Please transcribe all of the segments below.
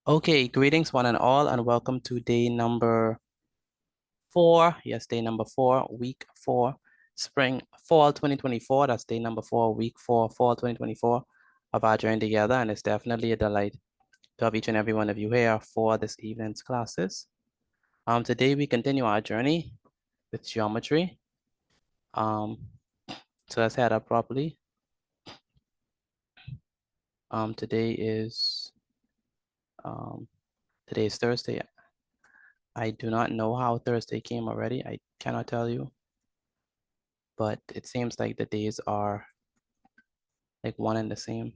Okay, greetings one and all, and welcome to day number 4. Yes, day number 4, week 4, fall 2024. That's day number 4, week 4, fall 2024 of our journey together. And it's definitely a delight to have each and every one of you here for this evening's classes. Today we continue our journey with geometry. So let's head up properly. Today is Thursday. I do not know how Thursday came already. I cannot tell you. But it seems like the days are like one and the same.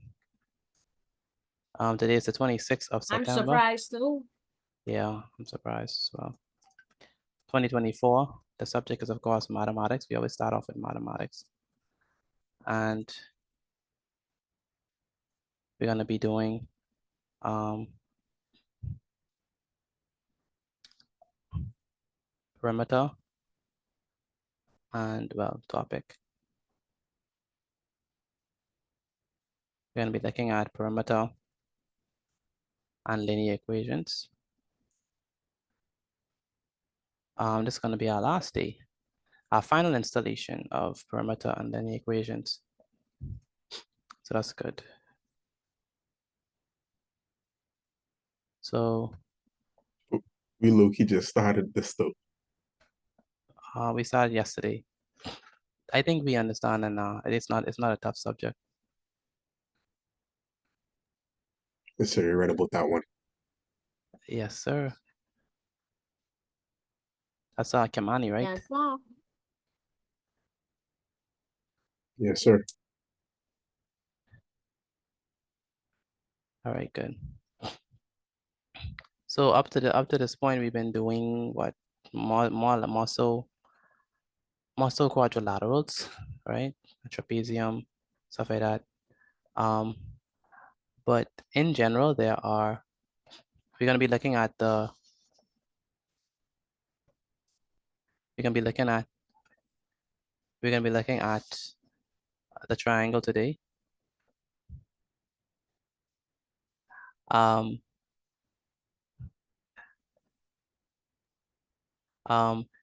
Today is the 26th of September. I'm surprised too. Yeah, I'm surprised as well. 2024, the subject is of course mathematics. We always start off with mathematics. And we're gonna be doing perimeter and topic. We're gonna be looking at perimeter and linear equations. This is gonna be our last day, our final installation of perimeter and linear equations. So that's good. So we low-key just started this stuff. we started yesterday. I think we understand, and it's not a tough subject. Yes, sir, you're right about that one. Yes, sir. That's Kimani, right? Yes, mom. Yes, sir. All right, good. So up to this point, we've been doing what more so quadrilaterals, right? A trapezium, stuff like that. But in general, we're gonna be looking at the triangle today.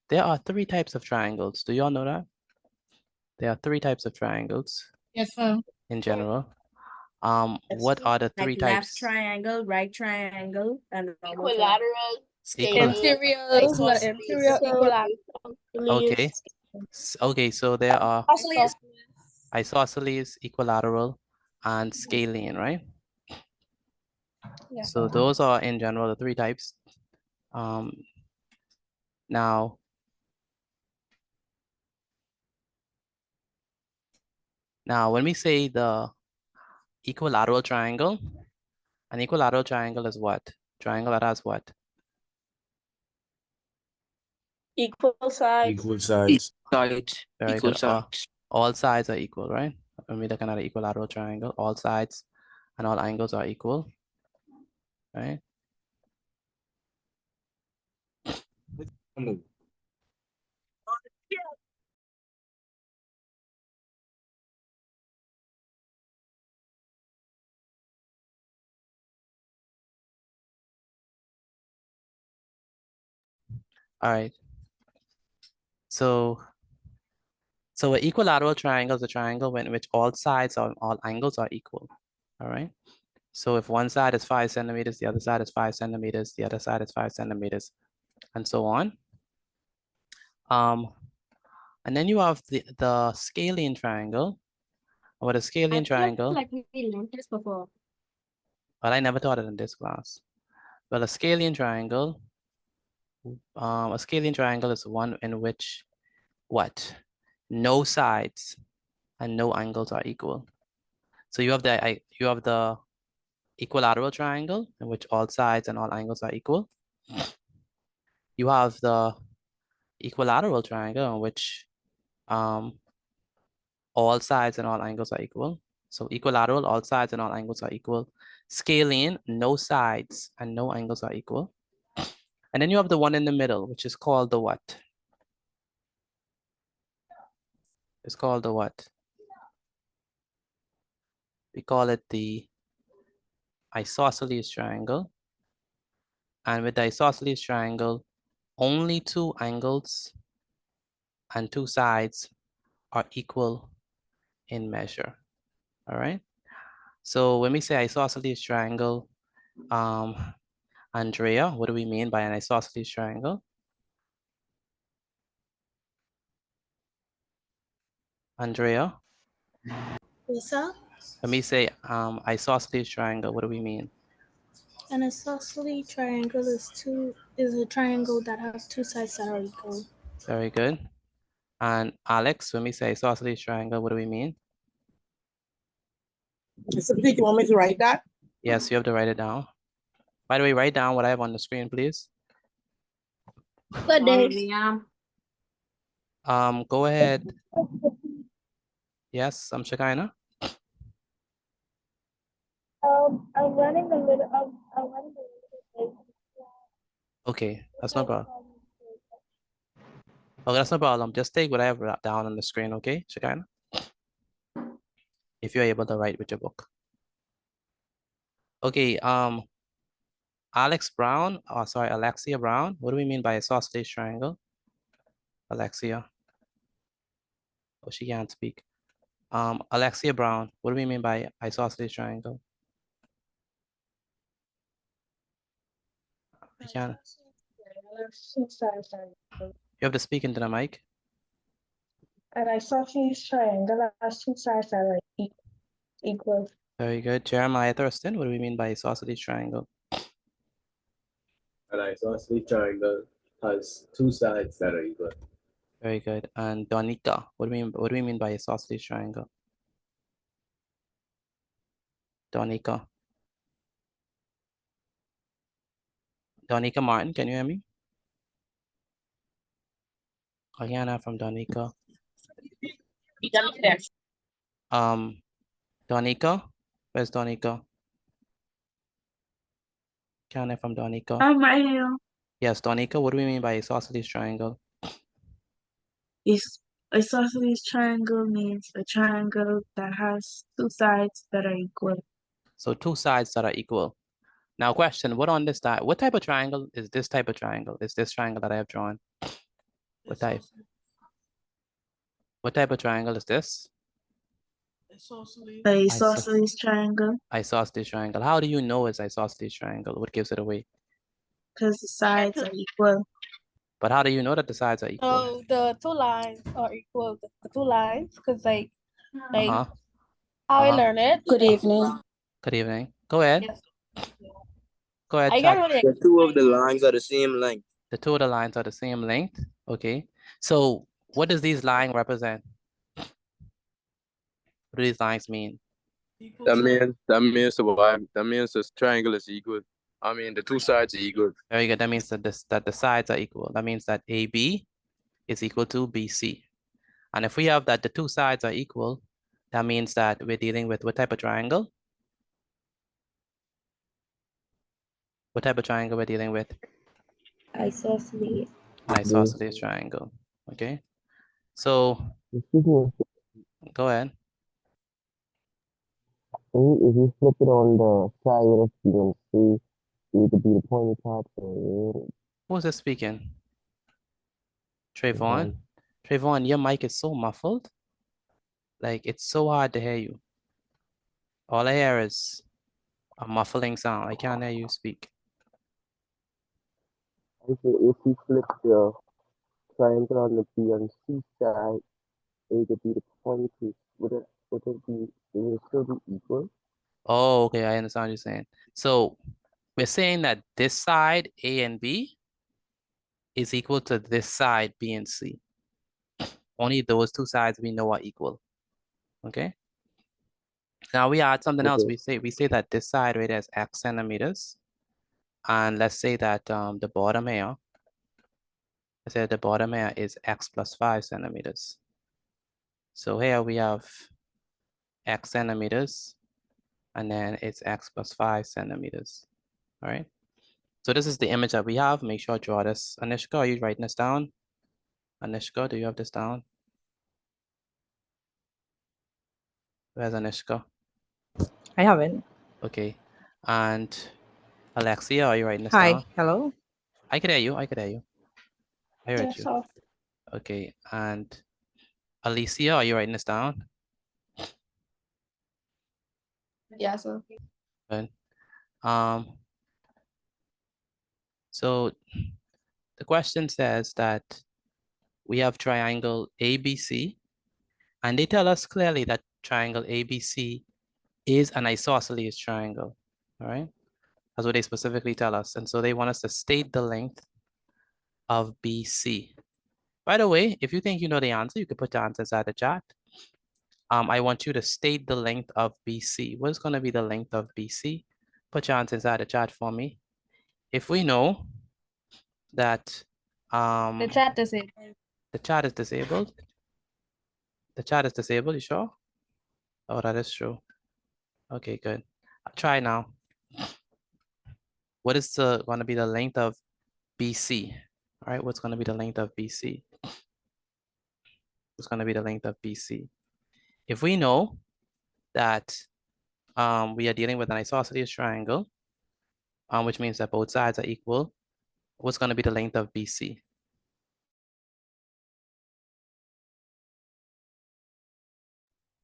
There are 3 types of triangles. Do you all know that? There are 3 types of triangles. Yes, sir. In general. What are the 3 Like types? left triangle, right triangle, and Equilateral, interior, equilateral. Okay. Okay, so there are isosceles, equilateral, and scalene, right? Yeah. So those are in general the 3 types. Now when we say the equilateral triangle, an equilateral triangle is what? Triangle that has what? equal sides. Equal sides. Very good. All sides are equal, right? When we look at an equilateral triangle, all sides and all angles are equal, right? All right. So an equilateral triangle is a triangle in which all sides or all angles are equal. All right. So if one side is 5 centimeters, the other side is 5 centimeters, the other side is 5 centimeters, and so on. And then you have the scalene triangle. What a scalene triangle? Like we learned this before. But I never taught it in this class. Well, a scalene triangle is one in which what? No sides and no angles are equal. So you have the equilateral triangle in which all sides and all angles are equal. You have the equilateral triangle in which all sides and all angles are equal. So equilateral, all sides and all angles are equal. Scalene, no sides and no angles are equal. And then you have the one in the middle, which is called the what? It's called the what? We call it the isosceles triangle. And with the isosceles triangle, only two angles and two sides are equal in measure. All right. So when we say isosceles triangle, Andrea, what do we mean by an isosceles triangle? Andrea, Yes, sir. when we say isosceles triangle, what do we mean? An isosceles triangle is a triangle that has two sides that are equal. Very good. And Alex, when we say isosceles triangle, what do we mean? Mr. Petit, you want me to write that? Yes, you have to write it down. By the way, write down what I have on the screen, please. Good day. Go ahead. Yes, Shekinah. I'm running a little. I'm running a little Okay, that's no problem. Okay, that's no problem. Just take what I have down on the screen, okay, Shekinah? If you're able to write with your book. Okay, Alex Brown, oh sorry, Alexia Brown. What do we mean by isosceles triangle? Alexia. Oh, she can't speak. Alexia Brown, what do we mean by isosceles triangle? I can't. You have to speak into the mic. An isosceles triangle has two sides that are equal. Very good. Jeremiah Thurston, what do we mean by isosceles triangle? An isosceles triangle has two sides that are equal. Very good. And Donika, what do we mean by isosceles triangle? Donika. Donika Martin, can you hear me? Ariana from Donika. Donika, where's Donika? Kiana from Donika. I'm right here. Yes, Donika, what do we mean by isosceles triangle? Isosceles triangle means a triangle that has two sides that are equal. So two sides that are equal. Now question, what type of triangle is this type of triangle? Is this triangle that I have drawn? What type? What type of triangle is this? A isosceles triangle, Isosceles triangle. How do you know it's isosceles triangle? What gives it away? because the sides are equal. But how do you know that the sides are equal? So the two lines are equal. The two lines, because like Uh-huh. how I Uh-huh. learn it. Good evening. Good evening. Go ahead. Yes. Go ahead. I Chat. got really The two of the lines are the same length. The two of the lines are the same length. Okay. So what does these lines represent? What do these lines mean? That means this triangle is equal. I mean the two sides are equal. Very good. That means that the sides are equal. That means that AB is equal to BC. And if we have that the two sides are equal, that means that we're dealing with what type of triangle? What type of triangle we're dealing with? Isosceles. An isosceles triangle. Okay. So go ahead. If you flip it on the side, you can see it could be the pointy part. Who's this speaking? Trayvon. Trayvon, your mic is so muffled. Like it's so hard to hear you. All I hear is a muffling sound. I can't hear you speak. If you flip the triangle on the BNC side, it could be the pointy. Would it still be equal? Oh, okay, I understand what you're saying. So we're saying that this side, A and B, is equal to this side, B and C. Only those two sides we know are equal. Okay. Now we add something else. We say that this side right has X centimeters. And let's say that the bottom here, let's say the bottom here is X plus 5 centimeters. So here we have X centimeters, and then it's X plus 5 centimeters. All right. So this is the image that we have. Make sure I draw this. Anishka, are you writing this down? Anishka, do you have this down? Where's Anishka? I haven't. Okay. And Alexia, are you writing this Hi, down? hello. I could hear you. I could hear you. I heard Yes, you. sir. Okay. And Alicia, are you writing this down? Yes, sir. Good. So the question says that we have triangle ABC, and they tell us clearly that triangle ABC is an isosceles triangle. All right. That's what they specifically tell us. And so they want us to state the length of BC. By the way, if you think you know the answer, you can put the answer inside the chat. I want you to state the length of BC. What is going to be the length of BC? Put your answer inside the chat for me. If we know that The chat is it. the chat is disabled. The chat is disabled, you sure? Oh, that is true. Okay, good. I'll try now. What is going to be the length of BC? All right, what's going to be the length of BC? What's going to be the length of BC? If we know that we are dealing with an isosceles triangle, which means that both sides are equal, what's going to be the length of BC?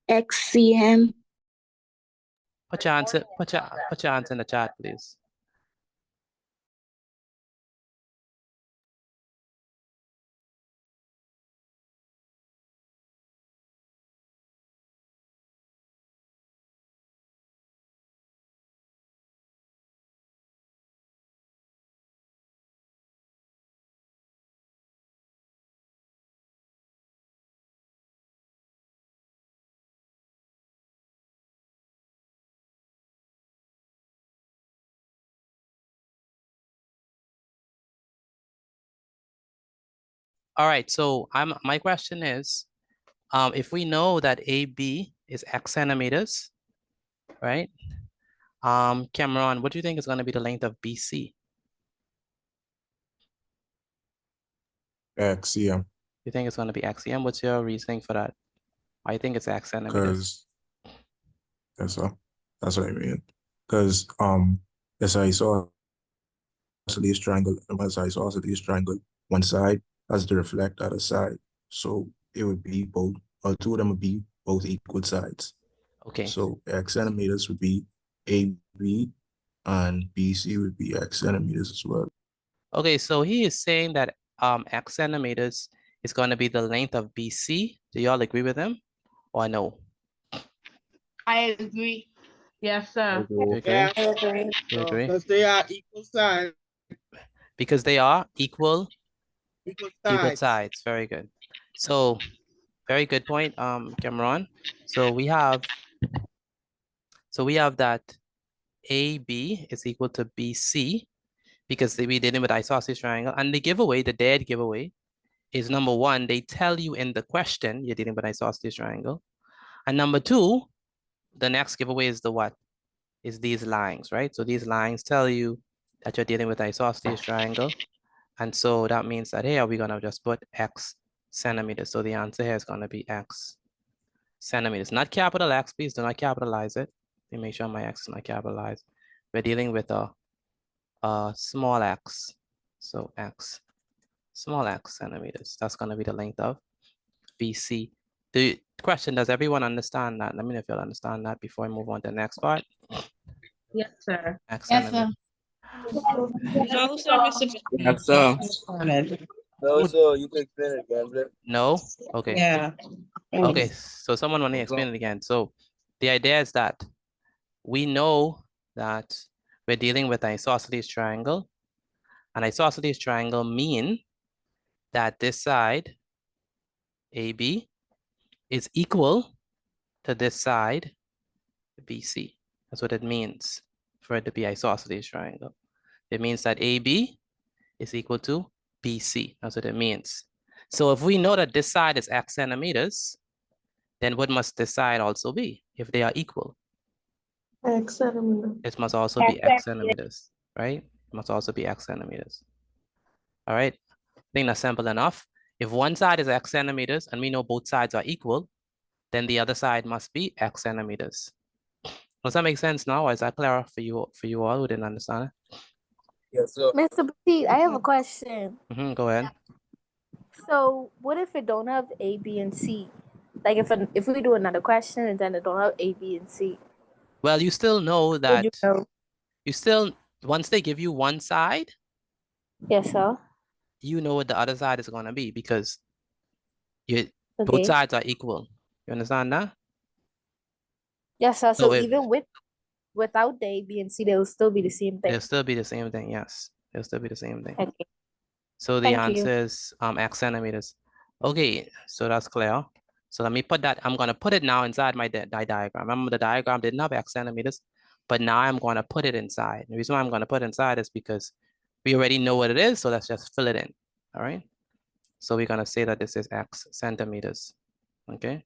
XCM. Put your answer in the chat, please. All right, so my question is, if we know that AB is X centimeters, right? Cameron, what do you think is going to be the length of BC? Axiom, You think it's going to be XCM? What's your reasoning for that? I think it's X centimeters. because that's what I mean. Because as I saw isosceles triangle, one side has to reflect the other side. So it would be both, or two of them would be both equal sides. Okay. So X centimeters would be AB and BC would be X centimeters as well. Okay, so he is saying that X centimeters is going to be the length of BC. Do y'all agree with him or no? I agree. Yes, sir. You agree? Yeah, I agree. You agree? Because they are equal sides. Because they are equal Equal sides. Very good. So very good point, Cameron. So we have that AB is equal to BC because we dealing with isosceles triangle, and the dead giveaway is number one, they tell you in the question you're dealing with isosceles triangle. And number two, the next giveaway is the what? Is these lines, right? So these lines tell you that you're dealing with isosceles triangle. And so that means that here we're gonna just put X centimeters. So the answer here is gonna be X centimeters, not capital X, please do not capitalize it. Let me make sure my X is not capitalized. We're dealing with a small x. So X, small x centimeters. That's gonna be the length of BC. The question, does everyone understand that? Let me know if you'll understand that before I move on to the next part. Yes, sir. X centimeters. No, sir, Mr. Yes, sir. No, sir. You can explain it again, please. No? Okay. Yeah. Okay, so someone want to explain it again. So the idea is that we know that we're dealing with an isosceles triangle. An isosceles triangle mean that this side, AB, is equal to this side, BC. That's what it means for it to be isosceles triangle. It means that AB is equal to BC. That's what it means. So if we know that this side is X centimeters, then what must this side also be if they are equal? X centimeter. It must also be X centimeters, right? It must also be X centimeters. All right, I think that's simple enough. If one side is X centimeters and we know both sides are equal, then the other side must be X centimeters. Does that make sense now? Or is that clear for you all who didn't understand it? Yes, sir. Mr. Petit, I have a question. Go ahead. So, what if it don't have A, B, and C? Like if we do another question and then it don't have A, B, and C, Well, you still know would that you know? you still, once they give you one side, Yes, sir. you know what the other side is going to be because both Okay. sides are equal. You understand that? Yes, sir. So So if even without the A, B, and C, they'll still be the same thing. they'll still be the same thing, yes. They'll still be the same thing. Okay. So the Thank you. answer is X centimeters. Okay, so that's clear. So let me put that, I'm gonna put it now inside my diagram. Remember the diagram didn't have X centimeters, but now I'm gonna put it inside. The reason why I'm gonna put it inside is because we already know what it is, so let's just fill it in, all right? So we're gonna say that this is X centimeters, okay?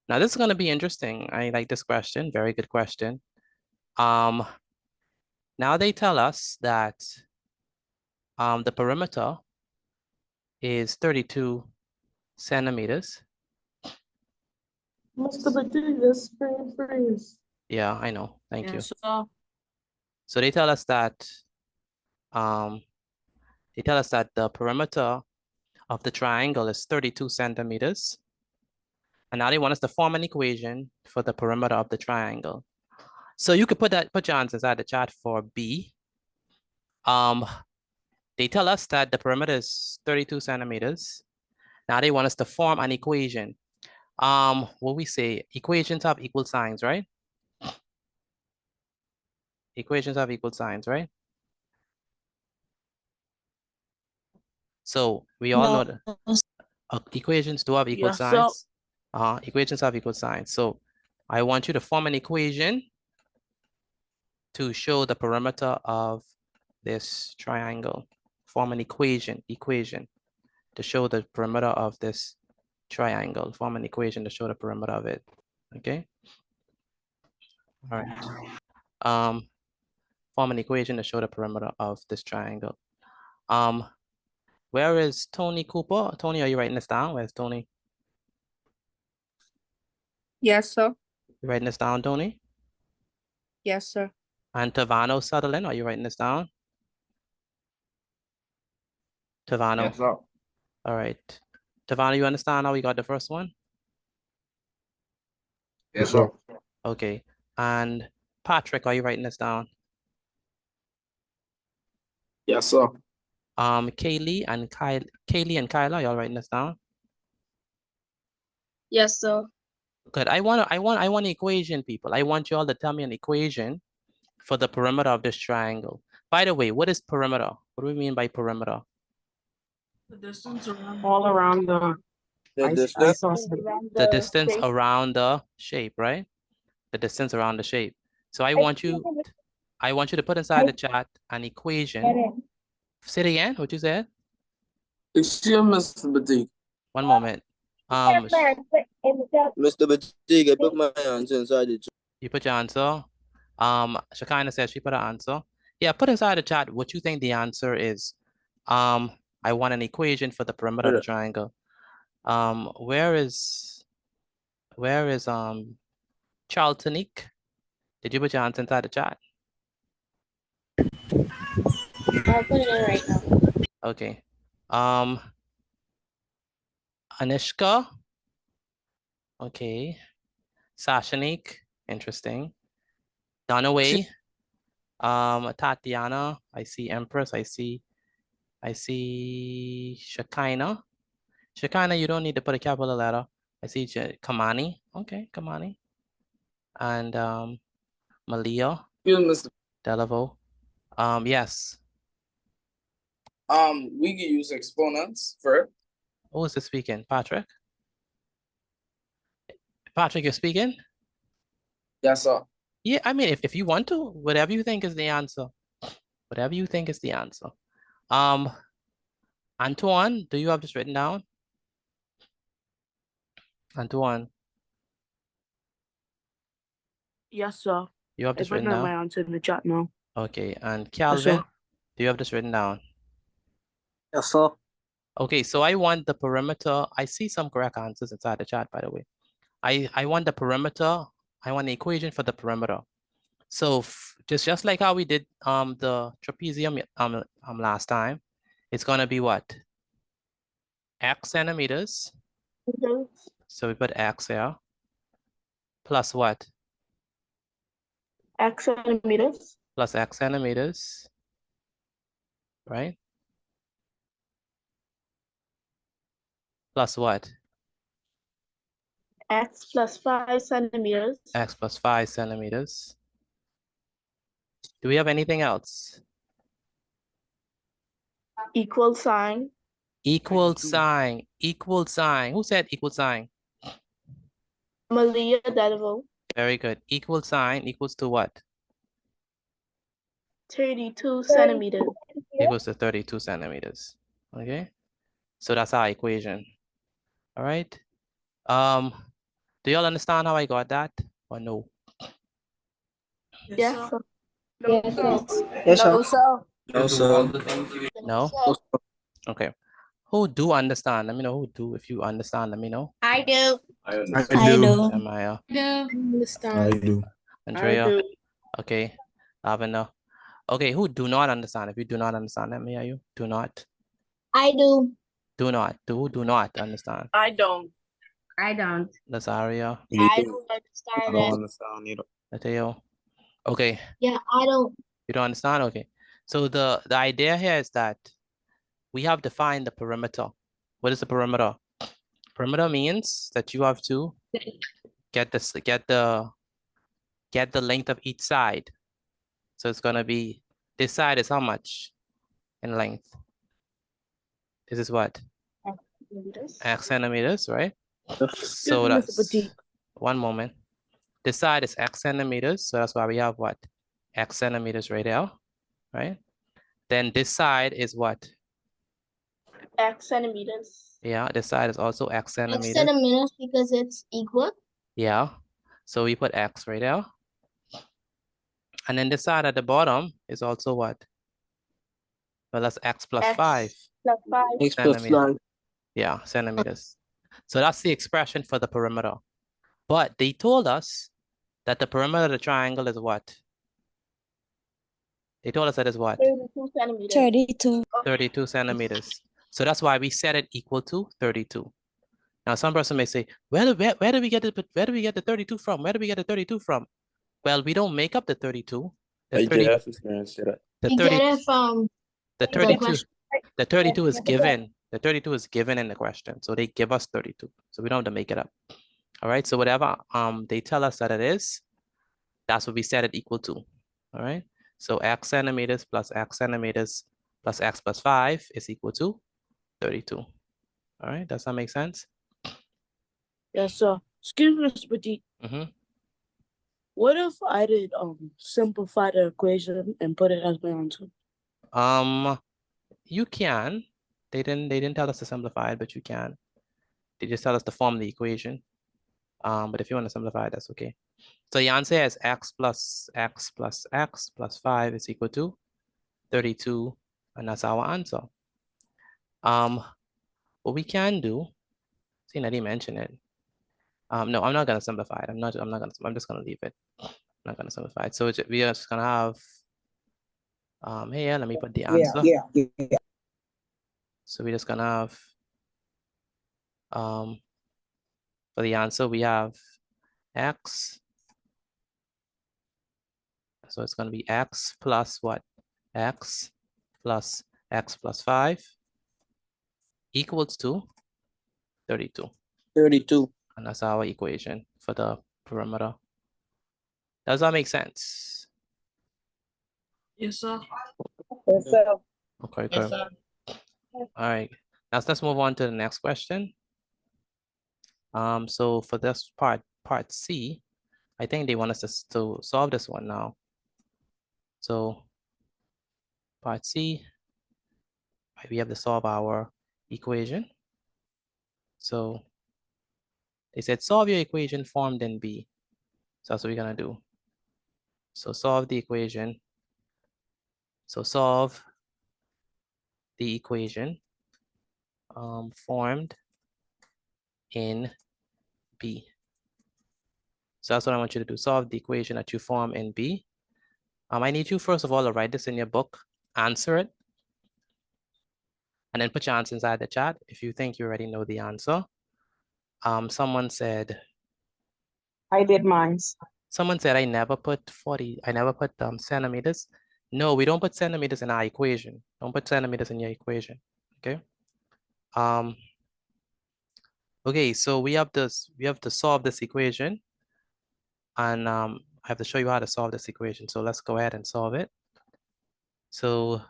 Now this is gonna be interesting. I like this question, very good question. Now they tell us that the perimeter is 32 centimeters. Mr. Batigas, please. Yeah, I know. Thank you. Yes, sir. So they tell us that the perimeter of the triangle is 32 centimeters. And now they want us to form an equation for the perimeter of the triangle. So you could put your answers inside the chat for B. They tell us that the perimeter is 32 centimeters. Now they want us to form an equation. What we say, equations have equal signs, right? Equations have equal signs, right? So we all know that equations do have equal Yes, sir. signs. Equations have equal signs. So I want you to form an equation to show the perimeter of this triangle. Form an equation to show the perimeter of this triangle. Form an equation to show the perimeter of it. Okay. All right. Form an equation to show the perimeter of this triangle. Where is Tony Cooper? Tony, are you writing this down? Where's Tony? Yes, sir. You writing this down, Tony? Yes, sir. And Tavano Sutherland, are you writing this down? Tavano. Yes, sir. All right. Tavano, you understand how we got the first one? Yes, sir. Okay. And Patrick, are you writing this down? Yes, sir. Kaylee and Kyla, y'all writing this down? Yes, sir. Good. I want an equation, people. I want you all to tell me an equation for the perimeter of this triangle. By the way, what is perimeter? What do we mean by perimeter? The distance around All around the distance. The distance around the shape, right? The distance around the shape. So I want you to put inside the chat an equation. Say it again, what you said? Excuse me, Mr. Batik. One moment. Mr. Batik, I put my answer inside the chat. You put your answer. Shekinah says she put her answer. Yeah, put inside the chat what you think the answer is. I want an equation for the perimeter of the triangle. Where is Charltonique? Did you put your answer inside the chat? I'll put it in right now. Okay. Anishka. Okay. Sashanique. Interesting. Dunaway. Tatiana. I see Empress. I see Shekinah. Shekinah, you don't need to put a capital letter. I see Kamani. Okay, Kamani. And Malia. Excuse me, Delavo. Yes. we can use exponents for it. Who is this speaking? Patrick? Patrick, you're speaking? Yes, sir. Yeah, I mean, if you want to, whatever you think is the answer. Whatever you think is the answer. Antoine, do you have this written down? Antoine. Yes, sir. You have I this put written my down? answer in the chat now. Okay, and Yes, Calvin, sir. do you have this written down? Yes, sir. Okay, so I want the perimeter. I see some correct answers inside the chat, by the way. I want the perimeter. I want the equation for the perimeter. So just like how we did the trapezium last time, it's gonna be what? X centimeters. So we put X here. Plus what? X centimeters. Plus X centimeters. Right? Plus what? X plus 5 centimeters. X plus 5 centimeters. Do we have anything else? Equal sign. Equal sign. Equal sign. Who said equal sign? Malia Delvo. Very good. Equal sign equals to what? 32 centimeters. Equals to 32 centimeters. Okay. So that's our equation. All right. Do y'all understand how I got that or no? Yes. Yes, sir. Yes. No, sir. No, sir. No? Okay. Who do understand? Let me know who do. If you understand, let me know. I do. I I do. do. Amaya, I Understand. do. Andrea. Okay. Lavender. Okay, who do not understand? If you do not understand, let me hear you. Do not. I do. Do not. Do not understand. I don't. I don't. Lazaria. I don't understand it. understand either. Mateo. Okay. Yeah, I don't. You don't understand? Okay. So the idea here is that we have defined the perimeter. What is the perimeter? Perimeter means that you have to get the length of each side. So it's gonna be, this side is how much in length? This is what? X centimeters, right? So that's, one moment. This side is X centimeters, so that's why we have what? X centimeters right there, right? Then this side is what? X centimeters. Yeah, this side is also X X centimeters. centimeters because it's equal. Yeah, so we put X right there. And then this side at the bottom is also what? Well, that's X plus X 5 plus 5. X plus centimeters. 5. Yeah, centimeters. So that's the expression for the perimeter. But they told us that the perimeter of the triangle is what? They told us that is what? 32 centimeters. 32. 32 centimeters. So that's why we set it equal to 32. Now, some person may say, where do we get the 32 from? Where do we get the 32 from? Well, we don't make up the 32. I just experienced that. The We 30, get it from the the 32, question. the 32 is given. The 32 is given in the question. So they give us 32. So we don't have to make it up. All right. So whatever they tell us that it is, that's what we set it equal to. All right. So X centimeters plus X centimeters plus X plus 5 is equal to 32. All right. Does that make sense? Yes, sir. Excuse me, Mr. Petit. Mm-hmm. What if I did simplify the equation and put it as my answer? You can. They didn't tell us to simplify it, but you can. They just tell us to form the equation. But if you want to simplify it, that's okay. So the answer is X plus X plus X plus 5 is equal to 32, and that's our answer. What we can do, see, I didn't mention it. No, I'm not gonna simplify it. I'm just gonna leave it. I'm not gonna simplify it. So we are just gonna have here, let me put the answer. Yeah. So we're just gonna have for the answer we have X. So it's gonna be X plus what? X plus X plus 5 equals to 32. 32. And that's our equation for the perimeter. Does that make sense? Yes, sir. Yes, sir. Okay, good. All right, now let's move on to the next question. So for this part C, I think they want us to solve this one now. So part C, we have to solve our equation. So they said solve your equation formed in B. So that's what we're gonna do. So solve the equation. So solve the equation formed in B. So that's what I want you to do. Solve the equation that you form in B. I need you first of all to write this in your book, answer it, and then put your answer inside the chat if you think you already know the answer. Someone said I did mine. I never put centimeters. No, we don't put centimeters in our equation. Don't put centimeters in your equation. Okay. Okay, so we have to solve this equation. And I have to show you how to solve this equation. So let's go ahead and solve it. So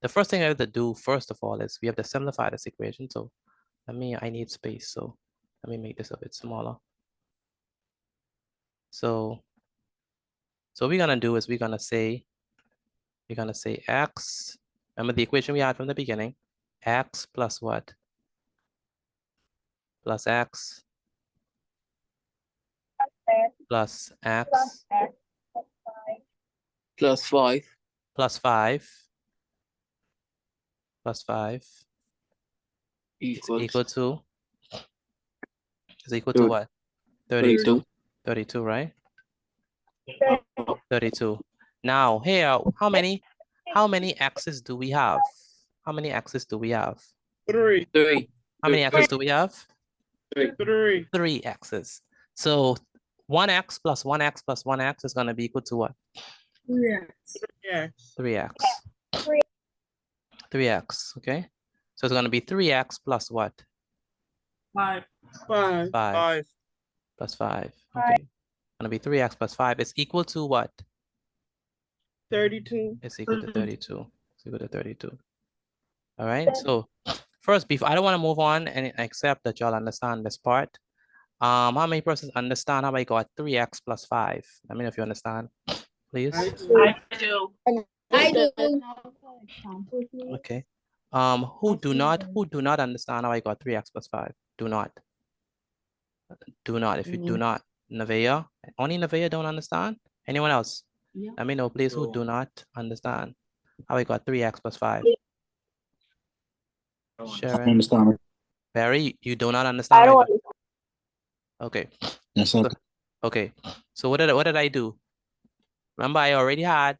the first thing I have to do, first of all, is we have to simplify this equation. So I need space. So let me make this a bit smaller. So what we're gonna do is we're gonna say x. Remember the equation we had from the beginning, x plus what? Plus x plus x Plus 5. plus 5 plus 5 is equal to what? 32. 32, right? 32. Now here, how many x's do we have? How many x's do we have? 3. How many x's do we have? 3. 3 x's. So 1x plus 1x plus 1x is going to be equal to what? 3x. 3x. 3x, okay? So it's going to be 3x plus what? 5. 5. Plus 5. Okay. It's going to be 3x plus 5 is equal to what? 32. It's equal to 32. It's equal to 32. All right. So first, I don't want to move on and accept that y'all understand this part. How many persons understand how I got 3x plus 5? Let me know if you understand, please. I do. Okay. Who do not understand how I got 3x plus 5? Do not. If you do not, Nevaeh, only Nevaeh don't understand? Anyone else? Yeah. Let me know, please, who do not understand how I got 3x plus 5. Sharon. Understand. Barry, you do not understand? I how don't. Okay. Yes, sir. Okay. So what did I do? Remember, I already had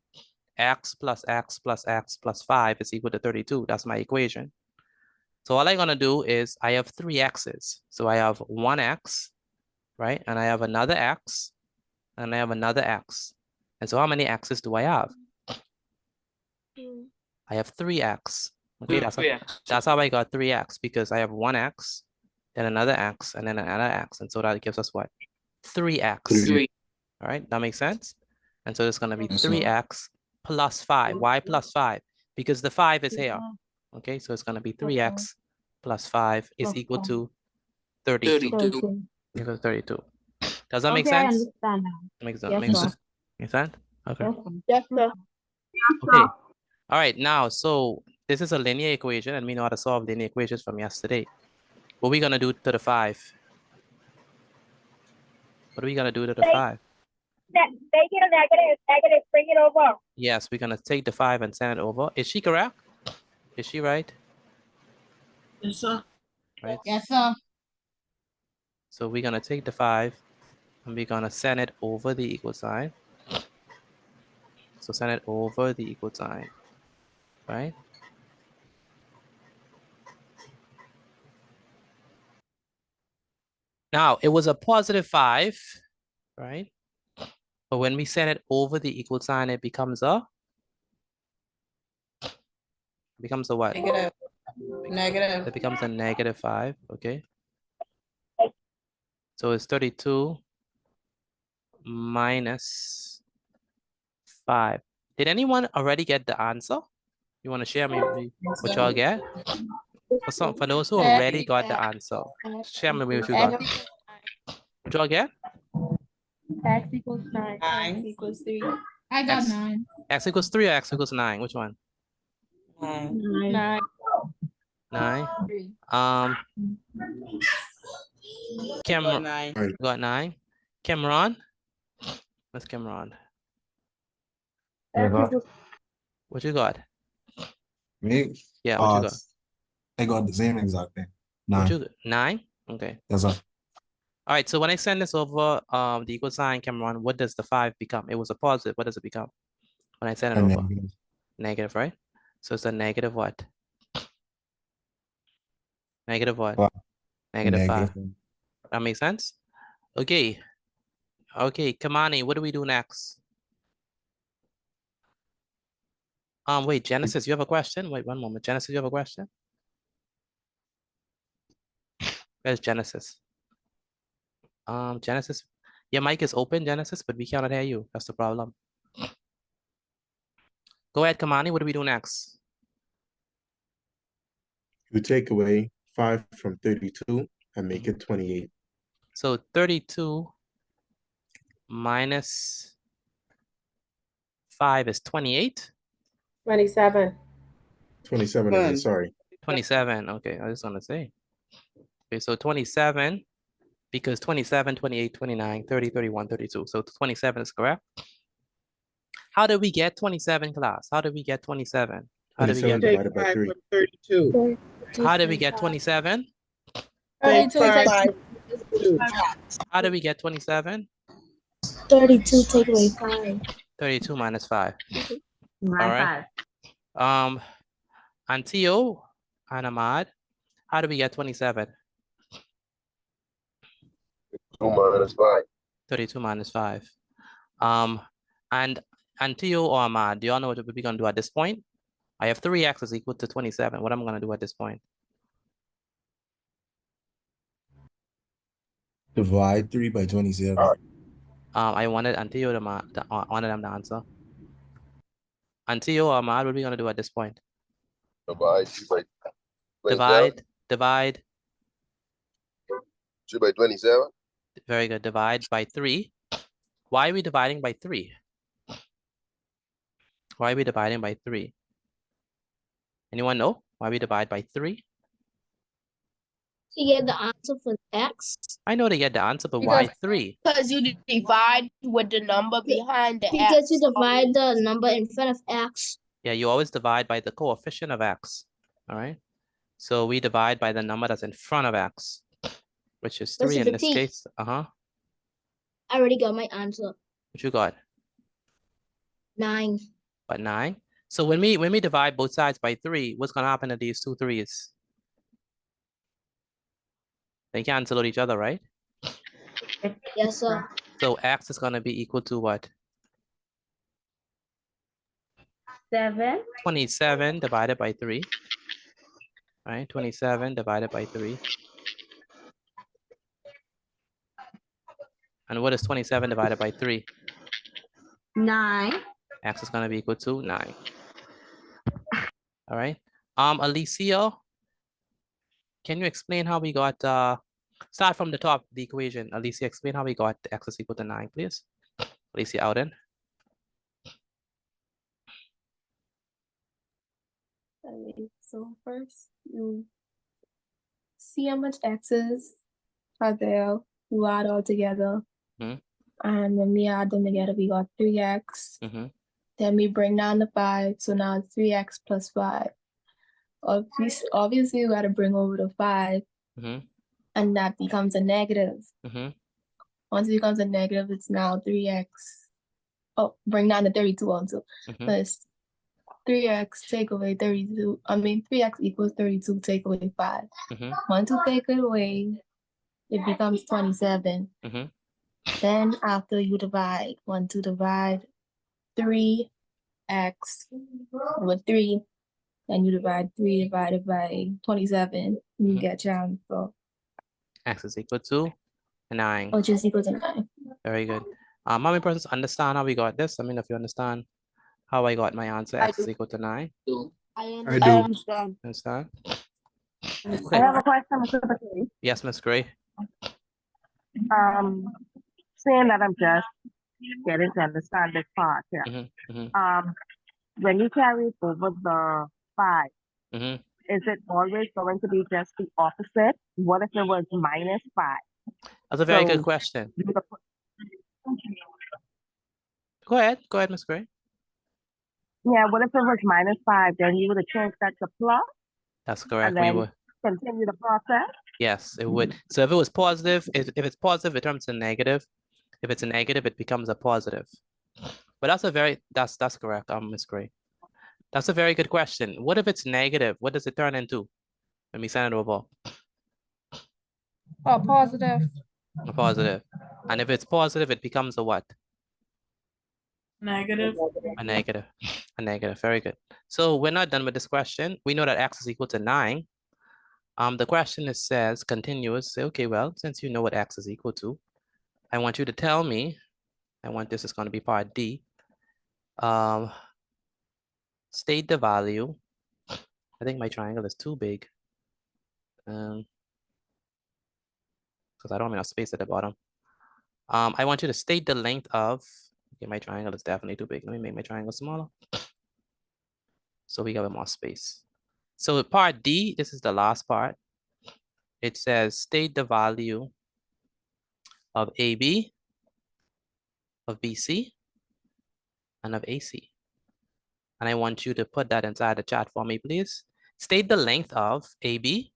x plus x plus x plus 5 is equal to 32. That's my equation. So all I'm gonna do is I have 3 x's. So I have 1x, right? And I have another x, and I have another x. And so how many x's do I have? I have 3x. Okay, that's how I got 3x, because I have 1x, then another x, and then another x. And so that gives us what? 3x. 3. All right, that makes sense? And so it's gonna be Yes, sir. 3x plus 5. Why plus 5? Because the 5 is here. Okay, so it's gonna be 3x plus 5 is equal to 32. Equal to 32. Does that make sense? I understand now. Makes Yes, sir. sense? Okay. Yes, sir. Okay. All right, now, so this is a linear equation, and we know how to solve linear equations from yesterday. What are we gonna do to the 5? What are we gonna do to the 5? Make it a negative, bring it over. Yes, we're gonna take the 5 and send it over. Is she correct? Is she right? Yes, sir. Right. Yes, sir. So we're gonna take the 5 and we're gonna send it over the equal sign. So send it over the equal sign, right? Now it was a positive 5, right? But when we send it over the equal sign, it becomes a what? Negative. It becomes a negative 5, okay? So it's 32 minus 5. Did anyone already get the answer? You want to share me what y'all get? For those who already got the answer, share me what you got. What y'all get? X equals 9. X equals 3. I got X. 9. X equals 3 or X equals 9? Which one? 9. 9. Cameron got 9. Cameron? What's Cameron? What you got? Me? Yeah, what you got? I got the same exact thing. What 9. you got? 9? Okay. Yes, sir. All right, so when I send this over the equal sign, Cameron, what does the 5 become? It was a positive. What does it become? when I send it And over? negative. Negative, right? So it's a negative what? Negative what? Five. Negative 5. Negative. That makes sense? Okay. Okay, Kamani, what do we do next? Wait, Genesis, you have a question? Wait, one moment. Genesis, you have a question? Where's Genesis? Genesis, your mic is open, Genesis, but we cannot hear you. That's the problem. Go ahead, Kamani. What do we do next? You take away 5 from 32 and make it 28. So 32 minus 5 is 28? 27. 27 is it, sorry. 27. Okay, I just want to say. Okay, so 27, because 27, 28, 29, 30, 31, 32. So 27 is correct. How did we get 27, class? How did we get 27? How did we 27 get divided by 3. 32. How did we get 27? 32 take, How did we get 27? 32 take away 5. 32 minus 5. My All right. Antio and Ahmad, how do we get 27? 2 minus 5. 32 minus 5. And Antio or Ahmad, do y'all know what we're gonna do at this point? I have 3x is equal to 27. What am I gonna do at this point? Divide 3 by 27. I wanted Antio wanted them to answer. Antio or Ahmad, what are we gonna do at this point? Divide 3 by Divide. 3 by 27. Very good. Divide by 3. Why are we dividing by 3? Why are we dividing by 3? Anyone know why we divide by 3? To get the answer for x. I know to get the answer, but why 3? Because you divide with the number behind the Because x. you divide the number in front of x. Yeah, you always divide by the coefficient of x. All right. So we divide by the number that's in front of x, which is 3 in this T. case. I already got my answer. What you got? 9. But 9. So when we divide both sides by 3, what's gonna happen to these 2 3s? They cancel out each other, right? Yes, sir. So x is gonna be equal to what? 7. 27 divided by 3. Right? 27 divided by 3. And what is 27 divided by 3? 9. X is gonna be equal to 9. All right. Alicia, can you explain how we got start from the top of the equation? Alicia, explain how we got x is equal to 9, please. Alicia Ouden. Okay, so first you see how much x's are there, you add all together. Mhm. And when we add them together, we got 3x. Mm-hmm. Then we bring down the 5, so now it's 3x plus 5. Obviously, you got to bring over the 5, Mm-hmm. and that becomes a negative. Mm-hmm. Once it becomes a negative, it's now 3x. Oh, bring down the 32 also. Mm-hmm. Plus 3x take away 32. 3x equals 32 take away 5. Mm-hmm. Once you take it away, it becomes 27. Mm-hmm. Then after you divide, once you divide 3x with 3, then you divide 3 divided by 27, and you get your answer. X is equal to 9. Which is equal to 9. Very good. How many persons understand how we got this? Let me know if you understand how I got my answer. X is equal to 9. I do. understand. Understand? I Okay. have a question, Mr. Bakari. Yes, Miss Gray. Saying that I'm just getting to understand this part here. Mm-hmm. Mm-hmm. When you carry it over the 5, Mm-hmm. is it always going to be just the opposite? What if it was minus 5? That's a very So- good question. Go ahead, Miss Gray. Yeah, what if it was minus 5? Then you would have changed that to plus That's correct. and We then would. continue the process? Yes, it would. So if it was positive, if it's positive, it turns to negative. If it's a negative, it becomes a positive. But that's correct, Miss Gray. That's a very good question. What if it's negative? What does it turn into? Let me send it over. Oh, positive. A positive. And if it's positive, it becomes a what? Negative. A negative. A negative. Very good. So we're not done with this question. We know that x is equal to 9. The question says, continuous. Say, okay, well, since you know what x is equal to, I want you to tell me, this is going to be part D. State the value. I think my triangle is too big. Because I don't have enough space at the bottom. I want you to state the length of, okay, my triangle is definitely too big. Let me make my triangle smaller. So we got more space. So part D, this is the last part. It says state the value of AB, of BC, and of AC. And I want you to put that inside the chat for me, please. State the length of AB.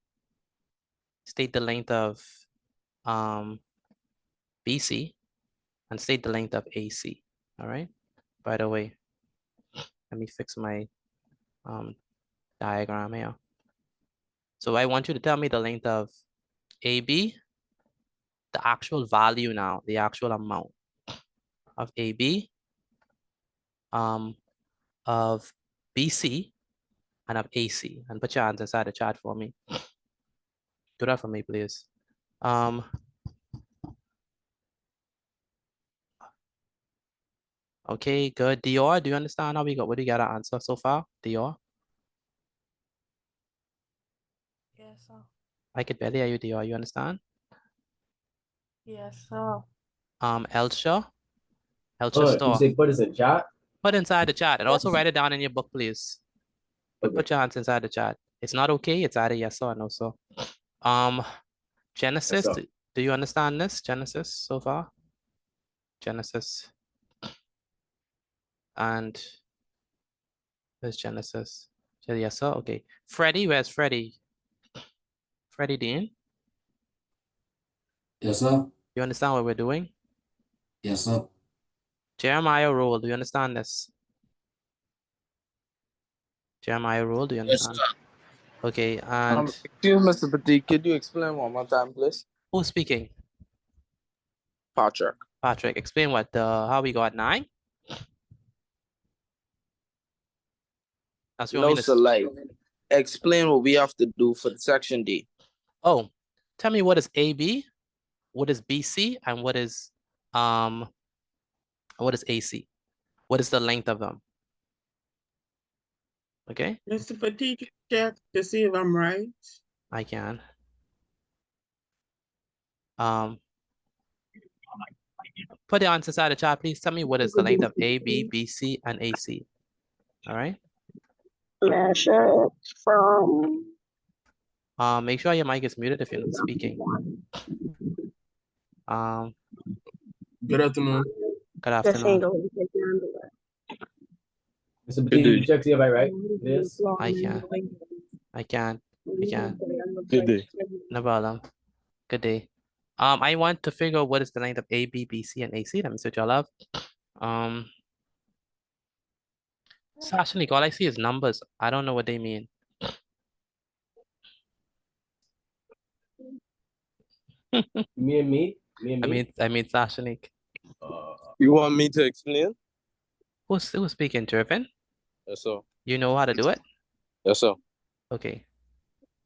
State the length of BC. And state the length of AC. All right. By the way, let me fix my diagram here. So I want you to tell me the length of AB, the actual value now, the actual amount of AB, of BC, and of AC. And put your hands inside the chat for me. Do that for me, please. Okay, good. Dior, do you understand how we got? What do you got to answer so far, Dior? Yes, sir. I could barely hear you, Dior. You understand? Yes, sir. Elsha Oh, you Store. say put us in chat? Put inside the chat and also write it down in your book, please. But put your hands inside the chat. It's not okay. It's either yes or no. So, Genesis, Yes, sir. do you understand this? Genesis so far? Genesis. And where's Genesis? Yes, sir. Okay. Freddie, where's Freddie? Freddie Dean? Yes, sir. You understand what we're doing? Yes, sir. Jeremiah Rule, do you understand this? Jeremiah Rule, do you Yes, understand? sir. Okay, and Excuse me, Mr. Petit, could you explain one more time, please? who's speaking? Patrick. Patrick, explain what how we got 9? That's what you want No, me to sir, like, explain what we have to do for the section D. Oh, tell me what is AB, what is BC, and what is AC? What is the length of them? Okay, Mr. Petit, check to see if I'm right. I can. Put the answers inside the chat, please. Tell me what is the length of AB, BC, and AC. All right. Measure it from Make sure your mic is muted if you're not speaking. Good afternoon. Good afternoon. Mr. Petit, you check see if I right? Yes. I can. Good day. No problem. Good day. I want to figure out what is the length of AB, BC, and AC. Let me switch y'all up. Sashnik, all I see is numbers. I don't know what they mean. Me and me? I mean Sashnik. You want me to explain? Who's speaking, Jervin? Yes, sir. You know how to do it? Yes, sir. Okay.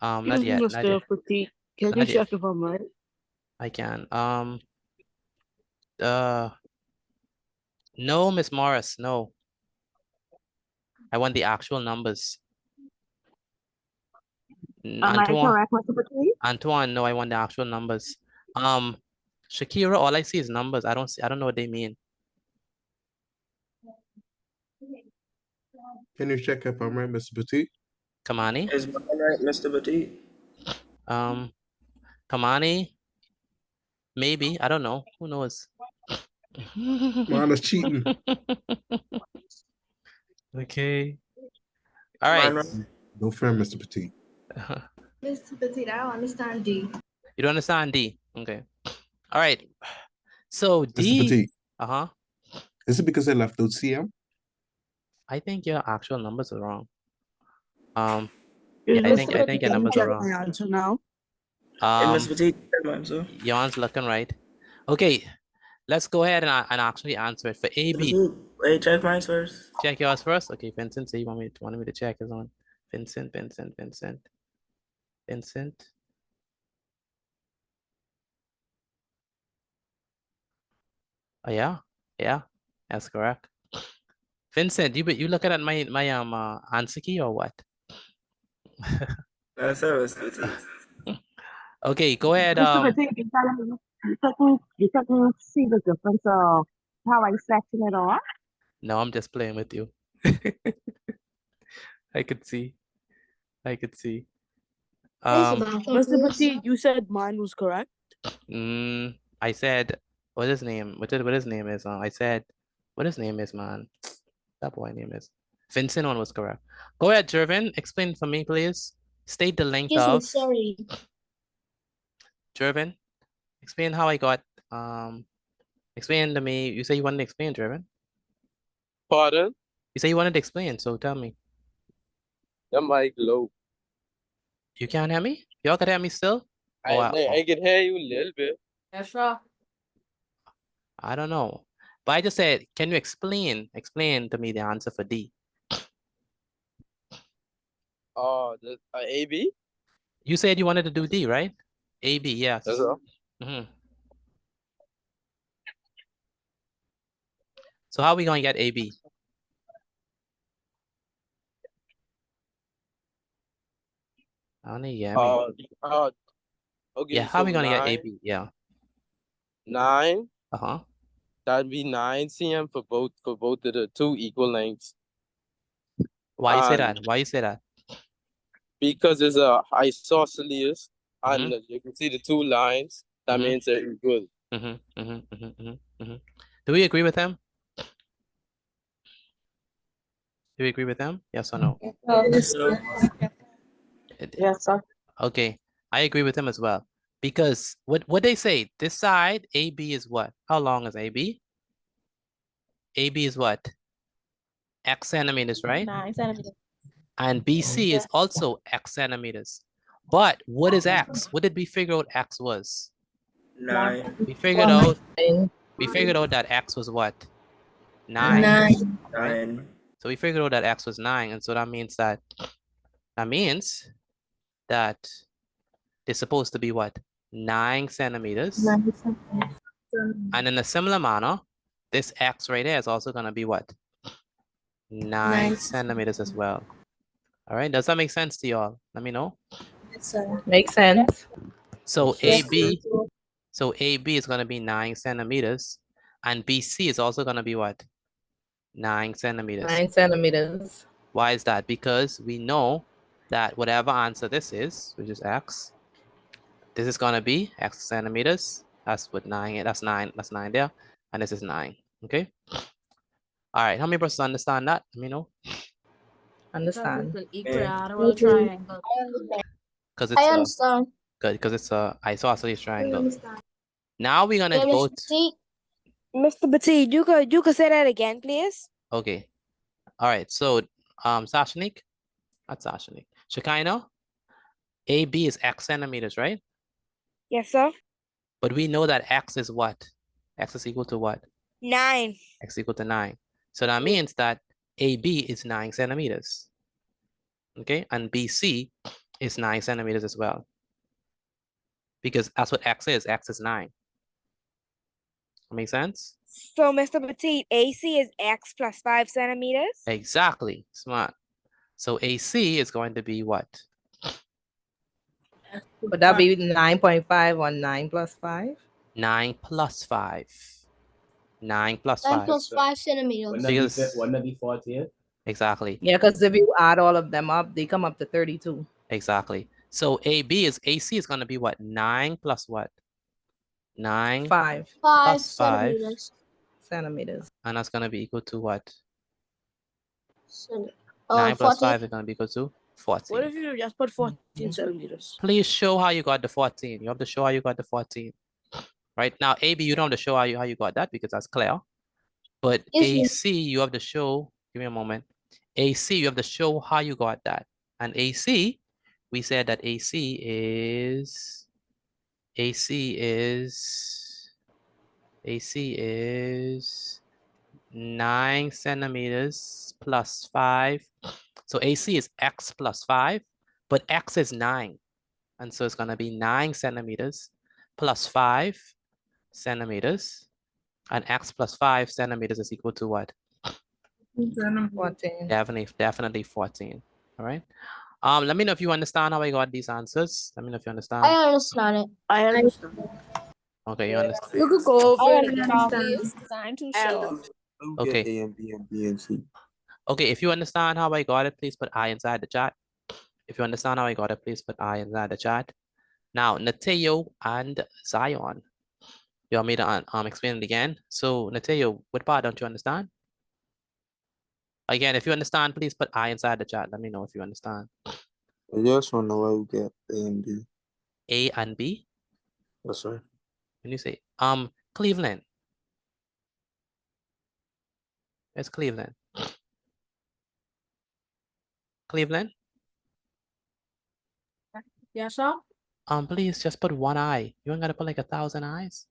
Not yet. Mr. Petit, can you Not yet. check if I'm right? I can. No, Miss Morris, no. I want the actual numbers. Am I correct, Mr. Petit? Antoine, no, I want the actual numbers. Shakira, all I see is numbers. I don't know what they mean. Can you check if I'm right, Mr. Petit? Kamani? Is mine right, Mr. Petit? Kamani? Maybe. I don't know. Who knows? Man, that's cheating. Okay. All right. No fair, Mr. Petit. Mr. Petit, I don't understand D. You don't understand D? Okay. All right. So D. Mr. Petit. Is it because I left out CM? I think your actual numbers are wrong. Yeah, Is I Mr. think your Petit, numbers check are wrong. my answer now. Yours looking right. Okay, let's go ahead and actually answer it for AB. Wait, check mine first. Check yours first. Okay, Vincent, say you wanted me to check his one. Vincent. Oh yeah, that's correct. Vincent, you looking at my answer key or what? That's Mr. Petit. Okay, go ahead. Mr. Petit, you couldn't see the difference of how I section it off? No, I'm just playing with you. I could see. Mr. Petit, you said mine was correct. I said, what his name? What his name is? I said, what his name is, man? That boy name is. Vincent one was correct. Go ahead, Jervin. Explain for me, please. State the length Excuse me, of. sorry. Jervin, explain how I got. Explain to me. You say you wanted to explain, Jervin. Pardon? You say you wanted to explain, so tell me. The mic low. You can't hear me? Y'all can hear me still? I can hear you a little bit. Yes, sir. I don't know. But I just said, can you explain to me the answer for D? The AB? You said you wanted to do D, right? AB, yes. That's all. So how are we going to get AB? Okay, Yeah, how are we going to get AB? Yeah. 9. Uh-huh. That'd be 9 cm for both of the two equal lengths. Why you say that? Why you say that? Because it's a isosceles, and you can see the two lines. That means they're equal. Do we agree with him? Do we agree with him? Yes or no? Yes, sir. Okay, I agree with him as well. Because what they say, this side, AB is what? How long is AB? AB is what? X centimeters, right? 9 centimeters. And BC is also X centimeters. But what is X? What did we figure out X was? 9. We figured out that X was what? 9. 9. So we figured out that X was 9. And so that means that it's supposed to be what? 9 centimeters. 9 centimeters. And in a similar manner, this X right here is also going to be what? 9 centimeters as well. All right, does that make sense to y'all? Let me know. Yes, sir. Makes sense. So AB is going to be 9 centimeters, and BC is also going to be what? 9 centimeters. 9 centimeters. Why is that? Because we know that whatever answer this is, which is X, this is going to be X centimeters. That's what 9. That's 9 there, and this is 9. Okay. All right. How many persons understand that? Let me know. Understand. An equilateral triangle. Because I understand. because it's a isosceles triangle. Now we're gonna go to Mr. Petit, you could say that again, please. okay. All right. So Sashnik, not Sashnik. Shekinah, AB is X centimeters, right? Yes, sir. But we know that X is what? X is equal to what? 9. X equal to 9. So that means that AB is 9 centimeters. Okay, and BC is 9 centimeters as well. Because that's what X is. X is 9. Make sense? So, Mr. Petit, AC is X plus 5 centimeters? Exactly. Smart. So AC is going to be what? Would that be 9.5 on 9 plus 5? 9 plus 5. 9 plus 5. 9 plus 5 centimeters. Wouldn't that be 14? Exactly. Yeah, because if you add all of them up, they come up to 32. Exactly. So AC is going to be what? 9 plus what? 9 5 plus 5 centimeters. And that's going to be equal to what? 9 9 plus 5 is going to be equal to 14. What if you just put 14 centimeters? Please show how you got the 14. You have to show how you got the 14. Right now, AB, you don't have to show how you got that because that's clear. But Yes, sir. AC, you have to show, give me a moment. AC, you have to show how you got that. And AC, we said that AC is 9 centimeters plus 5. So AC is X plus 5, but X is 9. And so it's gonna be 9 centimeters plus 5 centimeters. And X plus 5 centimeters is equal to what? 14. Definitely 14. All right. Let me know if you understand how I got these answers. Let me know if you understand. I understand it. I understand. Okay, you understand. You could go over I the understand. please, because I'm too sure. Who Okay. get A and B and B and C? Okay, if you understand how I got it, please put I inside the chat. If you understand how I got it, please put I inside the chat. Now, Nateo and Zion. You want me to explain it again? So, Nateo, what part don't you understand? Again, if you understand, please put I inside the chat. Let me know if you understand. I just want to know why we get A and B. A and B? Yes, sir. When you say, Cleveland. Where's Cleveland? Cleveland? Yes, sir. Please just put one eye. You ain't gotta put like 1,000 eyes.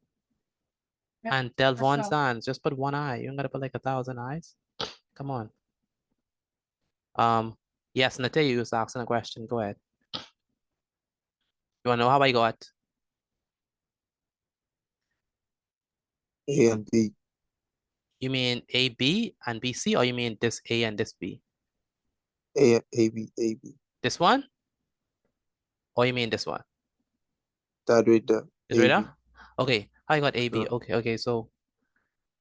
Yep, And Delvon yes, sir. Sands, just put one eye. You ain't gotta put like 1,000 eyes. Come on. Yes, Nataya was asking a question. Go ahead. You wanna know how I got A and B. You mean AB and BC, or you mean this A and this B? A B. This one? Or you mean this one? That right there. This right AB. there? Okay, I got AB. Yeah. Okay, so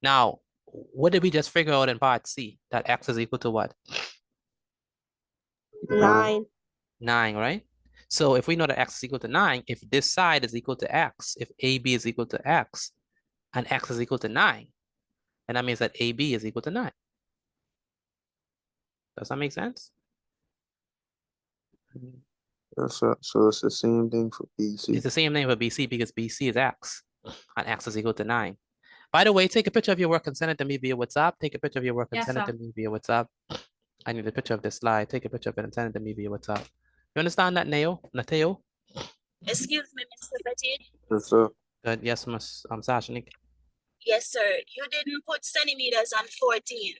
now what did we just figure out in part C? That X is equal to what? 9. 9, right? So if we know that X is equal to 9, if this side is equal to X, if AB is equal to X, and X is equal to 9, and that means that AB is equal to 9. Does that make sense? Yes, sir. So it's the same thing for BC. It's the same thing for BC because BC is X, and X is equal to 9. By the way, take a picture of your work and send it to me via WhatsApp. Take a picture of your work and Yes, send it sir. to me via WhatsApp. I need a picture of this slide. Take a picture of it and send it to me via WhatsApp. You understand that, Nateo? Excuse me, Mr. Petit. Yes, sir. Good. Yes, Miss Sashanik. Yes, sir. You didn't put centimeters on 14.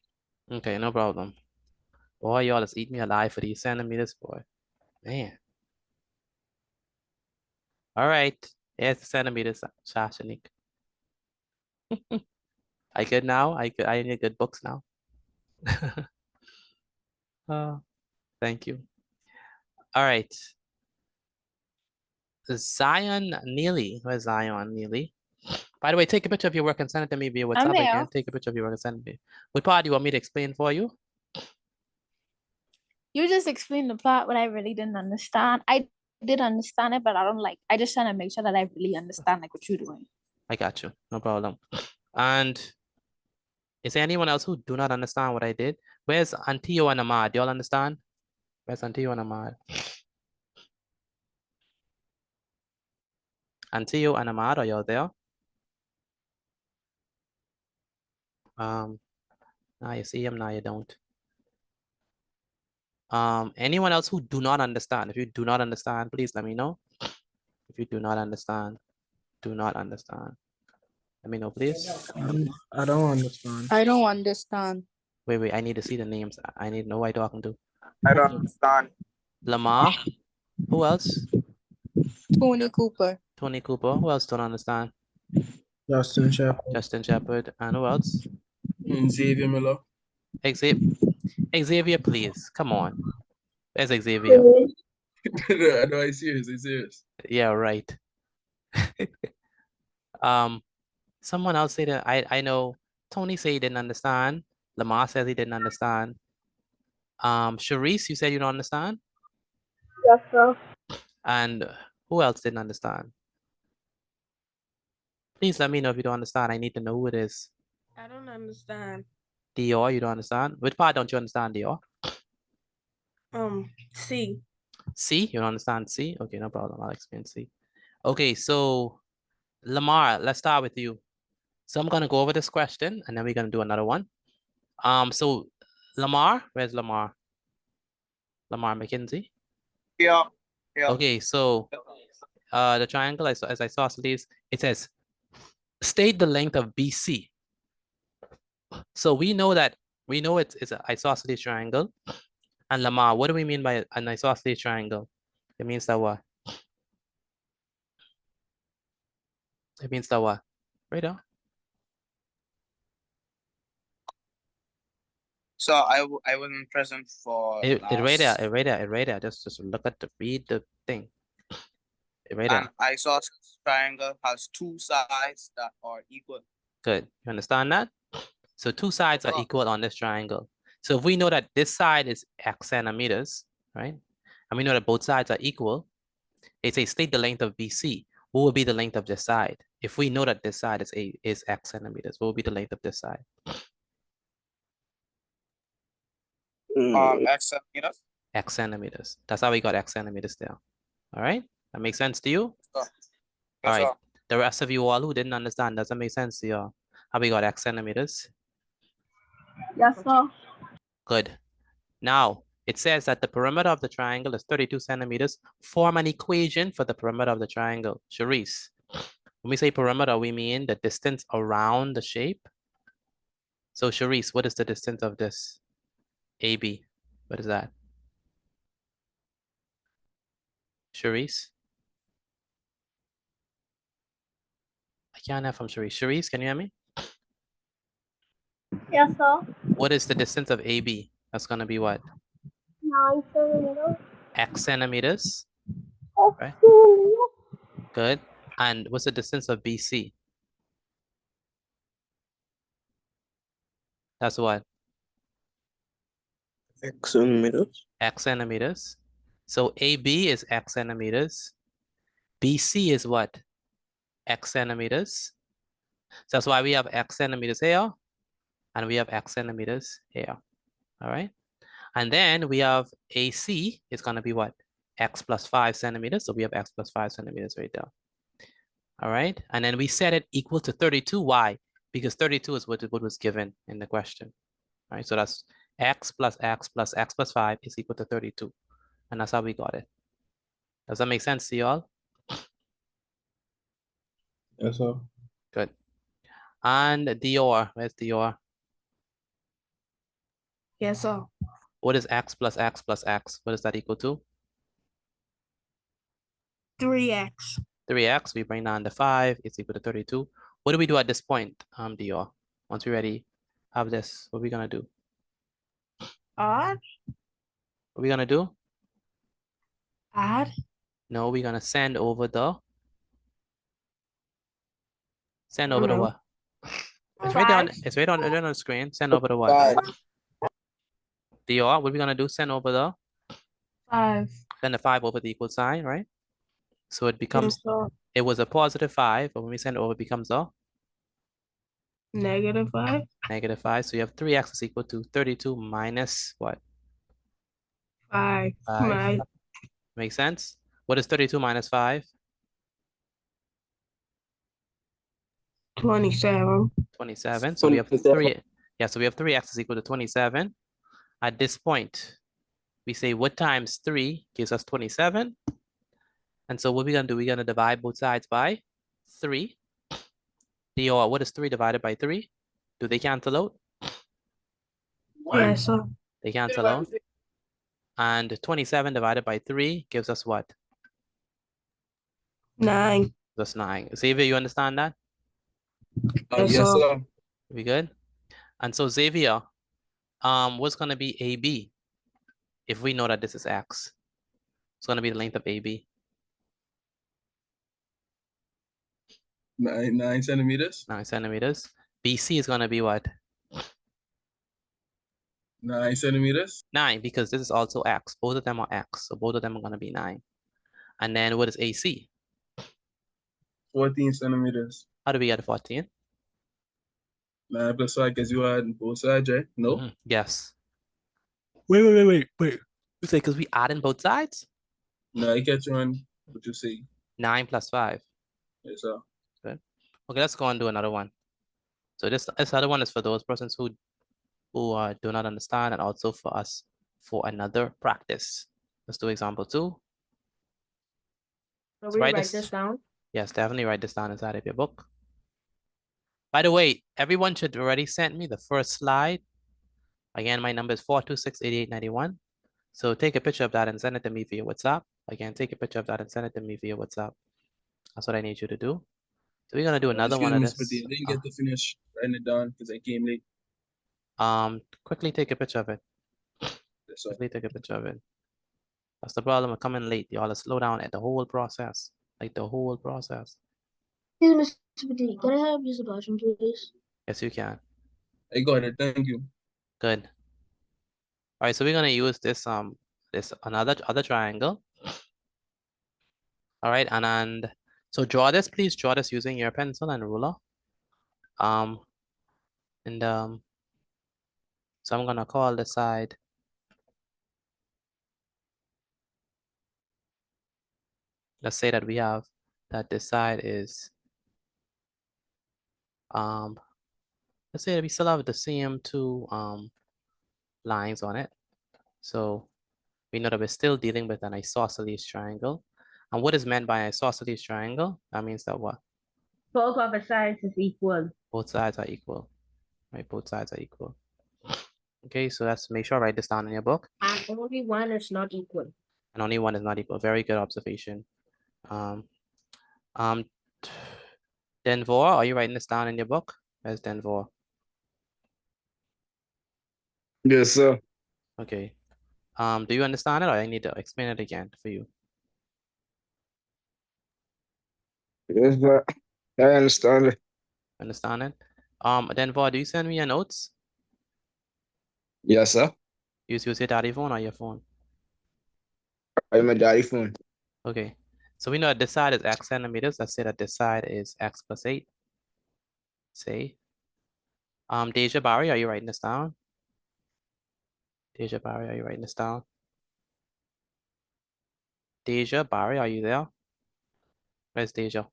Okay, no problem. Boy, y'all just eat me alive for these centimeters, boy. Man. All right. Here's the centimeters, Sashanik. I good now? I need good books now. Thank you. All right. Zion Neely. Where's Zion Neely? By the way, take a picture of your work and send it to me via WhatsApp here. again. Take a picture of your work and send it to me. What part do you want me to explain for you? You just explained the plot, but I really didn't understand. I did understand it, but I just trying to make sure that I really understand like what you're doing. I got you. No problem. And is there anyone else who do not understand what I did? Where's Antio and Ahmad? Do y'all understand? Where's Antio and Ahmad? Antio and Ahmad, are y'all there? Now you see him, now you don't. Anyone else who do not understand? If you do not understand, please let me know. If you do not understand, do not understand. Let me know, please. I don't understand. I don't understand. Wait, I need to see the names. I need to know who I'm talking to. I don't understand. Lamar. Who else? Tony Cooper. Tony Cooper. Who else don't understand? Justin Shepard. Justin Shepard. And who else? Xavier Miller. Xavier, please. Come on. Where's Xavier? No, I'm serious. Yeah, right. Someone else said that I know Tony said he didn't understand. Lamar says he didn't understand. Sharice, you said you don't understand? Yes, sir. And who else didn't understand? Please let me know if you don't understand. I need to know who it is. I don't understand. Dior, you don't understand? Which part don't you understand, Dior? C. C? You don't understand C? Okay, no problem. I'll explain C. Okay, so Lamar, let's start with you. So I'm gonna go over this question and then we're gonna do another one. So Lamar, where's Lamar? Lamar McKenzie. Yeah. Yeah. Okay, so the triangle as isosceles, it says state the length of BC. So we know it's an isosceles triangle. And Lamar, what do we mean by an isosceles triangle? It means that what? It means that what? Right now. So I wasn't present for It right there, last. it right there, it right there. Just look at read the thing. It right there. An isosceles triangle has two sides that are equal. Good. You understand that? So two sides are Sure. equal on this triangle. So if we know that this side is x centimeters, right? And we know that both sides are equal, they say state the length of BC. What will be the length of this side? If we know that this side is x centimeters, what will be the length of this side? X centimeters. X centimeters. That's how we got x centimeters there. All right? That makes sense to you? Sure. All Yes, right. sir. The rest of you all who didn't understand, does that make sense to you? How we got x centimeters? Yes, sir. Good. Now, it says that the perimeter of the triangle is 32 centimeters. Form an equation for the perimeter of the triangle. Charisse, when we say perimeter, we mean the distance around the shape. So Charisse, what is the distance of this? AB, what is that? Charisse? I can't have from Charisse. Charisse, can you hear me? Yes, sir. What is the distance of AB? That's gonna be what? 9 centimeters. X centimeters, right? Good. And what's the distance of BC? That's what? X centimeters. X centimeters. So AB is X centimeters. BC is what? X centimeters. So that's why we have X centimeters here. And we have X centimeters here. All right. And then we have AC is going to be what? X plus 5 centimeters. So we have X plus 5 centimeters right there. All right. And then we set it equal to 32. Why? Because 32 is what was given in the question. All right. So that's X plus X plus X plus 5 is equal to 32. And that's how we got it. Does that make sense to you all? Yes, sir. Good. And Dior, where's Dior? Yes, sir. What is X plus X plus X? What is that equal to? 3x. 3x, we bring down the 5, it's equal to 32. What do we do at this point, Dior? Once we already have this, what are we gonna do? Add. What are we gonna do? Add. No, we're gonna send over the what? It's right on. It's right on the screen. Send over the what? Dior, what are we gonna do? Send over the 5. Send the 5 over the equal sign, right? So it becomes. Yes, sir. It was a positive 5, but when we send it over, it becomes a Negative 5. negative 5. So you have 3x is equal to 32 minus what? 5. 5. Right. Makes sense? What is 32 minus 5? 27. 27. So we have 3. Yeah, so we have 3x is equal to 27. At this point, we say what times 3 gives us 27. And so what we're gonna do, we're gonna divide both sides by 3. Dior, what is 3 divided by 3? Do they cancel out? Yes, sir. They cancel out. And 27 divided by 3 gives us what? 9. That's 9. Xavier, you understand that? Yes, sir. We good? And so Xavier, what's gonna be AB if we know that this is X? It's gonna be the length of AB. 9 centimeters. 9 centimeters. BC is gonna be what? 9 centimeters. 9, because this is also X. Both of them are X, so both of them are gonna be 9. And then what is AC? 14 centimeters. How do we get 14? 9 plus 5 gives you add both sides, right? No? Yes. Wait. You say because we add in both sides? No, I catch you on what you say. 9 plus 5. Yes, sir. Good. Okay, let's go and do another one. So this other one is for those persons who do not understand, and also for us for another practice. Let's do example 2. So So we write write this down. Yes, definitely write this down inside of your book. By the way, everyone should already send me the first slide. Again, my number is 426-8891. So take a picture of that and send it to me via WhatsApp. Again, take a picture of that and send it to me via WhatsApp. That's what I need you to do. So we're gonna do another one of Excuse me, this. Mr. D. I didn't get to finish writing it down because I came late. Quickly take a picture of it. Yes, sir. Quickly take a picture of it. That's the problem with coming late. You all to slow down at the whole process. Like the whole process. Excuse me, Mr. D. Can I have use the bathroom, please? Yes, you can. I got it. Thank you. Good. All right, so we're gonna use this other triangle. All right, and so please draw this using your pencil and ruler. So I'm gonna call the side. Let's say that we have that this side is let's say that we still have the same two lines on it. So we know that we're still dealing with an isosceles triangle. And what is meant by an isosceles triangle? That means that what? Both of the sides is equal. Both sides are equal, right? Both sides are equal. Okay, so let's make sure I write this down in your book. And only one is not equal. And only one is not equal. Very good observation. Denvor, are you writing this down in your book? Where's Denvor? Yes, sir. Okay. Do you understand it, or I need to explain it again for you? Yes, sir. I understand it. Understand it? Denvor, do you send me your notes? Yes, sir. Use your daddy phone or your phone? I'm a daddy phone. Okay. So we know that this side is x centimeters. Let's say that this side is x plus 8. Say. Deja Barry, are you writing this down? Deja Barry, are you writing this down? Deja Barry, are you there? Where's Deja?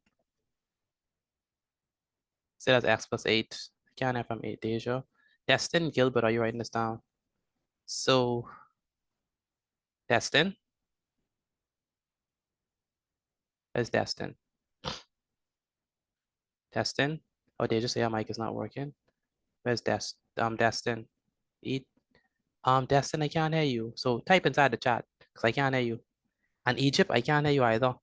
Say that's x plus 8. I can't have from 8, Deja. Destin Gilbert, are you writing this down? So, Destin? Where's Destin? Destin? Oh, Deja say our mic is not working. Where's Destin? Destin, I can't hear you. So type inside the chat, because I can't hear you. And Egypt, I can't hear you either.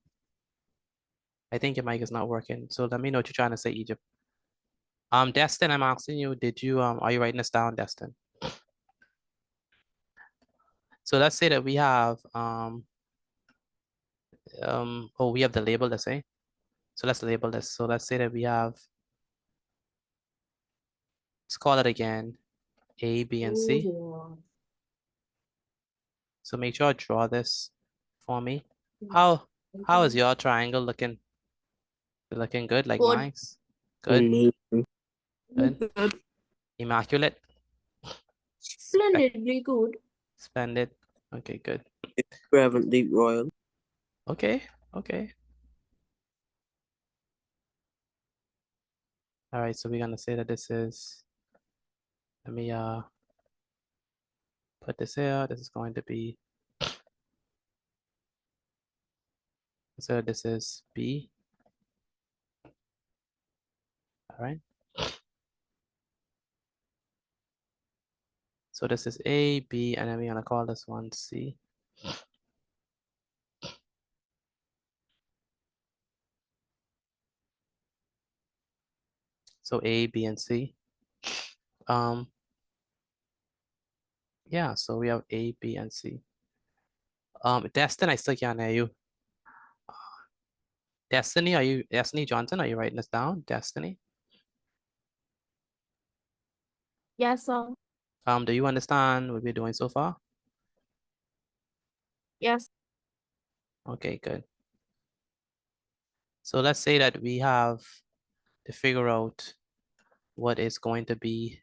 I think your mic is not working. So let me know what you're trying to say, Egypt. Destin, I'm asking you, are you writing this down, Destin? So let's say that we have, we have the label, let's say. So let's label this. So let's say that we have, let's call it again, A, B, and C. So make sure I draw this for me. How is your triangle looking? Looking good, like Good. mine's? Good. Amazing. Good. Immaculate. Splendidly good. Splendid. Okay, good. Reverently royal. Okay, okay. All right, so we're gonna say that this is, let me put this here. This is going to be, so this is B. All right. So this is A, B, and then we're gonna call this one C. So A, B, and C. Yeah, so we have A, B, and C. Destin, I still can't hear you. Destiny Johnson, are you writing this down? Destiny? Yes, sir. Do you understand what we're doing so far? Yes. Okay, good. So let's say that we have to figure out what is going to be,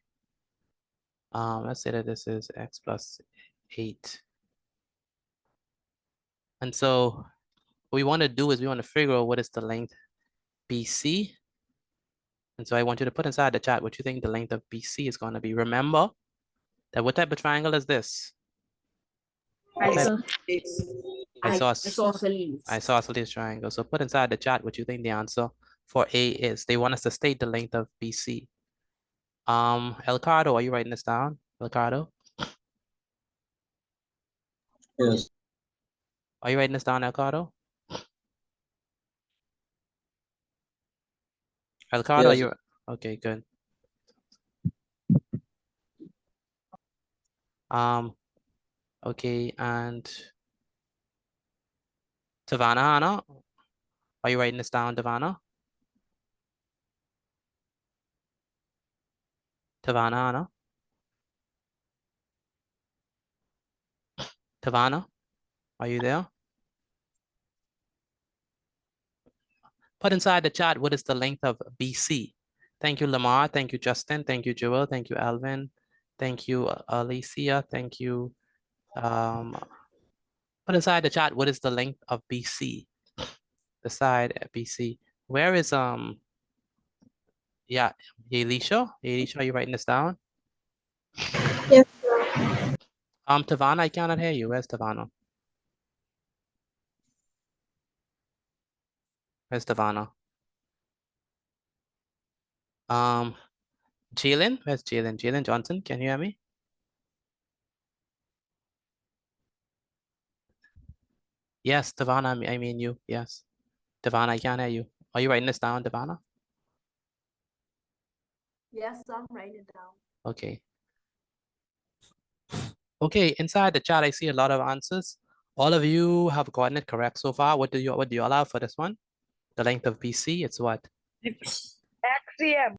let's say that this is x plus 8. And so what we want to do is we want to figure out what is the length BC And so I want you to put inside the chat what you think the length of BC is going to be. Remember that what type of triangle is this? Isosceles triangle. So put inside the chat what you think the answer for A is. They want us to state the length of BC. Elcardo, are you writing this down? Elcardo? Yes. Are you writing this down, Elcardo? Elcardo, Yes. you okay, good. Okay, and Tavana, Hannah, are you writing this down, Tavana? Tavana, Hannah? Tavana, are you there? Put inside the chat what is the length of BC. Thank you, Lamar. Thank you, Justin. Thank you, Joel. Thank you, Alvin. Thank you, Alicia. Thank you. Put inside the chat what is the length of BC. The side at BC. Where is yeah, Elisha? Elisha, are you writing this down? Yes. Tavana, I cannot hear you. Where's Tavana? Where's Tavana? Jalen, where's Jalen? Jalen Johnson, can you hear me? Yes, Tavana, I mean you, yes. Tavana, I can't hear you. Are you writing this down, Tavana? Yes, I'm writing it down. Okay. Okay, inside the chat, I see a lot of answers. All of you have gotten it correct so far. What do you allow for this one? The length of BC, it's what? XCM.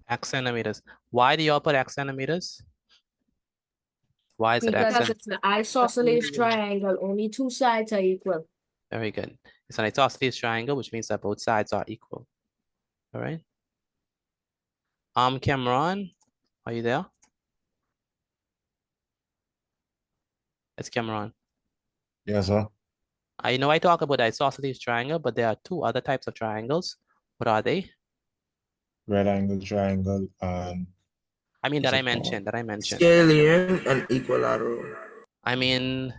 X centimeters. Why do you all put X centimeters? Why is it X? Because it's an isosceles triangle, only two sides are equal. Very good. It's an isosceles triangle, which means that both sides are equal. All right. Cameron, are you there? It's Cameron. Yes, sir. I know I talk about the isosceles triangle, but there are two other types of triangles. What are they? Right angle triangle and I mean that I mentioned. Scalene and equilateral. I mean,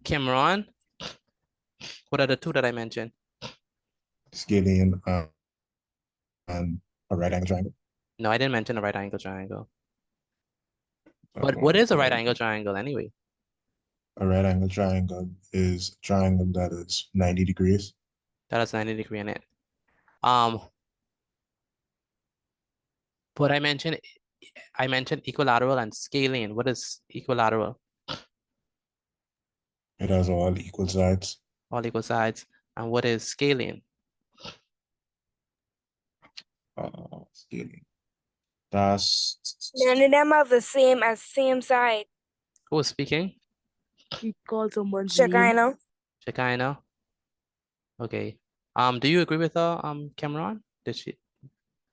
Cameron, what are the two that I mentioned? scalene and a right angle triangle. No, I didn't mention a right angle triangle. But what is a right angle triangle anyway? A right angle triangle is a triangle that is 90 degrees. That has 90 degree in it. But I mentioned equilateral and scalene. What is equilateral? It has all equal sides. All equal sides. And what is scalene? Scalene. That's None of them are the same side. Who is speaking? He called someone Shekinah. Shekinah. Okay. Do you agree with her, Cameron? Did she?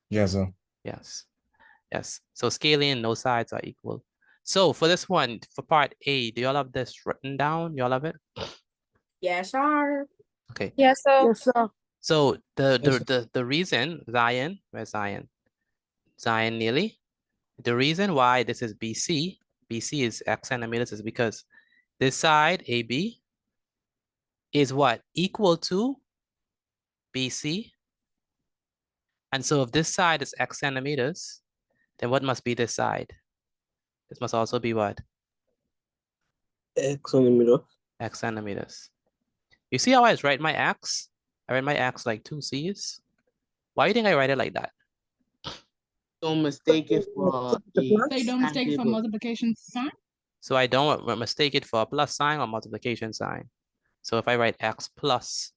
Yes, sir. Yes. Yes. So scalene, no sides are equal. So for this one, for part A, do you all have this written down? You all have it? Yes, sir. Okay. Yes, sir. Yes, sir. So the reason, Zion, where's Zion? Zion Neely. The reason why this is BC is X centimeters is because this side, AB, is what? Equal to BC. And so if this side is X centimeters, then what must be this side? This must also be what? X centimeter. X centimeters. You see how I write my X? I write my X like 2 C's. Why do you think I write it like that? Don't mistake it for So you don't mistake it for multiplication sign? So I don't mistake it for a plus sign or multiplication sign. So if I write X plus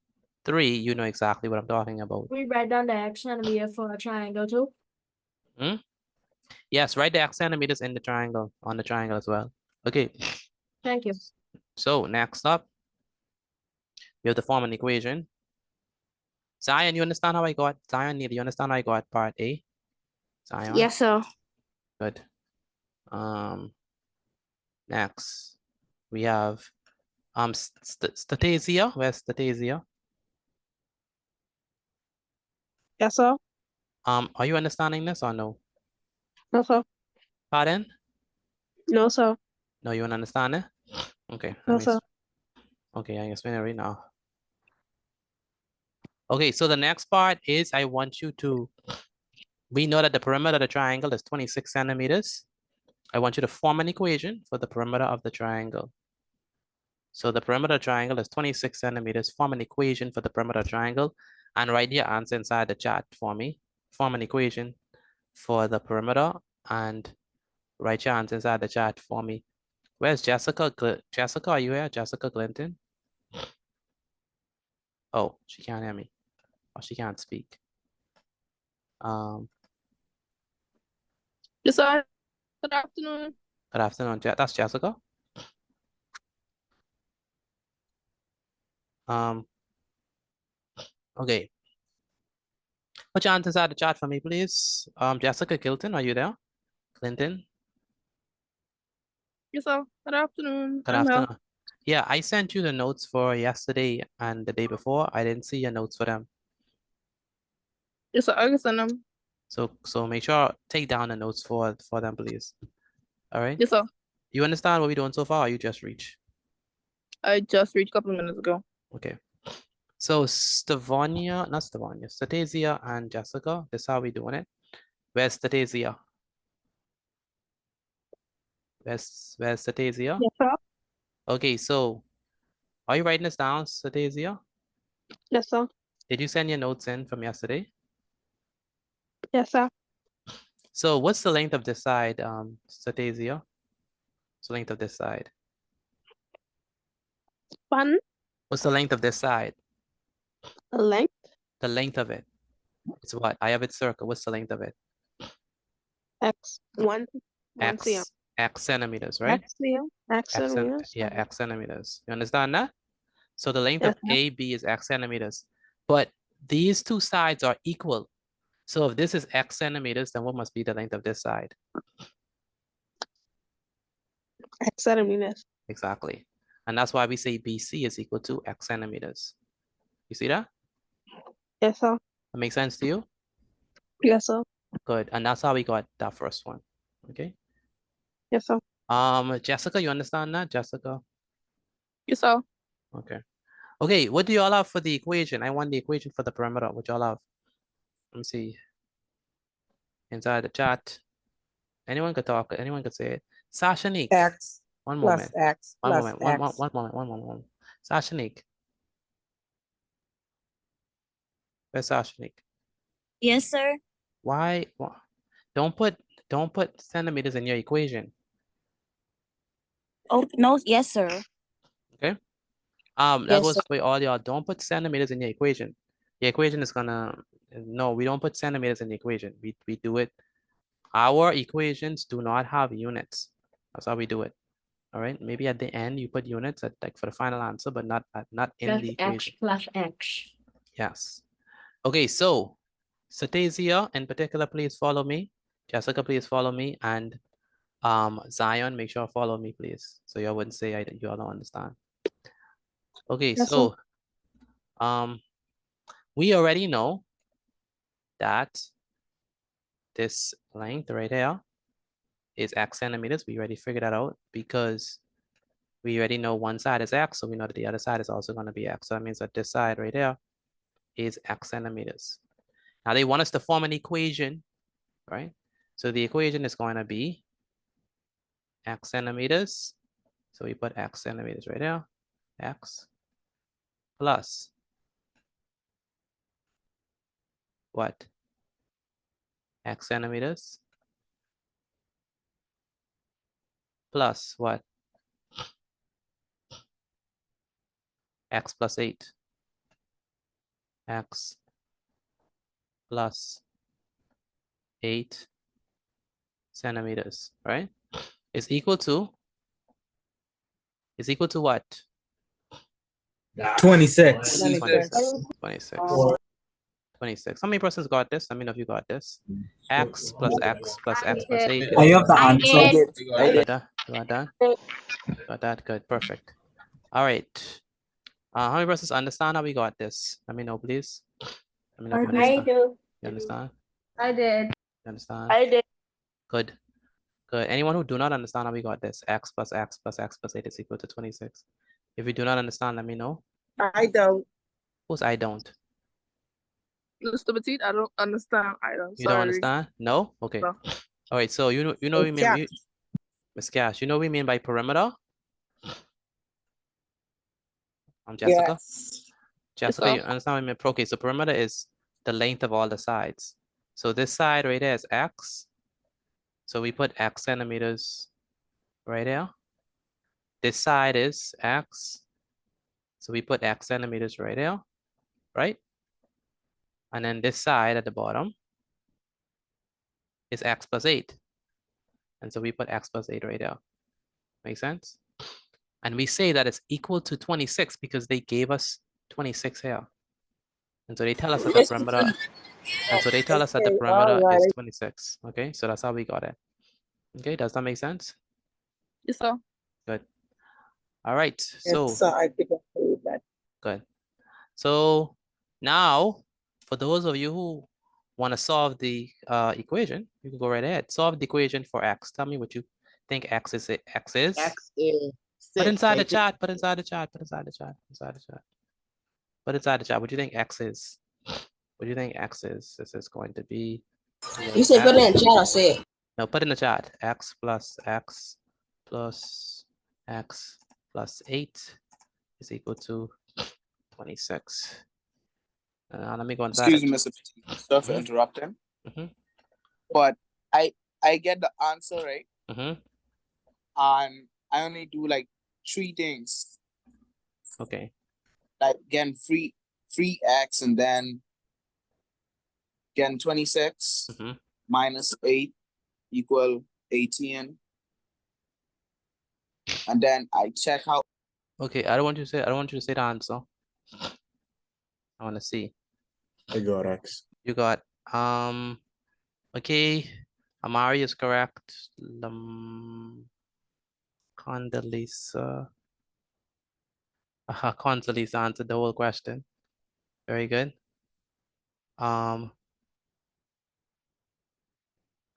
3, you know exactly what I'm talking about. We write down the X centimeter for a triangle too. Yes, write the X centimeters in the triangle, on the triangle as well. Okay. Thank you. So next up, we have to form an equation. Zion, you understand how I got? Zion, Neil, you understand how I got part A? Zion? Yes, sir. Good. Next, we have Statasia. Where's Statasia? Yes, sir. Are you understanding this or no? No, sir. Pardon? No, sir. No, you don't understand it? Okay, No, sir. okay, I explain it right now. Okay, so the next part is I want you to, we know that the perimeter of the triangle is 26 centimeters. I want you to form an equation for the perimeter of the triangle. So the perimeter of the triangle is 26 centimeters. Form an equation for the perimeter of the triangle and write your answer inside the chat for me. Form an equation for the perimeter and write your answer inside the chat for me. Where's Jessica? Jessica, are you here? Jessica Clinton? Oh, she can't hear me. Oh, she can't speak. Yes, sir. Good afternoon. Good afternoon. That's Jessica. Okay. Put your answers inside the chat for me, please. Jessica Clinton, are you there? Clinton? Yes, sir. Good afternoon. Good I'm here. afternoon. Yeah, I sent you the notes for yesterday and the day before. I didn't see your notes for them. Yes, sir. I can send them. So make sure take down the notes for them, please. All right. Yes, sir. You understand what we're doing so far, or you just reached? I just reached a couple of minutes ago. Okay. So Stavonia, not Stavonia, Statasia and Jessica, this is how we're doing it. Where's Statasia? Where's Statasia? Yes, sir. Okay, so are you writing this down, Statasia? Yes, sir. Did you send your notes in from yesterday? Yes, sir. So what's the length of this side, Statasia? What's the length of this side? Pardon? What's the length of this side? The length? The length of it. It's what? I have it circled. What's the length of it? X. One cm. X centimeters, right? X cm. X centimeters. Yeah, X centimeters. You understand that? So the length of AB is X centimeters, but these two sides are equal. So if this is X centimeters, then what must be the length of this side? X centimeters. Exactly. And that's why we say BC is equal to X centimeters. You see that? Yes, sir. That makes sense to you? Yes, sir. Good. And that's how we got that first one. Okay. Yes, sir. Jessica, you understand that? Jessica? Yes, sir. Okay. Okay, what do y'all have for the equation? I want the equation for the perimeter. What y'all have? Let me see. Inside the chat. Anyone could talk. Anyone could say it. Sashanique. X One plus moment. X One plus moment. X. One moment. Sashanique. Where's Sashanique? Yes, sir. Why? Don't put centimeters in your equation. Oh, no. Yes, sir. Okay. That Yes, goes sir. for all y'all. Don't put centimeters in your equation. Your equation is gonna, no, we don't put centimeters in the equation. We do it. Our equations do not have units. That's how we do it. All right. Maybe at the end you put units at like for the final answer, but not in the equation. X plus X. Yes. Okay. So Statasia in particular, please follow me. Jessica, please follow me, and Zion, make sure follow me, please. So you wouldn't say you all don't understand. Okay. Yes, So we already know that this length right here is X centimeters. We already figured that out because we already know one side is X, so we know that the other side is also going to be X. So that means that this side right here is X centimeters. Now they want us to form an equation, right? So the equation is going to be X centimeters. So we put X centimeters right there, X plus what? X centimeters plus what? X plus 8. X plus 8 centimeters, right? Is equal to what? 26. 26. 26. How many persons got this? Let me know if you got this. X plus X plus X plus 8. I have the answer. You got that? Got that? Good. Perfect. All right. How many persons understand how we got this? Let me know, please. Let me know if you I understand. do. You understand? I did. You understand? I did. Good. Good. Anyone who do not understand how we got this, x plus x plus x plus 8 is equal to 26. If you do not understand, let me know. I don't. Who's I don't? Mr. Petit, I don't understand either. You don't understand? No? Okay. No. All right. So you know we mean Miss Cash. You know what we mean by perimeter? Jessica. Yes. Jessica, sir. you understand what I mean? Okay. So perimeter is the length of all the sides. So this side right there is x. So we put x centimeters right there. This side is x. So we put x centimeters right there, right? And then this side at the bottom is x plus 8. And so we put x plus 8 right there. Make sense? And we say that it's equal to 26 because they gave us 26 here. And so they tell us that the perimeter, and so they tell us that the Okay, perimeter is alright. 26. Okay, so that's how we got it. Okay, does that make sense? Yes, sir. Good. All right, so Yes, sir, I think I believe that. good. So now, for those of you who want to solve the equation, you can go right ahead. Solve the equation for x. Tell me what you think x is. X is. X is Put 6. inside the chat. Put inside the chat. Put inside the chat. Inside the chat. Put inside the chat. What do you think x is? What do you think x is? This is going to be. You said put it in the chat or say it? No, put in the chat. X plus x plus x plus 8 is equal to 26. Let me go inside. Excuse me, Mr. Petit. Sorry for interrupting. But I get the answer right. And I only do like 3 things. Okay. Like getting free x and then getting 26 minus 8 equal 18. And then I check out. Okay, I don't want you to say the answer. I want to see. I got x. You got okay. Amari is correct. Condoleezza. Condoleezza answered the whole question. Very good.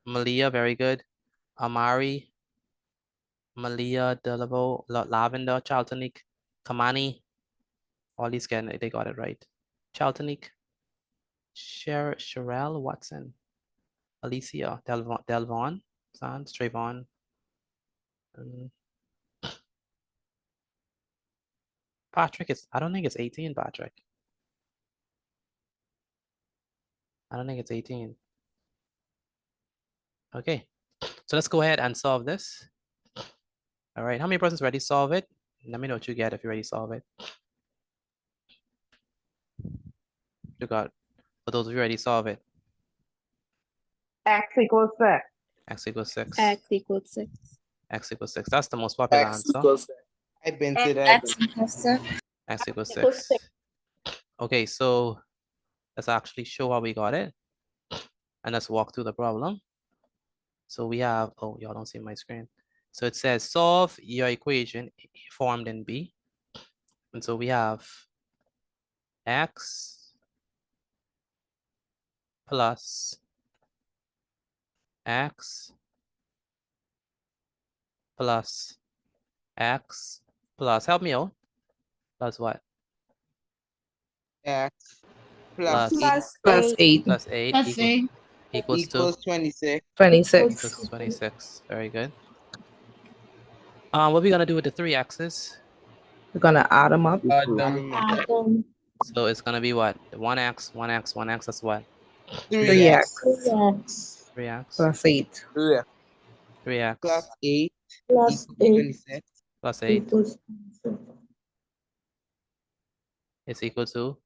Malia, very good. Amari, Malia, Delavo, Lavender, Chaltonic, Kamani. All these they got it right. Chaltonic, Sherelle Watson, Alicia, Delvon, Sans, Trayvon. Patrick is, I don't think it's 18, Patrick. I don't think it's 18. Okay, so let's go ahead and solve this. All right, how many persons ready to solve it? Let me know what you get if you already solve it. You got, for those of you already solve it. X equals 6. X equals 6. X equals 6. X equals 6. That's the most popular X answer. equals 6. I've been to that. X equals 6. X equals 6. Okay, so let's actually show how we got it. And let's walk through the problem. So we have, oh, y'all don't see my screen. So it says solve your equation formed in B. And so we have x plus x plus x plus, help me out, plus what? X plus 8. Plus 8 equals to 26. 26. equals 26. Very good. What are we gonna do with the 3 x's? We're gonna add them up. So it's gonna be what? 1x, 1x, 1x, that's what? 3x 3x plus 8. 3x Plus 8 Plus equals 8 26. plus 8 equals is equal to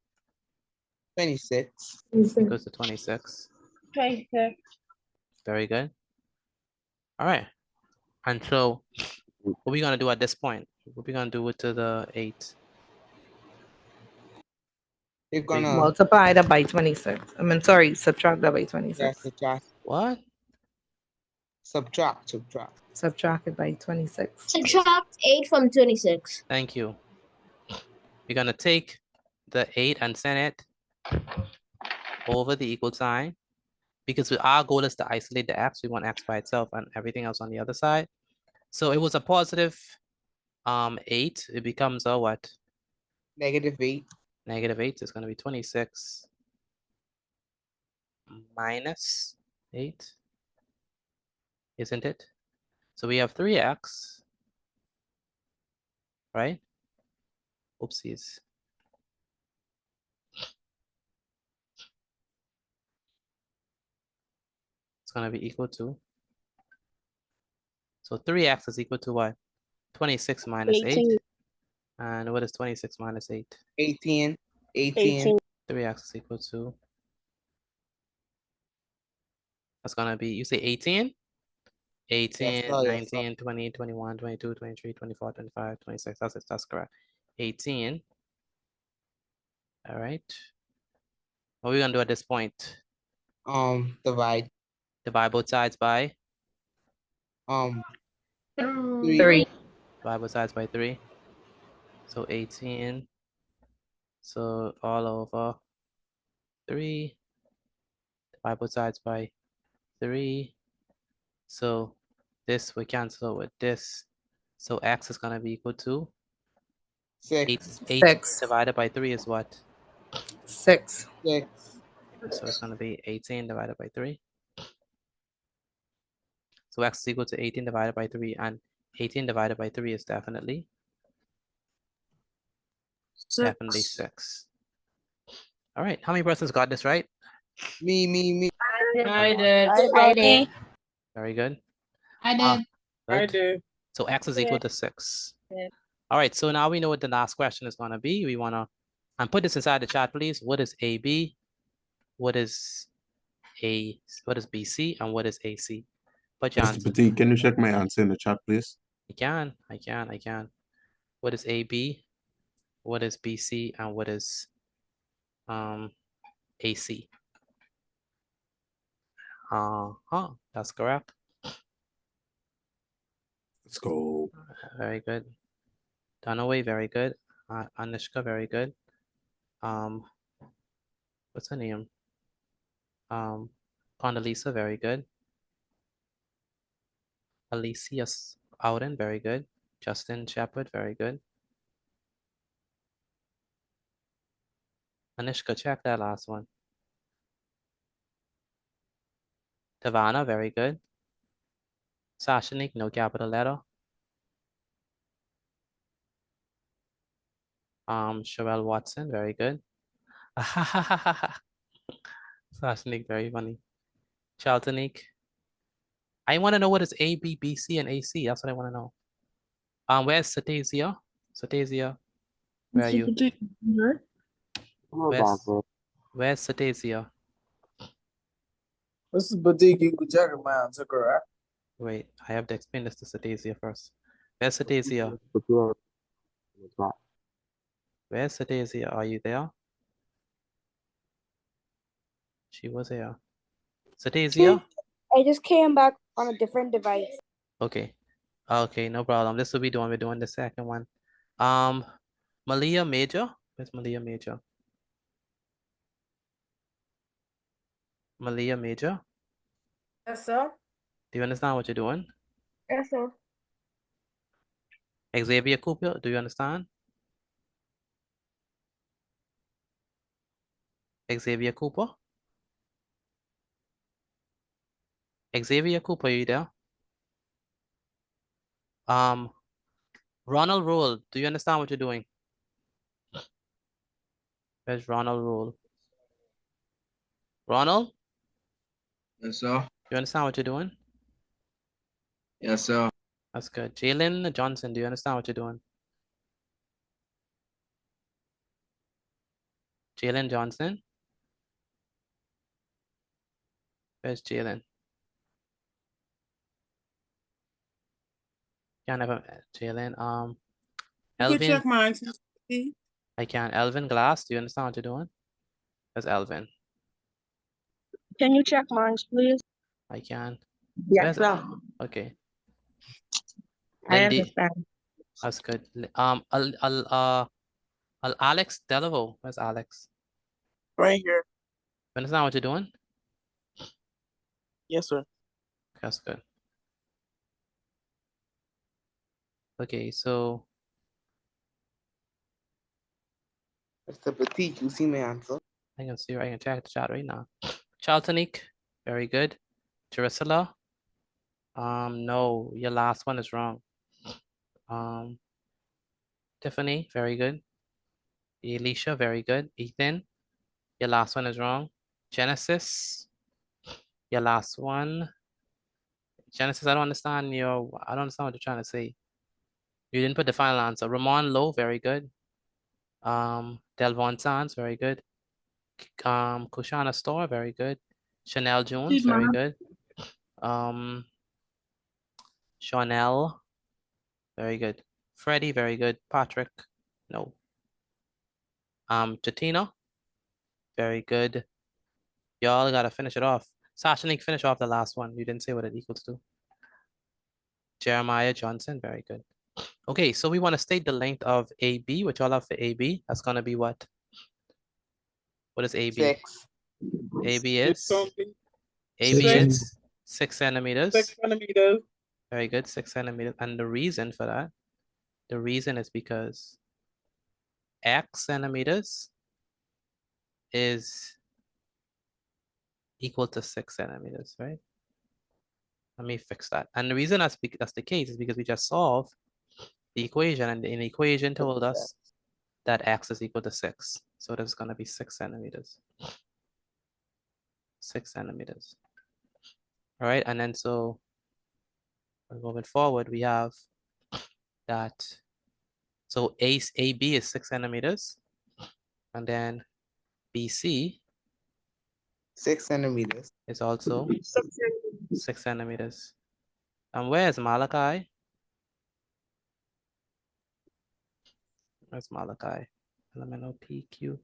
26. equals to 26. 26. Very good. All right. And so what are we gonna do at this point? What are we gonna do with to the 8? You're gonna Multiply that by 26. I mean, sorry, subtract that by 26. subtract. What? Subtract. Subtract it by 26. Subtract 8 from 26. Thank you. You're gonna take the 8 and send it over the equal sign. because our goal is to isolate the x. We want x by itself and everything else on the other side. So it was a positive 8. It becomes a what? -8. -8 is going to be 26 minus 8, isn't it? So we have 3x, right? Oopsies. It's going to be equal to, so 3x is equal to what? 26 minus 8. And what is 26 minus 8? 18. 18. 3x is equal to, that's going to be, you say 18? 18, Yes, sir, yes, 19, 20, 21, 22, 23, 24, 25, 26. That's it. That's correct. 18. All right. What are we going to do at this point? Divide. Divide both sides by? 3. Divide both sides by 3. So 18. So all over 3. Divide both sides by 3. So this we cancel with this. So x is going to be equal to 6. 8 divided by 3 is what? 6. So it's going to be 18 divided by 3. So x is equal to 18 divided by 3, and 18 divided by 3 is definitely 6. All right, how many persons got this right? Me. I did. Very good. I did. Good. did. So x is equal to 6. All right, so now we know what the last question is going to be. We want to, and put this inside the chat, please. What is AB? What is BC? And what is AC? Put your Mr. answer. Petit, can you check my answer in the chat, please? I can. What is AB? What is BC? And what is AC? That's correct. Let's go. Very good. Dunaway, very good. Anushka, very good. What's her name? Condoleezza, very good. Alicia Ouden, very good. Justin Shepard, very good. Anushka, check that last one. Tavana, very good. Sashanik, no capital letter. Sherelle Watson, very good. Sashanik, very funny. Charltonik. I want to know what is A, B, B, C, and AC. That's what I want to know. Where's Satasia? Satasia, where are you? Where's Satasia? Mr. Badik, you could check my answer, correct? Wait, I have to explain this to Satasia first. Where's Satasia? Where's Satasia? Are you there? She was here. Satasia? I just came back on a different device. Okay. Okay, no problem. This will be we're doing the second one. Malia Major? Where's Malia Major? Malia Major? Yes, sir. Do you understand what you're doing? Yes, sir. Xavier Cooper, do you understand? Xavier Cooper? Xavier Cooper, are you there? Ronald Rule, do you understand what you're doing? Where's Ronald Rule? Ronald? Yes, sir. You understand what you're doing? Yes, sir. That's good. Jalen Johnson, do you understand what you're doing? Jalen Johnson? Where's Jalen? Can't have Jalen. Elvin. check mine. I can. Elvin Glass, do you understand what you're doing? Where's Elvin? Can you check mine, please? I can. Yes, sir. Okay. I Lindy. understand. That's good. Alex Delaveau. Where's Alex? Right here. You understand what you're doing? Yes, sir. That's good. Okay, so Mr. Petit, you see my answer? I can see, I can check the chat right now. Charltonique, very good. Jerusalem, no, your last one is wrong. Tiffany, very good. Elisha, very good. Ethan, your last one is wrong. Genesis, your last one. Genesis, I don't understand I don't understand what you're trying to say. You didn't put the final answer. Ramon Lowe, very good. Delvon Sands, very good. Kushana Store, very good. Chanel Jones, very good. Chanel, very good. Freddie, very good. Patrick, no. Chatina, very good. Y'all gotta finish it off. Sashnik, finish off the last one. You didn't say what it equals to. Jeremiah Johnson, very good. Okay, so we want to state the length of AB, which all have for AB. That's gonna be what? What is AB? 6. AB is? AB Six. is 6 centimeters. 6 centimeters. Very good, 6 centimeters. And the reason for that, the reason is because X centimeters is equal to 6 centimeters, right? Let me fix that. And the reason that's the case is because we just solved the equation, and the equation told us that X is equal to 6. So that's gonna be 6 centimeters. 6 centimeters. All right, and then so moving forward, we have that. So AB is 6 centimeters, and then BC 6 centimeters. is also 6 centimeters. And where's Malachi? Where's Malachi? Elemental PQ.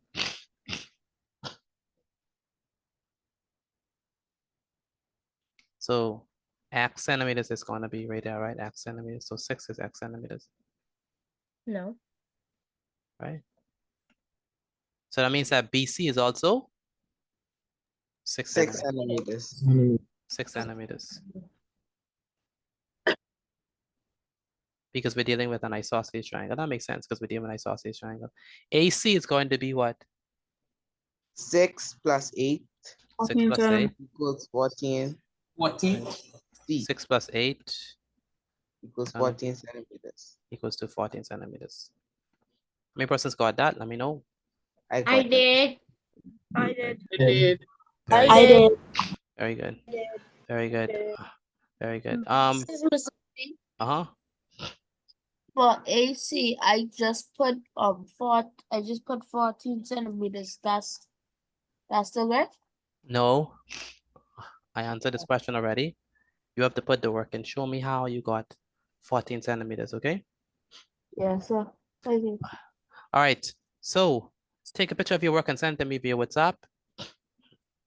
So X centimeters is going to be right there, right? X centimeters. So 6 is X centimeters, No. right? So that means that BC is also 6 6 centimeters. centimeters. 6 centimeters. Because we're dealing with an isosceles triangle. That makes sense because we're dealing with an isosceles triangle. AC is going to be what? 6 plus 8 6 plus 8 equals 14. 14. 6 plus 8 equals 14 centimeters. equals to 14 centimeters. How many persons got that? Let me know. I did. I did. I did. Very good. did. Very good. Very good. Very good. Excuse me, Mr. P. Uh-huh. For AC, I just put 14 centimeters. That's still good? No. I answered this question already. You have to put the work and show me how you got 14 centimeters, okay? Yes, sir. Thank you. All right. So take a picture of your work and send it to me via WhatsApp.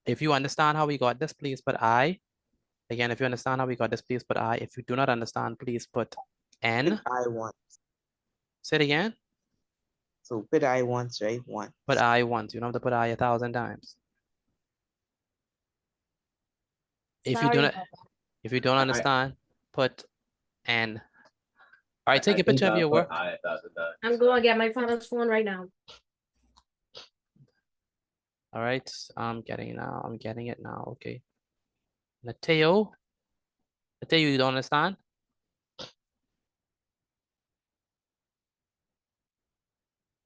If you understand how we got this, please put I. Again, if you understand how we got this, please put I. If you do not understand, please put N. I once. Say it again. So put I once, right? One. Put I once. You don't have to put I 1,000 times. If you do not, if you don't understand, put N. All right, take a picture of your work. I'm going to get my father's phone right now. All right, I'm getting it now. I'm getting it now. Okay. Mateo, you don't understand?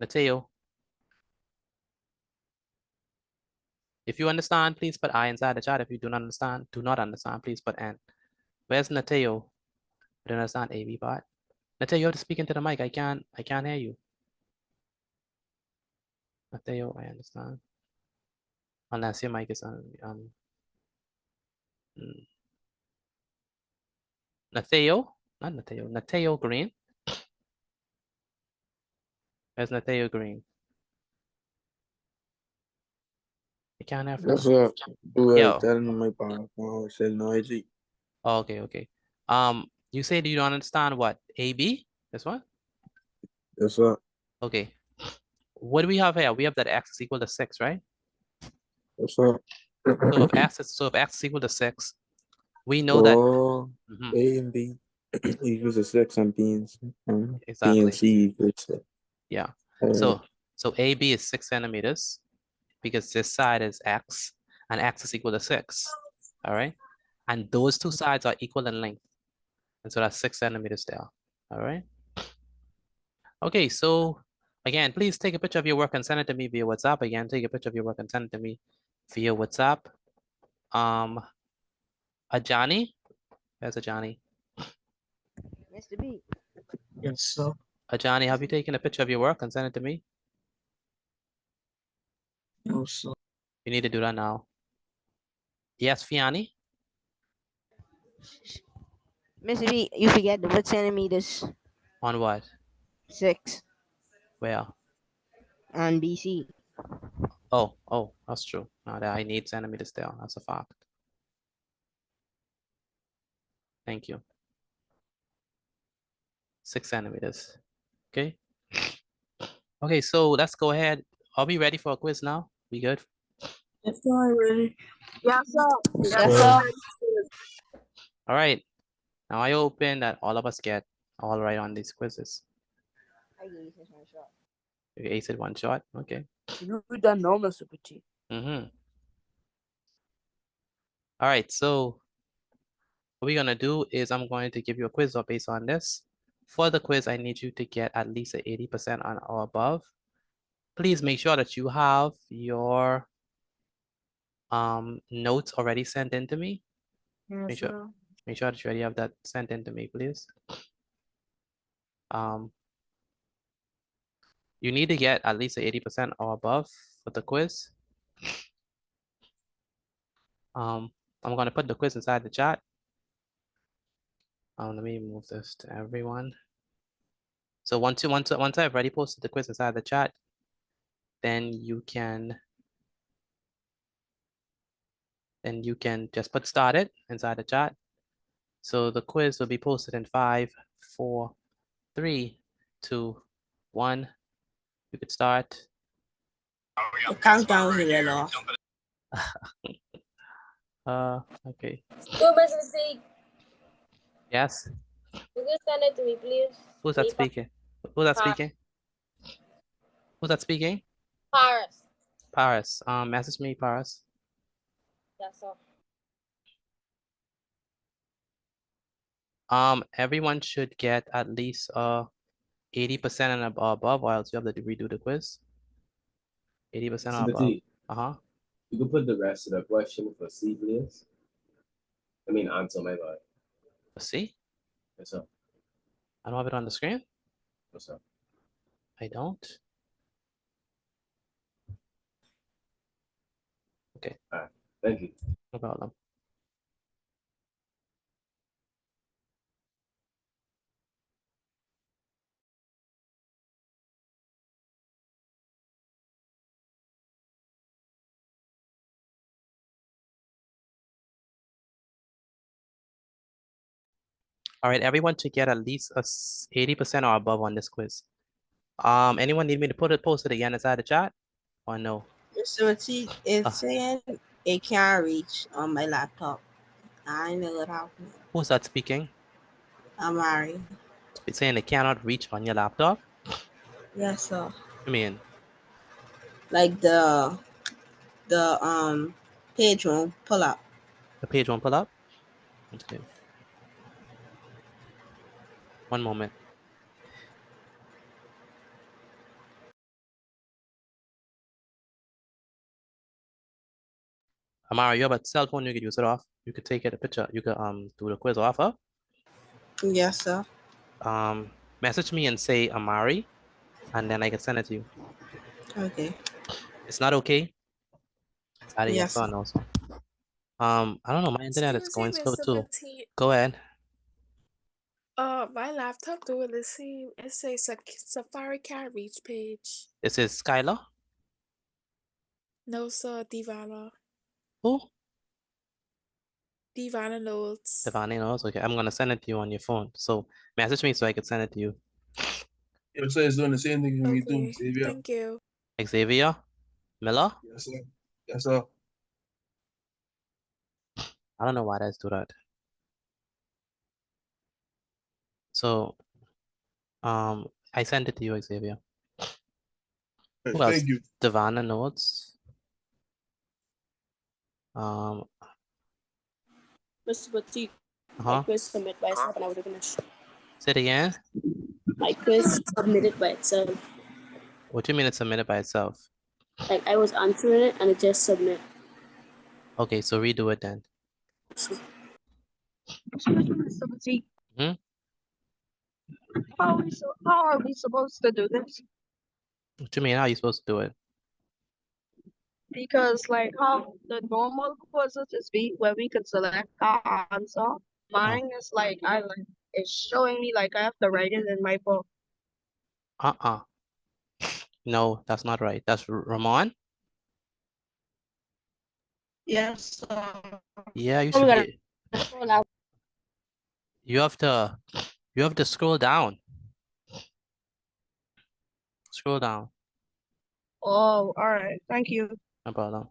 Mateo. If you understand, please put I inside the chat. If you do not understand, please put N. Where's Mateo? I don't understand AB part. Mateo, you have to speak into the mic. I can't hear you. Mateo, I understand. Unless your mic is on. Mateo, not Mateo. Mateo Green. Where's Mateo Green? I can't hear from That's what you Yo. were telling my partner. It's noisy. Oh, okay, okay. You said you don't understand what? AB? This one? Yes, sir. Okay. What do we have here? We have that X is equal to 6, right? Yes, sir. So if X is equal to 6, We know that. Oh, Mhm, A and B equals a 6 and B and C, B exactly. and C equals a Yeah. uh, So AB is 6 centimeters because this side is X and X is equal to 6. All right. And those two sides are equal in length. And so that's 6 centimeters there. All right. Okay. So again, please take a picture of your work and send it to me via WhatsApp. Again, take a picture of your work and send it to me via WhatsApp. Ajani, where's Ajani? Mr. B. Yes, sir. Ajani, have you taken a picture of your work and sent it to me? No, sir. You need to do that now. Yes, Fiani? Mr. B, you forget the what centimeters? On what? 6 Where? on BC. Oh, that's true. Now that I need centimeters there, that's a fact. Thank you. 6 centimeters. Okay. Okay, so let's go ahead. Are we ready for a quiz now? We good? Yes, sir, I'm ready. Yes, sir. Yes, sir. All right. Now I open that all of us get all right on these quizzes. I gave this one a shot. You ace it one shot. Okay. You done know, Mr. Petit. Mm-hmm. All right, so what we're gonna do is I'm going to give you a quiz based on this. For the quiz, I need you to get at least an 80% on or above. Please make sure that you have your notes already sent in to me. Yes, sir. Make sure that you already have that sent in to me, please. You need to get at least 80% or above for the quiz. I'm gonna put the quiz inside the chat. Let me move this to everyone. So once I've already posted the quiz inside the chat, then you can just put started inside the chat. So the quiz will be posted in 5, 4, 3, 2, 1. You could start. The countdown here, off. Okay. Good, Mr. C. Yes. You can send it to me, please. Who's that speaking? Who's that speaking? Who's that speaking? Paris. Paris. Message me, Paris. Yes, sir. Everyone should get at least 80% and above, or else you have to redo the quiz. 80% or above. Uh-huh. You can put the rest of the question for C, please. I mean, answer, my bad. C? Yes, sir. I don't have it on the screen. Yes, sir. I don't. Okay. All right. Thank you. No problem. All right, everyone should get at least 80% or above on this quiz. Anyone need me to post it again inside the chat or no? Mr. Petit, it's saying it can't reach on my laptop. I know what happened. Who's that speaking? Amari. It's saying it cannot reach on your laptop? Yes, sir. What do you mean? Like the page won't pull up. The page won't pull up? Okay. One moment. Amara, you have a cell phone, you could use it off. You could take a picture. You could do the quiz off of. Yes, sir. Message me and say Amari, and then I can send it to you. Okay. It's not okay? It's either yes Yes, or no. I don't know, my internet is going slow too. Go ahead. My laptop doing the same. It says Safari can't reach page. This is Skylar. No, sir, Divana. Who? Divana Notes. Devani knows. Okay, I'm gonna send it to you on your phone. So message me so I can send it to you. Your sir is doing the same thing for me too, Okay, Xavier. thank you. Xavier Miller. Yes, sir. Yes, sir. I don't know why that's do that. So, I sent it to you, Xavier. Who else? Thank you. Devana notes. Mr. Petit, my Uh-huh. quiz submitted by itself and I would have finished. Say it again. My quiz submitted by itself. What do you mean it's submitted by itself? Like I was answering it and it just submit. Okay, so redo it then. Excuse me, Mr. Petit. Hmm? How are we supposed to do this? What do you mean? How are you supposed to do it? Because like how the normal quizzes is be where we could select our answer. Mine is like it's showing me like I have to write it in my book. No, that's not right. That's Ramon. Yes. Yeah, you should be. You have to scroll down. Scroll down. Oh, all right. Thank you. No problem.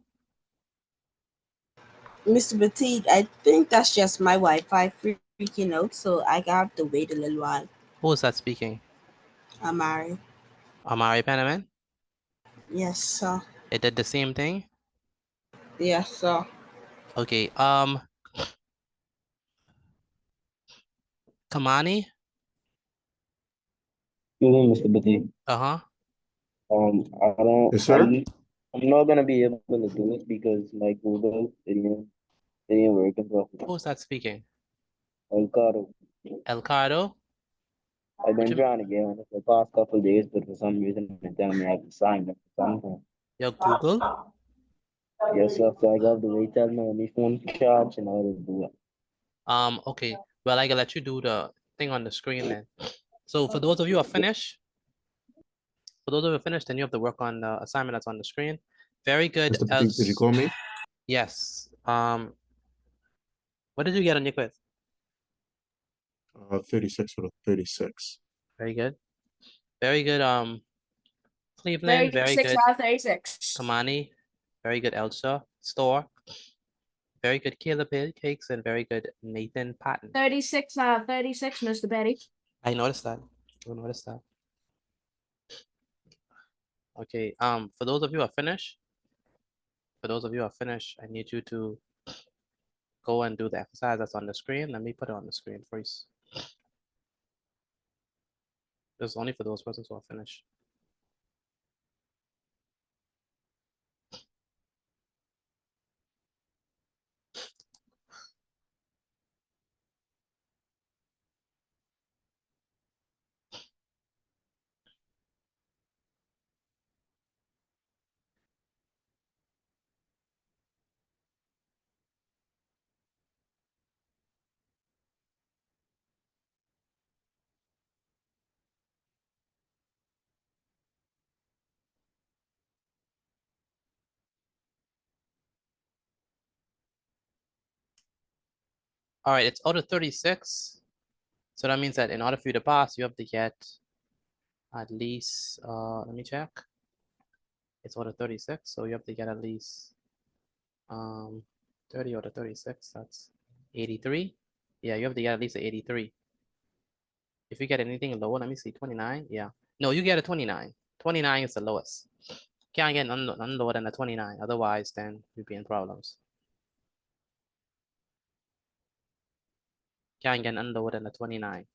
Mr. Petit, I think that's just my Wi-Fi freaking out, so I have to wait a little while. Who is that speaking? Amari. Amari Panaman? Yes, sir. It did the same thing? Yes, sir. Okay, Kamani? Excuse me, Mr. Petit. Uh-huh. I don't. Yes, sir. I'm not gonna be able to do it because my Google didn't work properly. Who's that speaking? Elcaro. Elcaro? I've been trying to get on it for the past couple of days, but for some reason it's telling me I have to sign up for something. Your Google? Yes, sir. So I got to wait till my phone charge in order to do it. Okay. Well, I can let you do the thing on the screen then. So for those of you who are finished, then you have to work on the assignment that's on the screen. Very good. Mr. Petit, did you call me? Yes. What did you get on your quiz? 36 out of 36. Very good. Very good. Cleveland, very 36 good. out of 36. Kamani, very good. Elsa, Store, very good. Caleb Cakes, and very good. Nathan Patton. 36 out of 36, Mr. Betty. I noticed that. I noticed that. Okay. For those of you who are finished, I need you to go and do the exercise that's on the screen. Let me put it on the screen first. This is only for those persons who are finished. All right, it's out of 36. So that means that in order for you to pass, you have to get at least, let me check. It's out of 36, so you have to get at least 30 out of 36, that's 83. Yeah, you have to get at least 83. If you get anything lower, let me see, 29, yeah. No, you get a 29. 29 is the lowest. Can't get none lower than a 29, otherwise then you'll be in problems. Can't get none lower than a 29.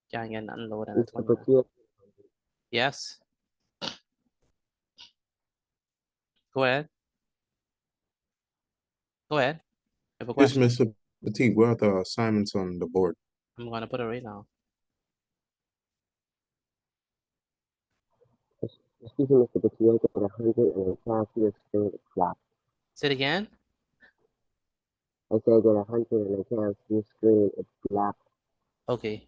Can't get none lower than a 29. Yes. Go ahead. Go ahead. You have a Yes, question? Mr. Petit, where are the assignments on the board? I'm gonna put it right now. Excuse me, Mr. Petit, I got 100 and I can't see the screen. It's black. Say it again. I said I got 100 and I can't see the screen. It's black. Okay.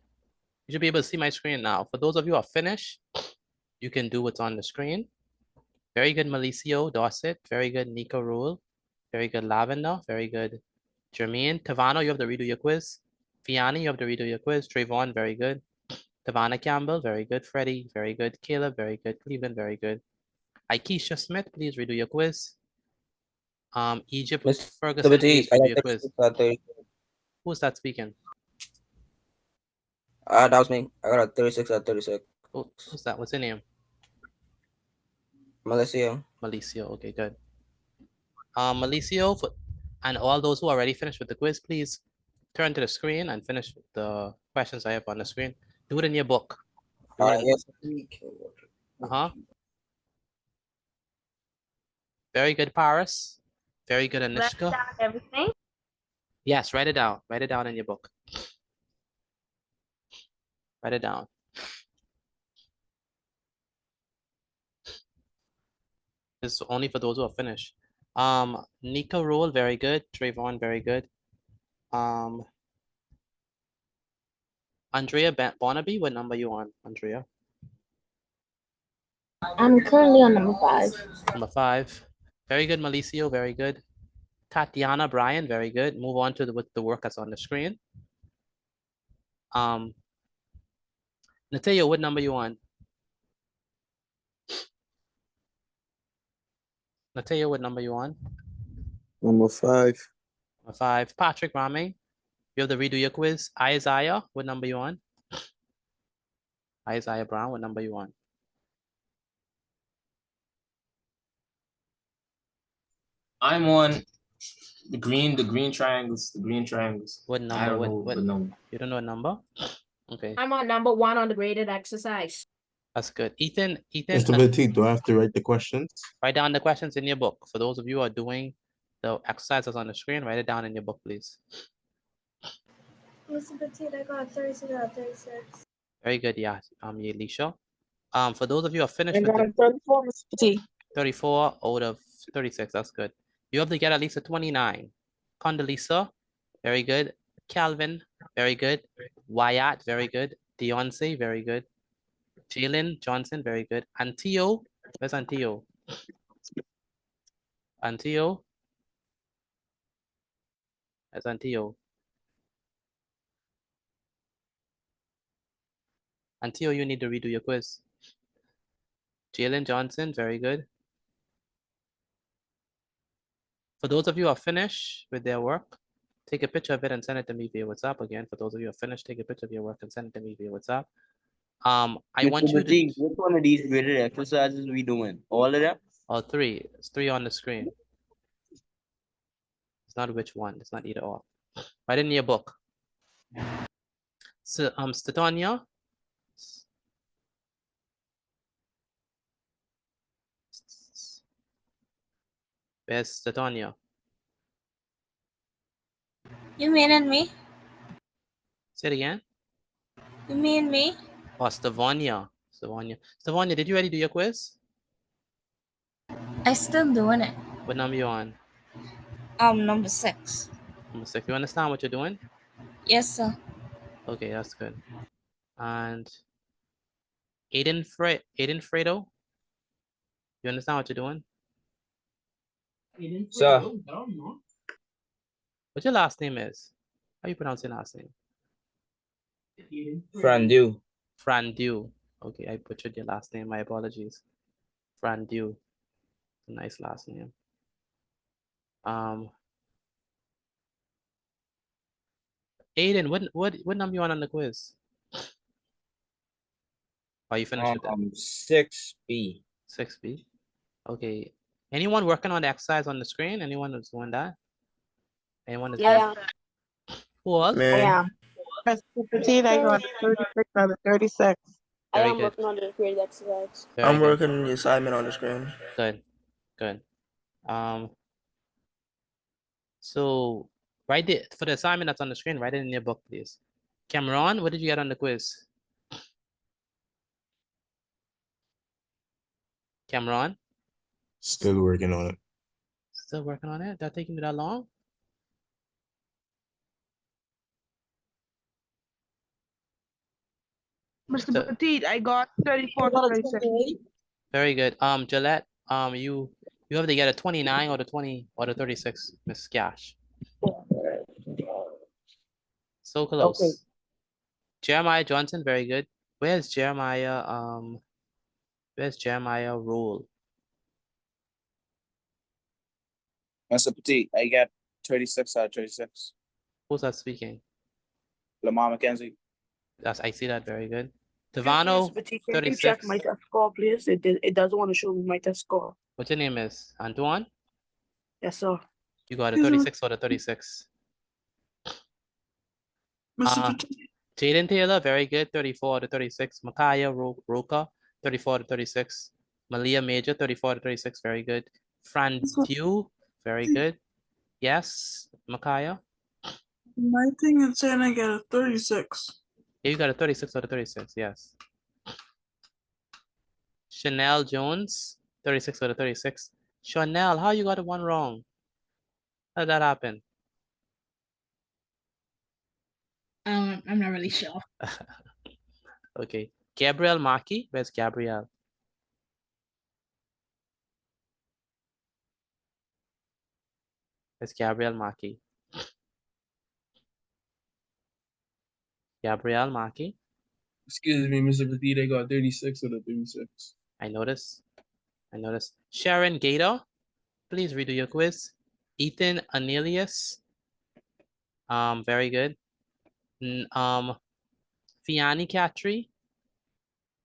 You should be able to see my screen now. For those of you who are finished, you can do what's on the screen. Very good, Malicio Dorset. Very good, Nico Rule. Very good, Lavender. Very good, Jermaine. Tavano, you have to redo your quiz. Fiani, you have to redo your quiz. Trayvon, very good. Tavana Campbell, very good. Freddie, very good. Caleb, very good. Cleveland, very good. Aikisha Smith, please redo your quiz. Egypt Mr. Ferguson Petit, H, I redo got your quiz. 36 out of 36. Who's that speaking? That was me. I got a 36 out of 36. Who's that? What's your name? Malicio. Malicio. Okay, good. Malicio, and all those who are already finished with the quiz, please turn to the screen and finish the questions I have on the screen. Do it in your book. Yes. Very good, Paris. Very good, Anishka. Everything. Yes, write it down. Write it down in your book. Write it down. This is only for those who are finished. Nika Rule, very good. Trayvon, very good. Andrea Barnaby, what number you on, Andrea? I'm currently on number 5. Number 5. Very good, Malicio, very good. Tatiana Bryan, very good. Move on to the work that's on the screen. Natalia, what number you on? Natalia, what number you on? Number 5. Number 5. Patrick Rame, you have to redo your quiz. Isaiah, what number you on? Isaiah Brown, what number you on? I'm on the green triangles, What number? I don't know what the number. You don't know a number? Okay, I'm on number 1 on the graded exercise. that's good. Ethan, Mr. Petit, do I have to write the questions? write down the questions in your book. For those of you who are doing the exercises on the screen, write it down in your book, please. Mr. Petit, I got 36 out of 36. Very good, yeah, Yelisha. For those of you who are finished I with got the a 34, Mr. Petit. 34 out of 36, that's good. You have to get at least a 29. Condoleezza, very good. Calvin, very good. Wyatt, very good. Deoncé, very good. Jalen Johnson, very good. Antio, where's Antio? Antio? Where's Antio? Antio, you need to redo your quiz. Jalen Johnson, very good. For those of you who are finished with their work, take a picture of it and send it to me via WhatsApp. Again, for those of you who are finished, take a picture of your work and send it to me via WhatsApp. I want you to. Petit, which one of these graded exercises we doing? All of them? Oh, 3. It's 3 on the screen. It's not which one. It's not either or. Write in your book. So, Stetonia. Where's Stetonia? You meaning me? Say it again. You mean me? Oh, Stavonia. Stavonia, did you already do your quiz? I still doing it. What number you on? Number 6. Number 6. You understand what you're doing? Yes, sir. Okay, that's good. And Aiden Fredo, you understand what you're doing? Sir. What your last name is? How you pronounce your last name? Frandu. Frandu. Okay, I butchered your last name. My apologies. Frandu. A nice last name. Aiden, what number you on the quiz? Are you finished with that? 6B. 6B. Okay. Anyone working on the exercise on the screen? Anyone who's doing that? Anyone is Yeah. Who else? Yeah. Mr. Petit, I got 36 out of 36. I Very am good. working on the graded exercise. Very I'm good. working on the assignment on the screen. Good. Good. So write it for the assignment that's on the screen, write it in your book, please. Cameron, what did you get on the quiz? Cameron? Still working on it. Still working on it? That taking you that long? Mr. Petit, I got 34 to 36. Very good. Gillette, you have to get a 29 or the 20 or the 36, Miss Gash. So close. Okay. Jeremiah Johnson, very good. Where's Jeremiah? Where's Jeremiah Rule? Mr. Petit, I get 36 out of 36. Who's that speaking? Lamar McKenzie. That's I see that. Very good. Tavano, But can you 36. check my test score, please? It doesn't want to show me my test score. What's your name is? Antoine? Yes, sir. You got a 36 or the 36? Jaden Taylor, very good. 34 to 36. Makaya Roca, 34 to 36. Malia Major, 34 to 36. Very good. Fran Dew, very good. Yes, Makaya? My thing is saying I get a 36. Yeah, you got a 36 or the 36, yes. Chanel Jones, 36 or the 36. Chanel, how you got one wrong? How did that happen? I'm not really sure. Okay. Gabrielle Maki, where's Gabrielle? Where's Gabrielle Maki? Gabrielle Maki? Excuse me, Mr. Petit, I got 36 out of 36. I noticed. Sharon Gator, please redo your quiz. Ethan Anelius, very good. Fiani Catry,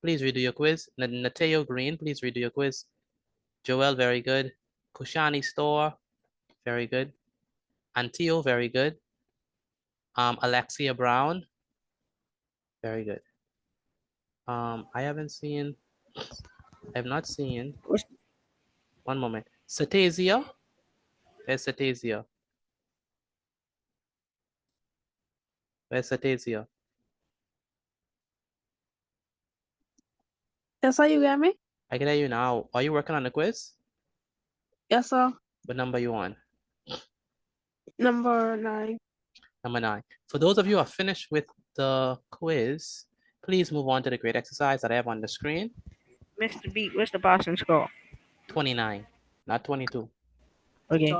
please redo your quiz. Nateo Green, please redo your quiz. Joel, very good. Kushani Store, very good. Antio, very good. Alexia Brown, very good. I have not seen. One moment. Satazia, where's Satazia? Where's Satazia? Yes, sir. You get me? I can hear you now. Are you working on the quiz? Yes, sir. What number you on? Number 9. Number 9. For those of you who are finished with the quiz, please move on to the grade exercise that I have on the screen. Mr. B, what's the passing score? 29, not 22. Okay.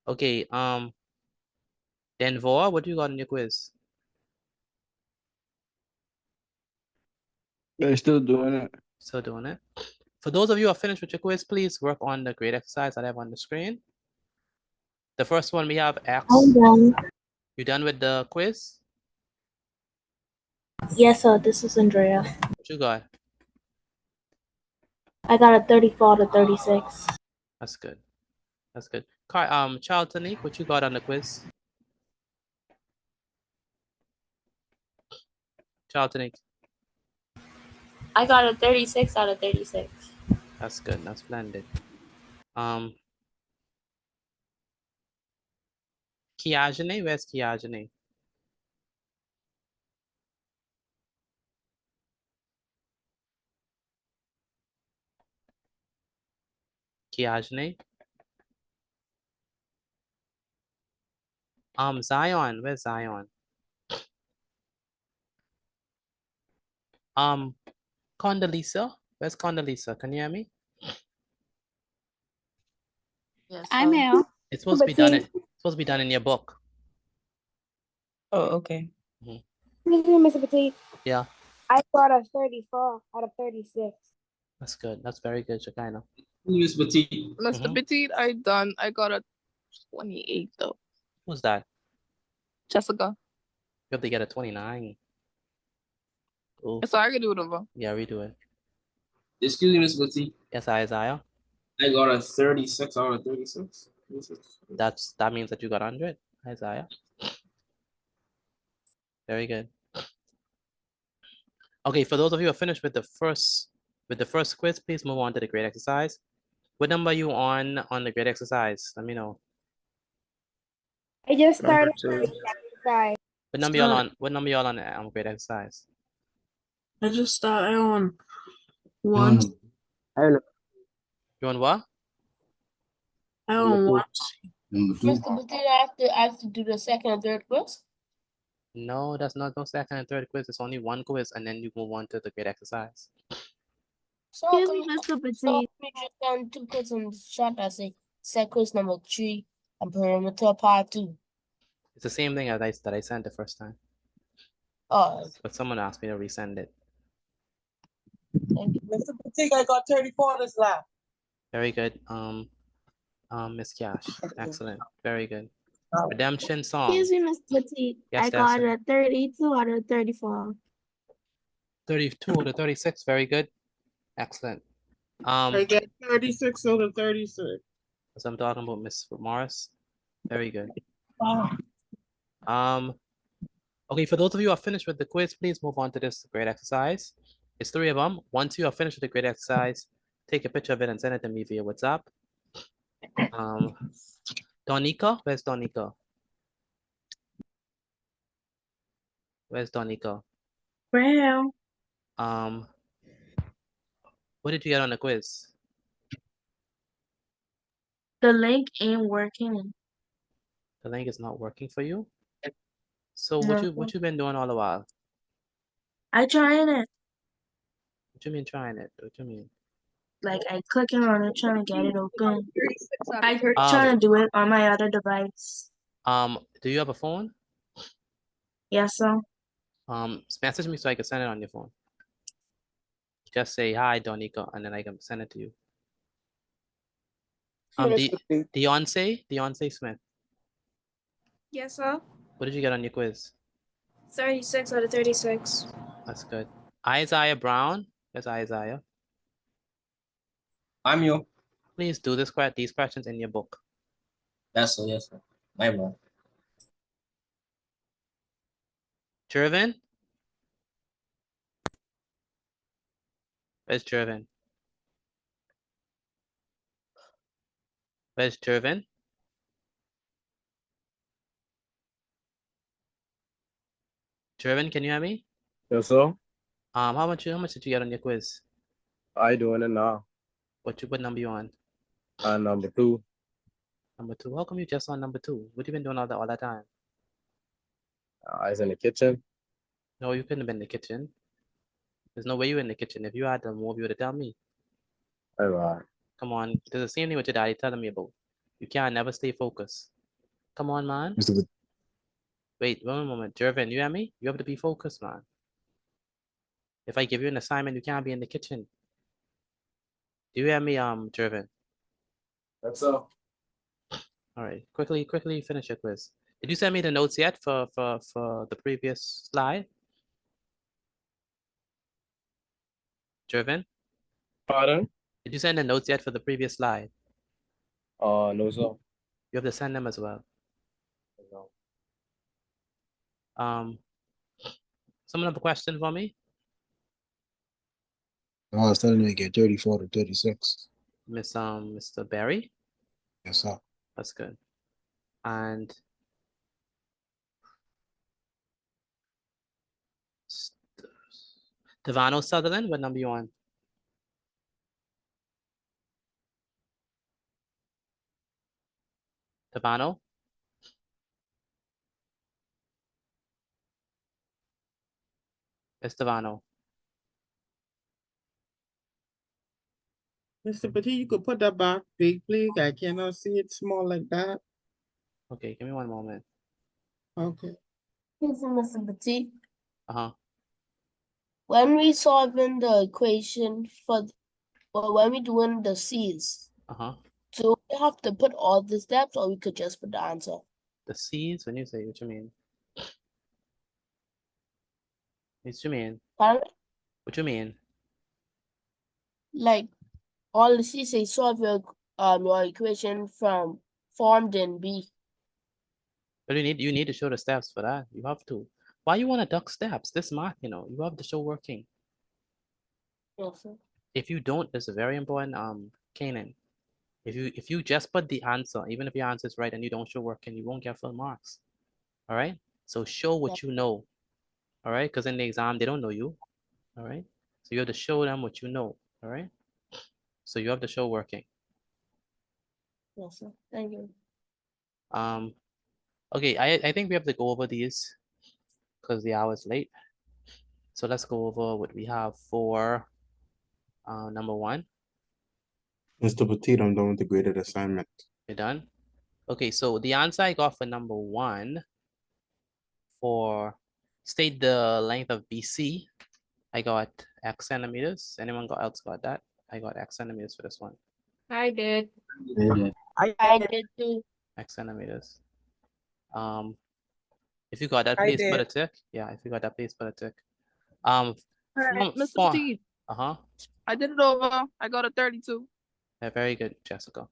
Okay, Denvor, what do you got in your quiz? They're still doing it. Still doing it. For those of you who are finished with your quiz, please work on the grade exercise that I have on the screen. The first one we have X. I'm done. You done with the quiz? Yes, sir. This is Andrea. What you got? I got a 34 to 36. That's good. That's good. Child Tanique, what you got on the quiz? Child Tanique. I got a 36 out of 36. That's good. That's blended. Kiajane, where's Kiajane? Kiajane. Zion, where's Zion? Condoleezza, where's Condoleezza? Can you hear me? Yes, I'm here. It's supposed to be done. It's supposed to be done in your book. Oh, okay. Mr. Petit, Yeah, I got a 34 out of 36. that's good. That's very good, Shekinah. Mr. Petit. Mhm. Mr. Petit, I got a 28 though. Who's that? Jessica. You have to get a 29. Ooh. So I can do it over. Yeah, redo it. Excuse me, Mr. Petit. Yes, Isaiah. I got a 36 out of 36. That means that you got 100, Isaiah. Very good. Okay, for those of you who are finished with the first quiz, please move on to the grade exercise. What number are you on the grade exercise? Let me know. I just Number started. 2. Right. What number y'all on? What number y'all on grade exercise? I just started on 1. You on what? I on 1. Mr. Petit, I have to do the second and third quiz. No, that's not no second and third quiz. It's only one quiz, and then you move on to the grade exercise. So Excuse can me, Mr. so Petit. we just done 2 quiz in the chat. I say set quiz number 3 and perimeter part 2. It's the same thing as that I sent the first time. Oh, But someone asked me to resend it. Mr. Petit, I got 34 this lap. Very good. Miss Cash. Excellent. Very good. Redemption song. Excuse me, Mr. Petit. Yes, I got Dessa. a 32 out of 34. 32 to 36. Very good. Excellent. I get 36 out of 36. As I'm talking about, Miss Morris. Very good. Oh. Okay, for those of you who are finished with the quiz, please move on to this grade exercise. It's 3 of them. Once you are finished with the grade exercise, take a picture of it and send it to me via WhatsApp. Donika, where's Donika? Where's Donika? Well, What did you get on the quiz? the link ain't working. The link is not working for you? So No. what you been doing all the while? I trying it. What you mean trying it? What you mean? Like I clicking on it, trying to get it open. I Um, trying to do it on my other device. Do you have a phone? Yes, sir. Message me so I can send it on your phone. Just say hi, Donika, and then I can send it to you. Deontay Smith. Yes, sir. What did you get on your quiz? 36 out of 36. That's good. Isaiah Brown. Yes, Isaiah. I'm you. Please do these questions in your book. Yes, sir. Yes, sir. My bad. Jervin? Where's Jervin? Where's Jervin? Jervin, can you hear me? Yes, sir. How much did you get on your quiz? I doing it now. What number you on? Number 2. Number 2. How come you just on number 2? What you been doing all that time? I was in the kitchen. No, you couldn't have been in the kitchen. There's no way you were in the kitchen. If you had to move, you would have tell me. All right. Come on. There's the same thing with your daddy telling me about. You can't never stay focused. Come on, man. Wait, one moment. Jervin, you hear me? You have to be focused, man. If I give you an assignment, you can't be in the kitchen. Do you hear me, Jervin? That's all. All right. Quickly finish your quiz. Did you send me the notes yet for the previous slide? Jervin? Pardon? Did you send the notes yet for the previous slide? No, sir. You have to send them as well. Someone have a question for me? I was telling you to get 34 to 36. Mr. Barry? Yes, sir. That's good. And Devano Sutherland, what number you on? Devano? It's Devano. Mr. Petit, you could put that back big, please. I cannot see it small like that. Okay, give me one moment. Okay. Here's Mr. Petit. Uh-huh. When we solving the equation when we doing the C's, do we have to put all the steps or we could just put the answer? The C's, when you say, what you mean? What you mean? Pardon? What you mean? Like all the C's say solve your equation from formed in B. But you need to show the steps for that. You have to. Why you want to duck steps? This math, you have to show working. Yes, sir. If you don't, this is very important, Kanan. If you just put the answer, even if your answer is right and you don't show working, you won't get full marks. All right? So show what you know. All right? Because in the exam, they don't know you. All right? So you have to show them what you know. All right? So you have to show working. Yes, sir. Thank you. Okay, I think we have to go over these because the hour is late. So let's go over what we have for number 1. Mr. Petit, I'm done with the graded assignment. You're done? Okay, so the answer I got for number 1 for state the length of BC, I got X centimeters. Anyone else got that? I got X centimeters for this one. I did. I did too. X centimeters. If you got that, I please put did. a tick. Yeah, if you got that, please put a tick. Alright, Mr. Petit, Uh-huh. I did it over. I got a 32. Yeah, very good, Jessica. All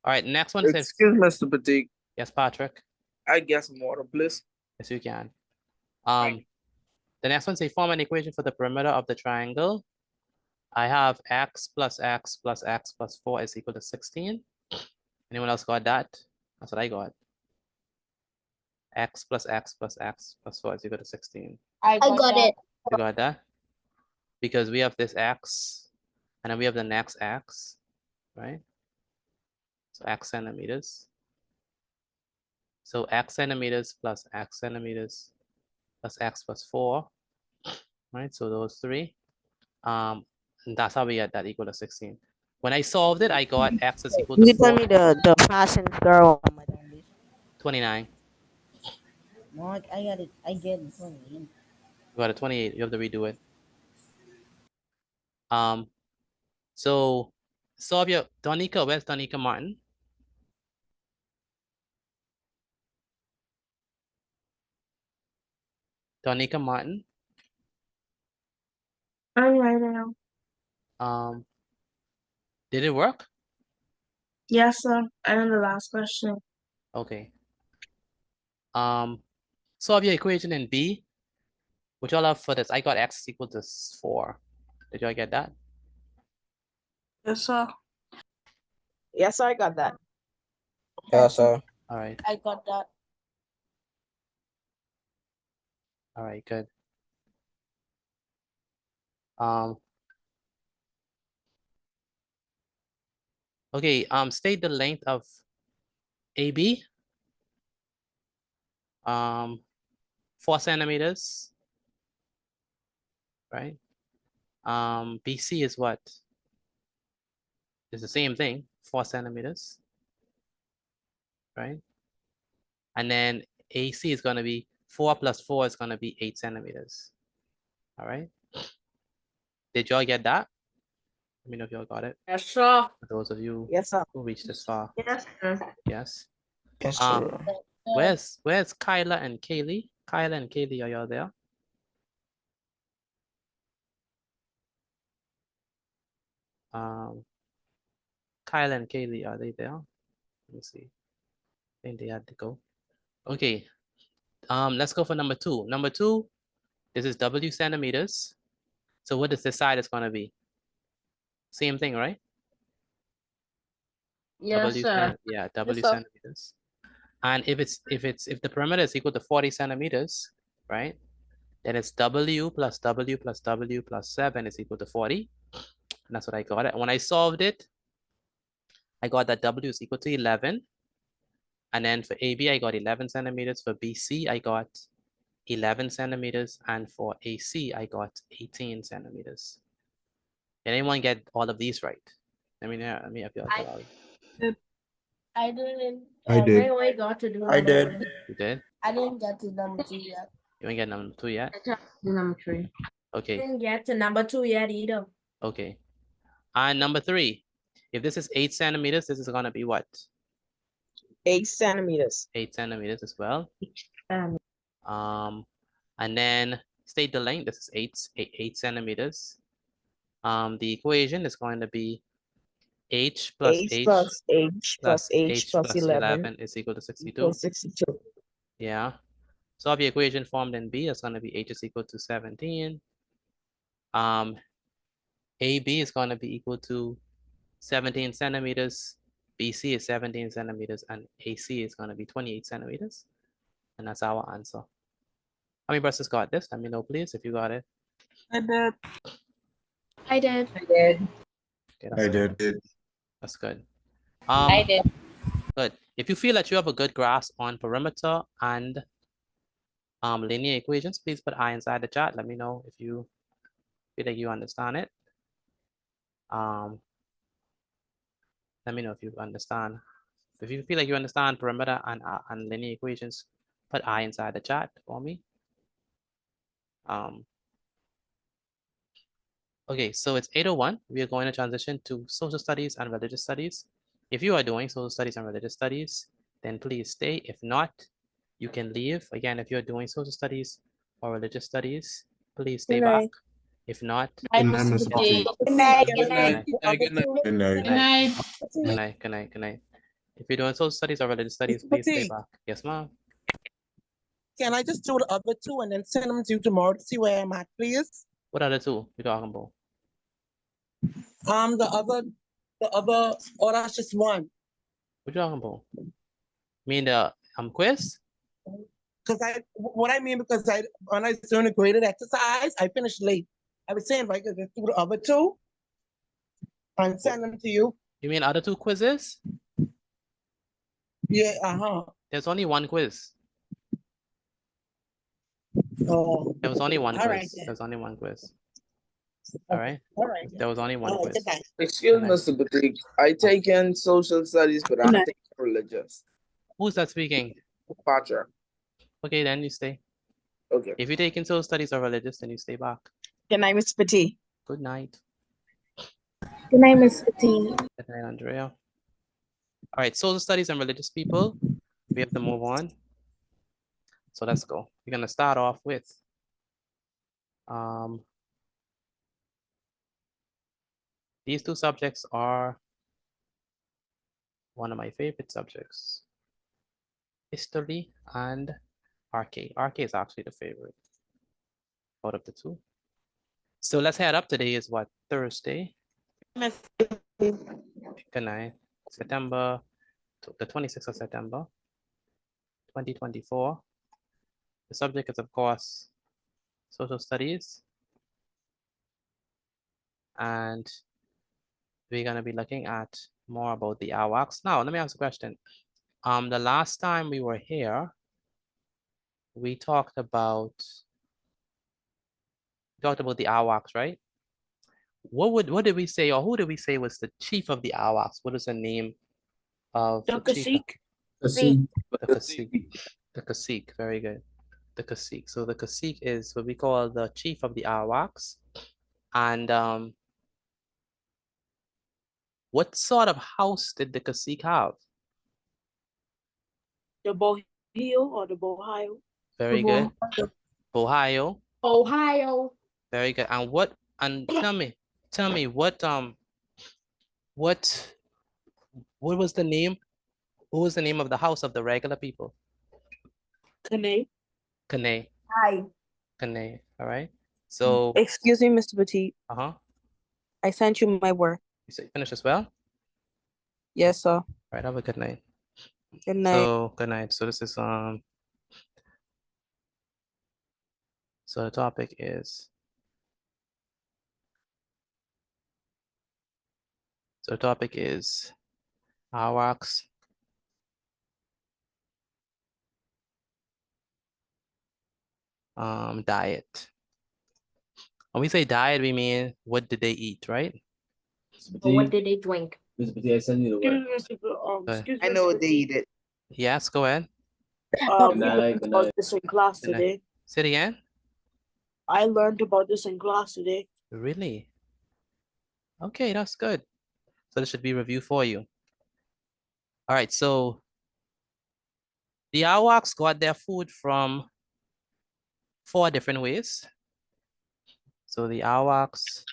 right, next one says. Excuse Mr. Petit. Yes, Patrick. I get some water, please. Yes, you can. The next one says form an equation for the perimeter of the triangle. I have x plus x plus x plus 4 is equal to 16. Anyone else got that? That's what I got. X plus x plus x plus 4 is equal to 16. I got it. You got that? Because we have this x, and then we have the next x, right? So x centimeters. So x centimeters plus x centimeters plus x plus 4, right? So those three. And that's how we get that equal to 16. When I solved it, I got x is equal to You 4. tell me the passing square 29. No, I got it. I get it. You got a 28. You have to redo it. So solve your Donika. Where's Donika Martin? Donika Martin. I'm right now. Did it work? Yes, sir. And then the last question. Okay. Solve your equation in B. Which y'all have for this? I got x is equal to 4. Did y'all get that? Yes, sir. Yes, I got that. Yes, sir. All right. I got that. All right, good. Okay, state the length of AB. 4 centimeters, right? BC is what? It's the same thing, 4 centimeters, right? And then AC is going to be 4 plus 4 is going to be 8 centimeters. All right. Did y'all get that? Let me know if y'all got it. Yes, sir. For those of you Yes, sir. who reached this far. Yes, sir. Yes. Yes, sir. Where's Kyla and Kaylee? Kyla and Kaylee, are y'all there? Kyla and Kaylee, are they there? Let me see. I think they had to go. Okay. Let's go for number 2. Number 2, this is W centimeters. So what is this side is going to be? Same thing, right? Yes, sir. Yeah, W Yes, sir. centimeters. And if the perimeter is equal to 40 centimeters, right? Then it's W plus W plus W plus 7 is equal to 40. And that's what I got. When I solved it, I got that W is equal to 11. And then for AB, I got 11 centimeters. For BC, I got 11 centimeters. And for AC, I got 18 centimeters. Did anyone get all of these right? Let me help you out. I didn't. I did. I got to do I did. You did? I didn't get to number 2 yet. You didn't get number 2 yet? Number 3. Okay. Didn't get to number 2 yet either. Okay. And number 3, if this is 8 centimeters, this is going to be what? 8 centimeters. 8 centimeters as well. And then state the length. This is 8 centimeters. The equation is going to be h plus h plus h plus h plus 11 is equal to 62. equals 62. Yeah. Solve the equation formed in B. It's going to be h is equal to 17. AB is going to be equal to 17 centimeters. BC is 17 centimeters. And AC is going to be 28 centimeters. And that's our answer. How many brothers got this? Let me know, please, if you got it. I did. I did. I did. Okay, I did. That's good. I did. Good. If you feel that you have a good grasp on perimeter and linear equations, please put I inside the chat. Let me know if you feel like you understand it. Let me know if you understand. If you feel like you understand perimeter and linear equations, put I inside the chat for me. Okay, so it's 8:01. We are going to transition to social studies and religious studies. If you are doing social studies and religious studies, then please stay. If not, you can leave. Again, if you're doing social studies or religious studies, please stay Good back. night. If not, Good night, Mr. Petit. Good night. Good night. Good night. Good night. Good night. Good night. Good night. If you're doing social studies or religious studies, please stay Petit. back. Yes, ma'am. Can I just do the other two and then send them to you tomorrow to see where I'm at, please? What other two you talking about? The other, or that's just one. What you talking about? Mean the quiz? Because what I mean, because when I was doing a graded exercise, I finished late. I was saying if I could just do the other two and send them to you. You mean other two quizzes? Yeah, There's only one quiz. Oh. There was only one All right, quiz. then. There's only one quiz. All right. All right. There was only one quiz. Excuse me, Mr. Patrick. I take in social studies, but I'm taking religious. Who's that speaking? Patrick. Okay, then you stay. Okay. If you take in social studies or religious, then you stay back. Good night, Mr. Petit. Good night. Good night, Miss Petit. Good night, Andrea. All right, social studies and religious people. We have to move on. So let's go. We're gonna start off with these two subjects are one of my favorite subjects. History and RK. RK is actually the favorite out of the two. So let's head up. Today is what, Thursday? Good night. September, the 26th of September, 2024. The subject is, of course, social studies. And we're gonna be looking at more about the AWACS. Now, let me ask a question. The last time we were here, we talked about the AWACS, right? What did we say, or who did we say was the chief of the AWACS? What is the name of The the chief? cacique. The cacique, very good. The cacique. So the cacique is what we call the chief of the AWACS. And what sort of house did the cacique have? The Bohio or the Bohio. Very good. Ohio. Ohio. Very good. And tell me what was the name? What was the name of the house of the regular people? Kane. Kane. Hi. Kane. All right. So Excuse me, Mr. Petit. I sent you my work. You finished as well? Yes, sir. All right, have a good night. Good night. So good night. So this is so the topic is AWACS. Diet. When we say diet, we mean what did they eat, right? Or what did they drink? I send you the word. Excuse me, I know what they eat it. Yes, go ahead. We learned about this in class today. Say it again. I learned about this in class today. Really? Okay, that's good. So this should be review for you. All right, so the AWACS got their food from 4 different ways. So the AWACS,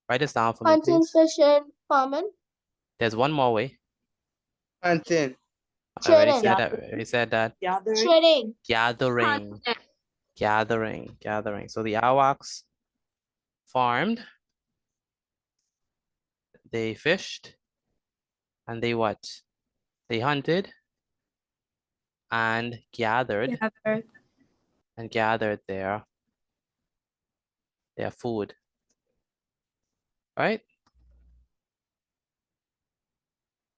write this down for me, Hunting, please. fishing, farming. There's one more way. Hunting. I already said that. Trading. Gathering. So the AWACS farmed, they fished, and they what? They hunted and gathered their food. Right?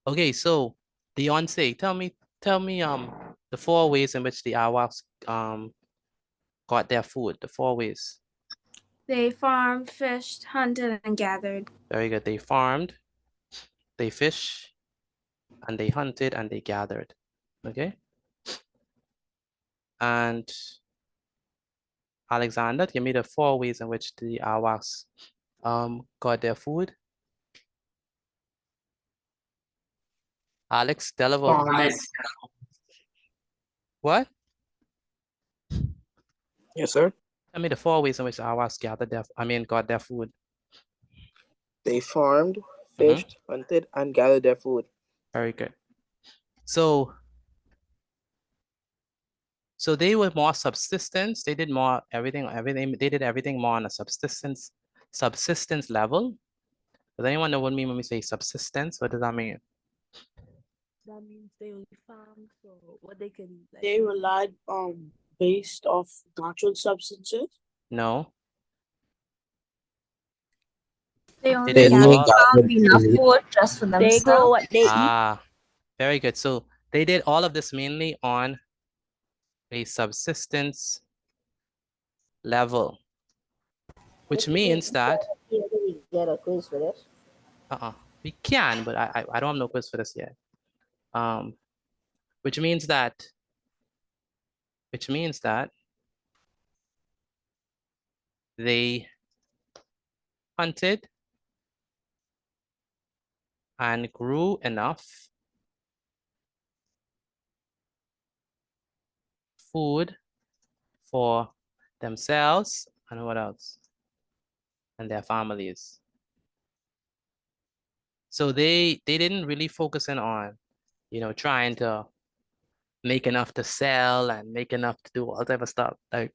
Okay, so Beyonce, tell me the 4 ways in which the AWACS got their food, the 4 ways. They farmed, fished, hunted, and gathered. Very good. They farmed, they fished, and they hunted, and they gathered. Okay? And Alexander, give me the 4 ways in which the Arawaks got their food. Alex Delavo. What? Yes, sir. Tell me the 4 ways in which the Arawaks got their food. They farmed, fished, hunted, and gathered their food. Very good. So they were more subsistence. They did more everything. They did everything more on a subsistence level. Does anyone know what I mean when we say subsistence? What does that mean? That means they only farm, so what they can like. They relied based off natural substances. No. They only did all- farm enough food just for themselves. They grow what they eat. Ah, very good. So they did all of this mainly on a subsistence level, which means that Get a quiz for this. we can, but I don't have no quiz for this yet. Which means that they hunted and grew enough food for themselves and what else? And their families. So they didn't really focus in on, trying to make enough to sell and make enough to do all type of stuff. Like,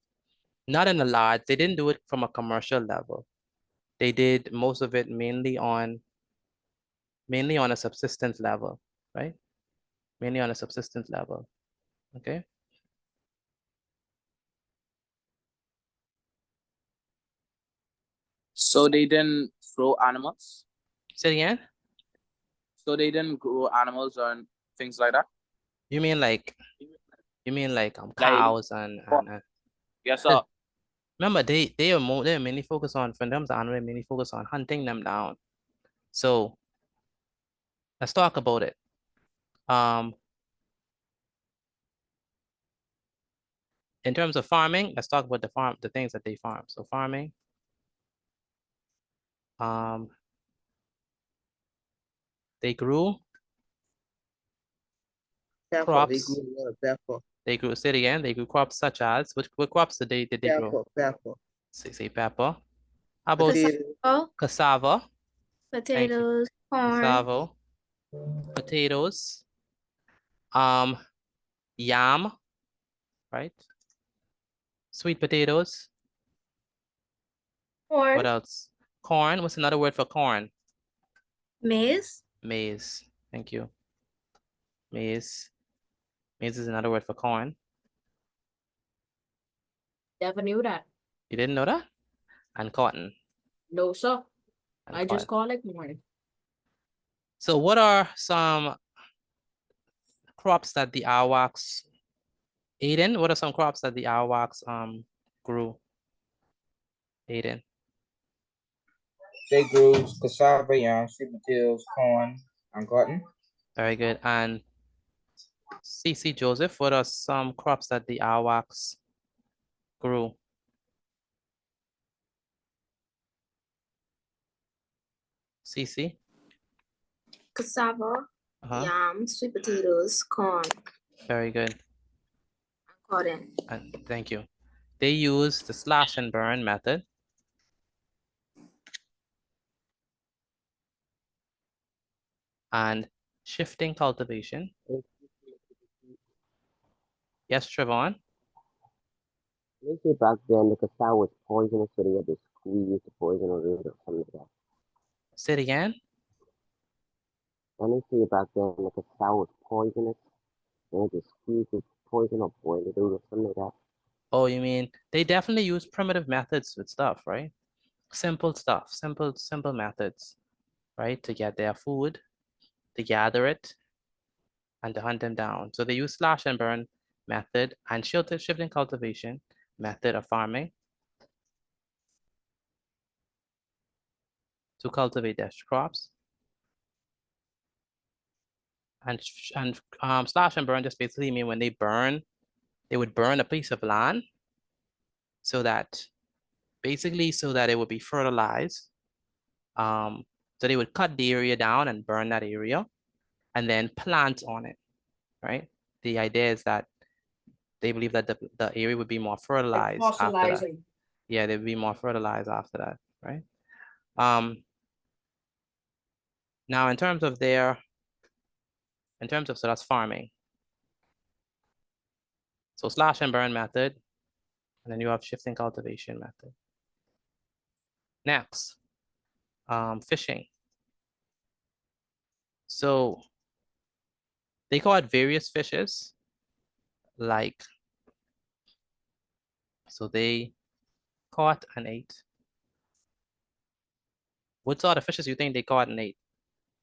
not in a large, they didn't do it from a commercial level. They did most of it mainly on a subsistence level, right? Mainly on a subsistence level, okay? So they didn't grow animals? Say it again? So they didn't grow animals and things like that? You mean like cows and yes, sir. Remember, they are mainly focused on, for them, the animal mainly focused on hunting them down. So let's talk about it. In terms of farming, let's talk about the things that they farm. So farming, they grew crops. They grew, say it again, they grew crops such as, what crops did they grow? Pepper. Say pepper. How about cassava? Potatoes, corn. Cassava, potatoes, yam, right? Sweet potatoes. Corn. What else? Corn. What's another word for corn? Maize. Maize. Thank you. Maize. Maize is another word for corn. Never knew that. You didn't know that? And cotton. No, sir. And I just cotton. call it morning. So what are some crops that the Arawaks ate in? What are some crops that the Arawaks grew? Ate in? They grew cassava, yam, sweet potatoes, corn, and cotton. Very good. And CC Joseph, what are some crops that the Arawaks grew? CC? Cassava, yam, sweet potatoes, corn, Very good. cotton. And thank you. They use the slash and burn method. And shifting cultivation. Yes, Trevon? They say back then the cassava was poisonous, so they had to squeeze the poison out of it or something like that. Say it again. And they say back then the cassava was poisonous, they had to squeeze the poison or boil it out or something like that. Oh, you mean they definitely use primitive methods with stuff, right? Simple stuff, simple methods, right? To get their food, to gather it, and to hunt them down. So they use slash and burn method and shifting cultivation method of farming to cultivate their crops. And slash and burn just basically mean when they would burn a piece of land so that basically so that it would be fertilized. So they would cut the area down and burn that area and then plant on it, right? The idea is that they believe that the area would be more fertilized after that. Fossilizing. Yeah, they'd be more fertilized after that, right? Now in terms of so that's farming. So slash and burn method, and then you have shifting cultivation method. Next, fishing. So they caught various fishes, like, so they caught and ate. What sort of fishes you think they caught and ate?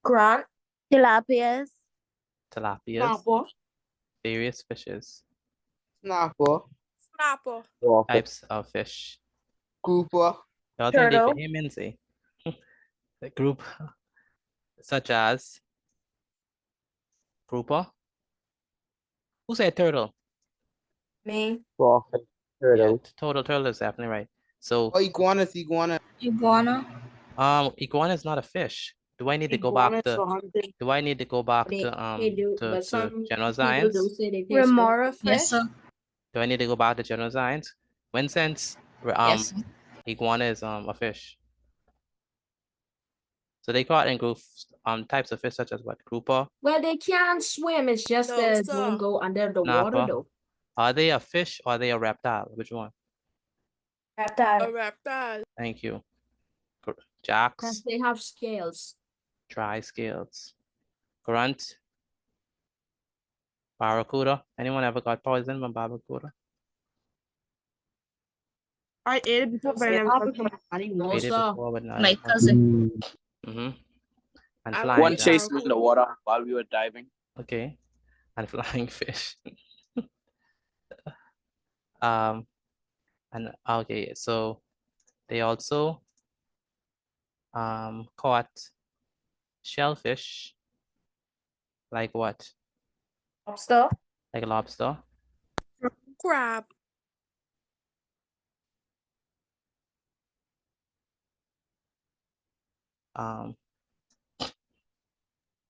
Grant. Tilapias. Tilapias. Snapper. Various fishes. Snapper. Snapper. Types of fish. Grouper. Y'all think Turtle. they behave say? The group such as grouper. Who said turtle? Me. Crawfish, turtle. Yeah, turtle is definitely right. So iguana. Iguana. iguana is not a fish. Do I need to go back to general science? Remora fish. Yes, sir. Do I need to go back to general science? When sense Yes, sir. iguana is a fish. So they caught in groups types of fish such as what? Grouper, Well, they can't swim. It's just No, that sir. don't go under the water snapper. though. Are they a fish or are they a reptile? Which one? Reptile. A reptile. Thank you. Because Jacks, they have scales. dry scales. Grunt, barracuda. Anyone ever got poisoned by barracuda? I ate it before, but I never touched my body. No, Ate it sir. before, but not My cousin. And I flying One like fish. chased me in the water while we were diving. Okay. And flying fish. And okay, so they also caught shellfish, like what? Lobster. Like lobster. Crab.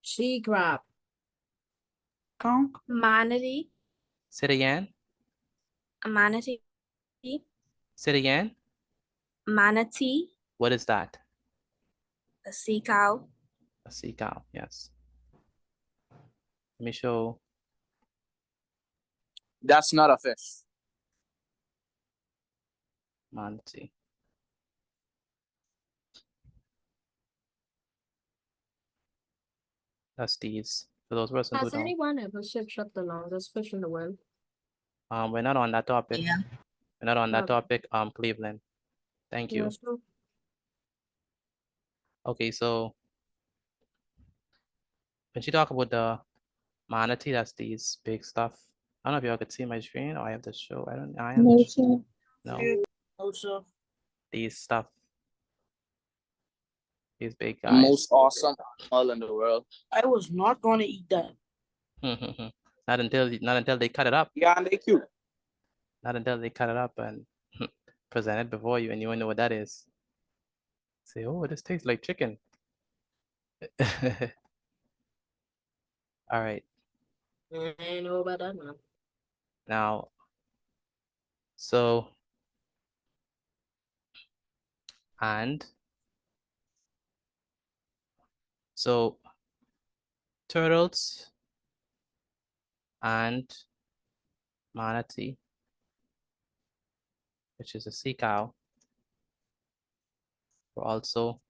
Sea crab. Conch. Manatee. Say it again. A manatee. Say it again. Manatee. What is that? A sea cow. A sea cow, yes. Let me show. That's not a fish. Manatee. That's these. For those persons who Has don't. anyone ever shot the longest fish in the world? We're not on that topic. Yeah. We're not on that Okay. topic. Cleveland. Thank you. Yes, sir. Okay, so when you talk about the manatee, that's these big stuff. I don't know if y'all could see my screen or I have to show. I am No, the sir. no, No, sir. these stuff. These big The guys. most awesome animal in the world. I was not gonna eat that. Not until they cut it up. Yeah, and they cute. Not until they cut it up and present it before you and you won't know what that is. Say, oh, this tastes like chicken. All right. I ain't know about that one. Now, so, turtles and manatee, which is a sea cow, were also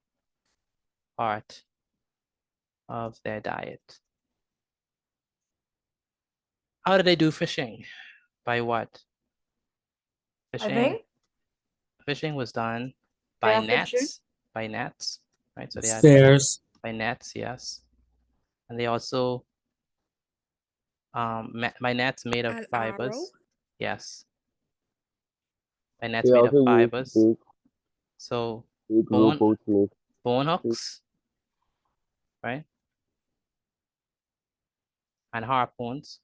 part of their diet. How did they do fishing? By what? Fishing was done by nets. By nets, right? So they had Stairs. by nets, yes. And they also by nets made of An fibers. arrow? Yes. By nets They made of also use fibers. big, So big U-boats made. bone hooks, right? And harpoons.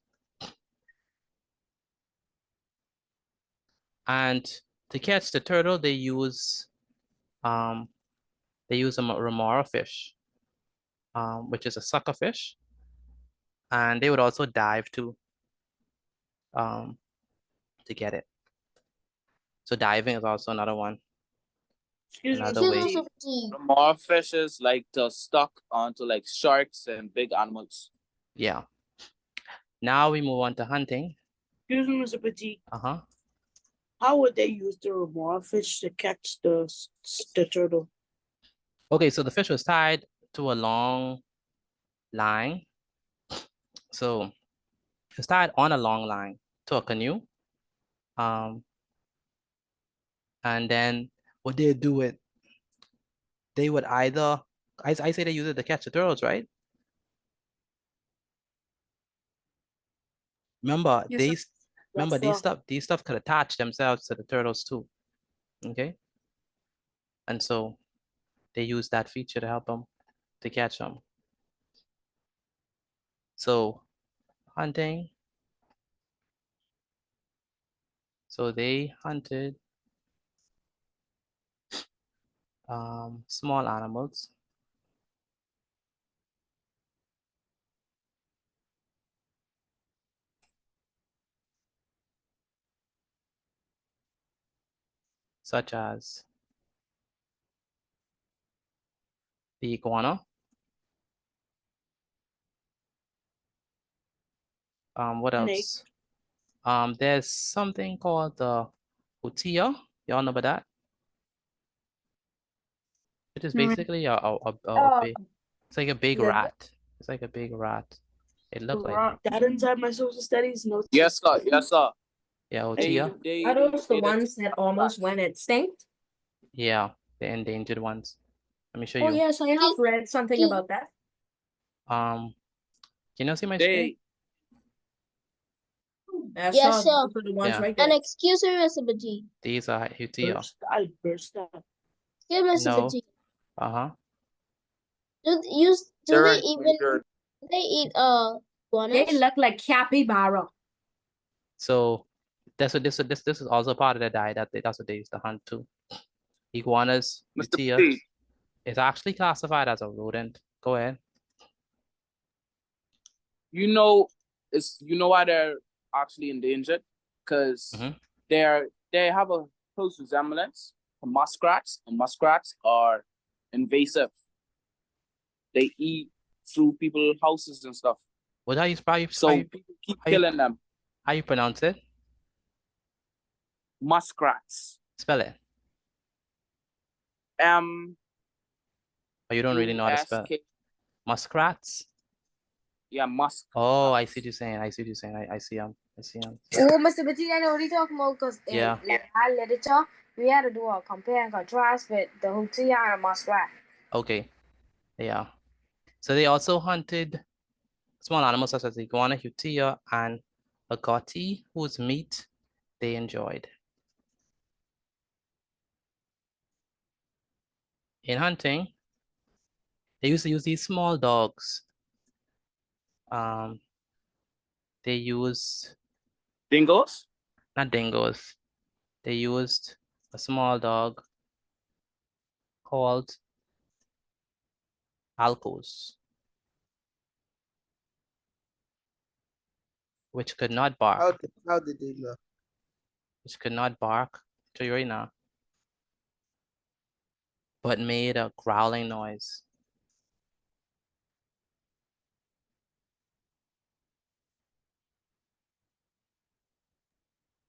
And To catch the turtle, they use a remora fish, which is a sucker fish, and they would also dive too, to get it. So diving is also another one. Another way. More fishes like to stuck onto like sharks and big animals. Yeah. Now we move on to hunting. Excuse me, Mr. Petit. Uh-huh. How would they use the remora fish to catch the turtle? Okay, so the fish was tied to a long line. So it's tied on a long line to a canoe. And then what they do it, they would either, I say they use it to catch the turtles, right? Remember, Yes, these stuff could attach themselves to the turtles too. Okay. And so they use that feature to help them to catch them. So hunting. So they hunted small animals. Such as the iguana. What else? There's something called the hutia. Y'all know about that? It is basically a big, it's like a big rat. It's like a big rat. It looks like that inside my social studies notes. Yes, sir. Yes, sir. Yeah, hutia. Are those the ones that almost went extinct? Yeah, the endangered ones. Let me show Oh you. yes, I have read something about that. Can you see my screen? I Yes, saw sir. the ones Yeah. right there. And excuse me, Mr. Petit. These are hutia. I burst up. Excuse me, Mr. No. Petit. Uh-huh. Do they eat iguanas? They look like capybara. So that's what this is also part of the diet that's what they used to hunt too. Iguanas, hutia, Petit. is actually classified as a rodent. Go ahead. You know why they're actually endangered? Because they have a close resemblance to muskrats, and muskrats are invasive. They eat through people's houses and stuff. What are you So people keep killing them. How you pronounce it? Muskrats. Spell it. Oh, you don't really know how to spell it. Muskrats? Yeah, musk. Oh, I see what you're saying. I see him. Oh, Mr. Petit, I know what you're talking about because in Yeah. like our literature, we had to do a compare and contrast with the hutia and the muskrat. Okay. Yeah. So they also hunted small animals such as iguana, hutia, and agouti, whose meat they enjoyed. In hunting, they used to use these small dogs. They used dingoes? Not dingoes. They used a small dog called alcos, which could not bark. How did they look? Which could not bark. Show you right now. But made a growling noise.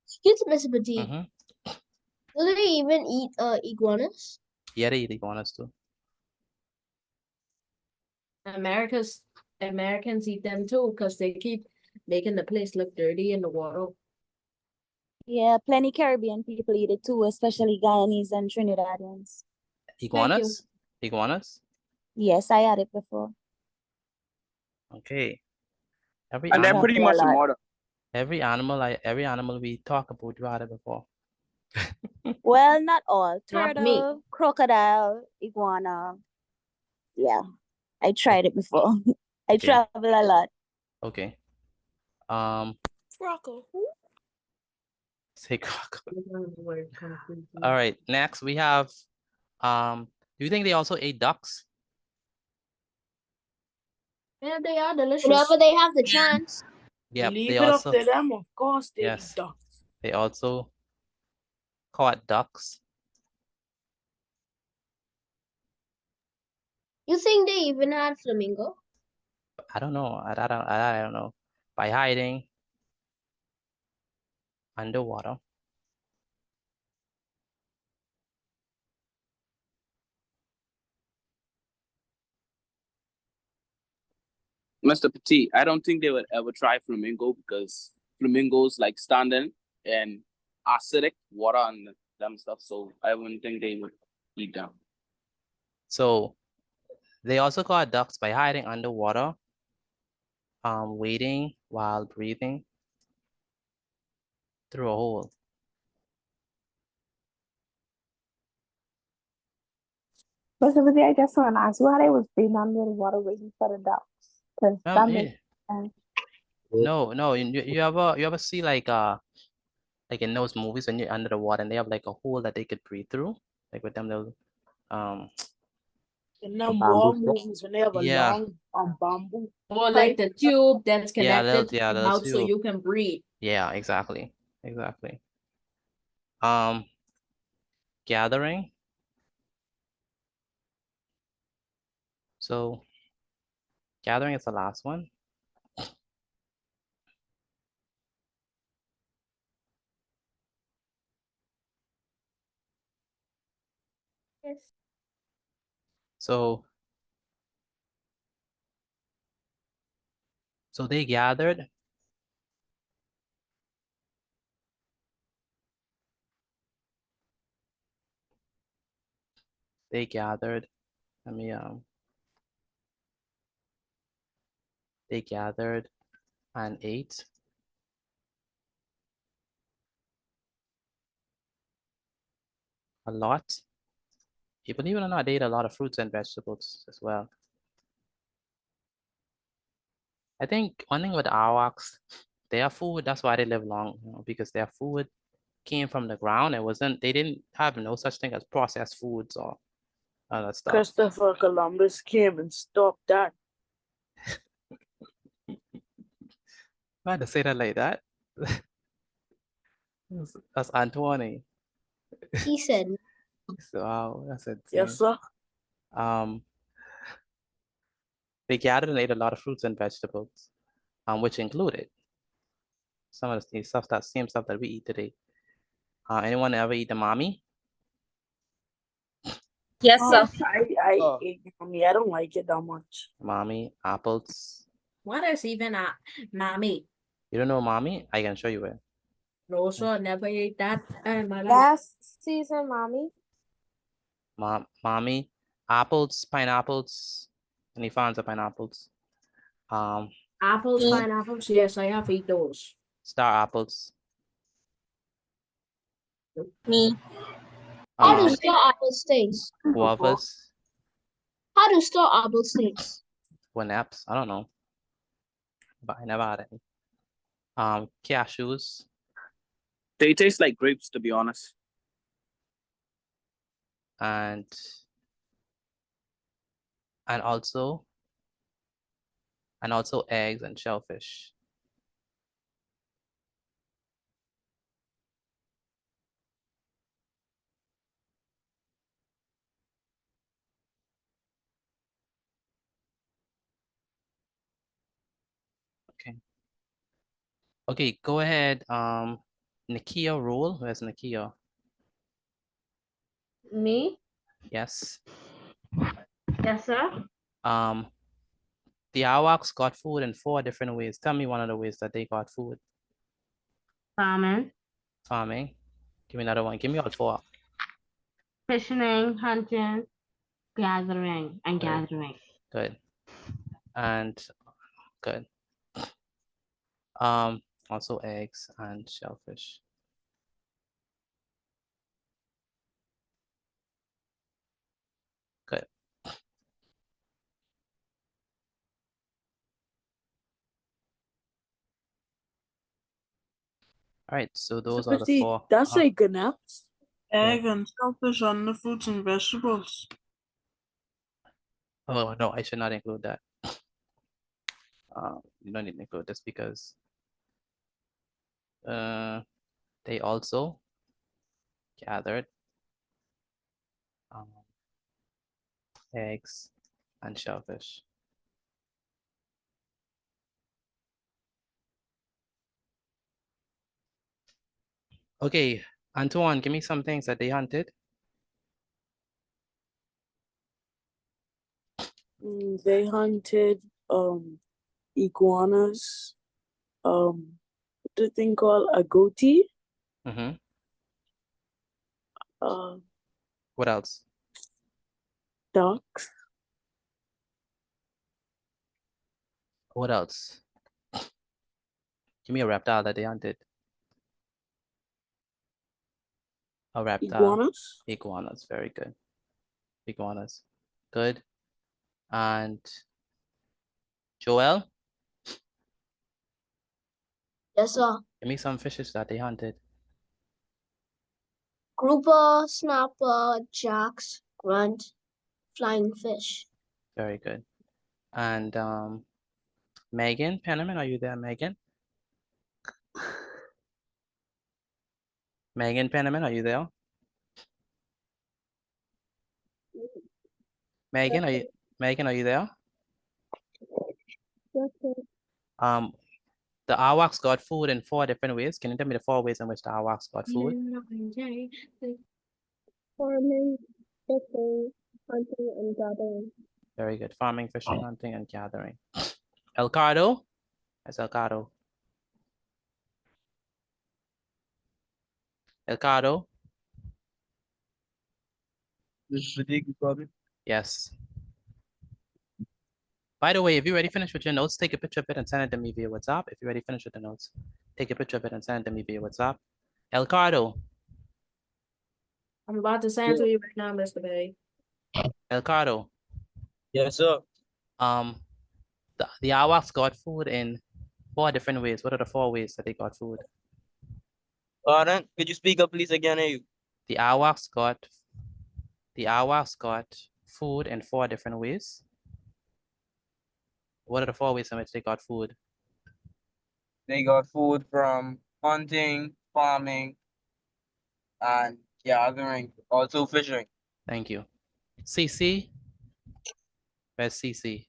Excuse me, Mr. Petit. Do they even eat iguanas? Yeah, they eat iguanas too. Americans eat them too because they keep making the place look dirty in the water. Yeah, plenty Caribbean people eat it too, especially Guyanese and Trinidadians. Iguanas? Iguanas? Yes, I had it before. Okay. And they're pretty much in water. Every animal we talk about, you had it before. Well, not all. Not me. Turtle, crocodile, iguana. Yeah, I tried it before. I Okay. travel a lot. Okay. Rocco, who? Say crocodile. All right, next we have, do you think they also ate ducks? Yeah, they are delicious. Whenever they have the chance. Yeah, Leave they it also, up to them, of course they yes, eat ducks. they also caught ducks. You think they even had flamingo? I don't know. I don't know. By hiding underwater. Mr. Petit, I don't think they would ever try flamingo because flamingos like standing in acidic water and them stuff. So I wouldn't think they would eat them. So they also caught ducks by hiding underwater, waiting while breathing through a hole. Mr. Petit, I just want to ask you how they was breathing under the water waiting for the ducks. Because that makes sense. No, you ever see like in those movies when you're under the water and they have like a hole that they could breathe through, like with them little In them war movies, when they have a yeah. long bamboo. Or like the tube that's Yeah, connected to the the mouth so tube. you can breathe. Yeah, exactly. Gathering. So gathering is the last one. Yes. So they gathered. They gathered. Let me they gathered and ate a lot. Believe it or not, they ate a lot of fruits and vegetables as well. I think one thing with Arawaks, their food, that's why they live long, because their food came from the ground. They didn't have no such thing as processed foods or other stuff. Christopher Columbus came and stopped that. I had to say that like that. That's Antoine. He said. So, wow, that's it. Yes, sir. They gathered and ate a lot of fruits and vegetables, which included some of the stuff, that same stuff that we eat today. Anyone ever eat the mami? Yes, sir. I ate mommy. I don't like it that much. Mami, apples. What is even a mommy? You don't know mami? I can show you it. No, sir, never ate that in my life. Last season, mommy. Mami, apples, pineapples. Any fans of pineapples? Apples, pineapples. Yes, I have eat those. Star apples. Me. How do star apples taste? Guavas. How do star apples taste? Apps. I don't know, but I never had any. Cashews. They taste like grapes, to be honest. And also eggs and shellfish. Okay, go ahead. Nakia rule. Where's Nakia? Me? Yes. Yes, sir. The Arawaks got food in 4 different ways. Tell me one of the ways that they got food. Farming. Give me another one. Give me all 4. Fishing, hunting, gathering, and gathering. Good. And good. Also eggs and shellfish. Good. All right, so those Mr. are the Petit, four. that's like ganaps. Egg and shellfish on the fruits and vegetables. Oh no, I should not include that. You don't need to include this because they also gathered eggs and shellfish. Okay, Antoine, give me some things that they hunted. They hunted iguanas, the thing called agouti. Mm-hmm. Uh, What else? ducks. What else? Give me a reptile that they hunted. A reptile. Iguanas. Iguanas, very good. Iguanas, good. And Joel, Yes, sir. give me some fishes that they hunted. Grouper, snapper, jacks, grunt, flying fish. Very good. And Megan Penniman, are you there, Megan? Megan Penniman, are you there? Megan, are you there? The Awacs got food in 4 different ways. Can you tell me the 4 ways in which the Awacs got food? Farming, fishing, hunting, and gathering. Very good. Farming, fishing, hunting, and gathering. Elcardo? That's Elcardo. Elcardo? Yes. By the way, if you already finished with your notes, take a picture of it and send it to me via WhatsApp. If you already finished with the notes, take a picture of it and send it to me via WhatsApp. Elcardo? I'm about to send it to you right now, Mr. Bay. Elcardo? Yes, sir. The Awacs got food in 4 different ways. What are the 4 ways that they got food? Pardon? Could you speak up, please, again? The Awacs got food in 4 different ways. What are the 4 ways in which they got food? They got food from hunting, farming, and gathering, also fishing. Thank you. CC? Where's CC?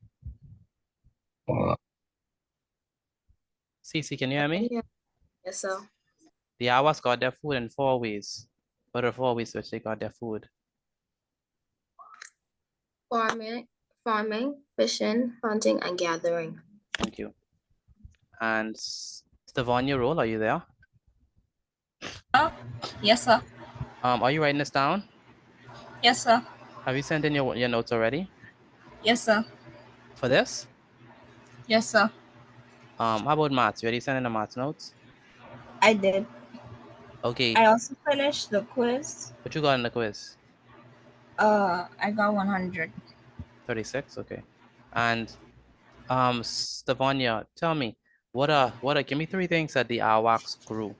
CC, can you hear me? Yes, sir. The Awacs got their food in 4 ways. What are the 4 ways in which they got their food? Farming, fishing, hunting, and gathering. Thank you. And Stavonia Roll, are you there? Yes, sir. Are you writing this down? Yes, sir. Have you sent in your notes already? Yes, sir. For this? Yes, sir. How about maths? You already sent in the maths notes? I did. Okay. I also finished the quiz. What you got in the quiz? I got 100. 36, okay. And Stavonia, tell me, give me 3 things that the Awacs grew.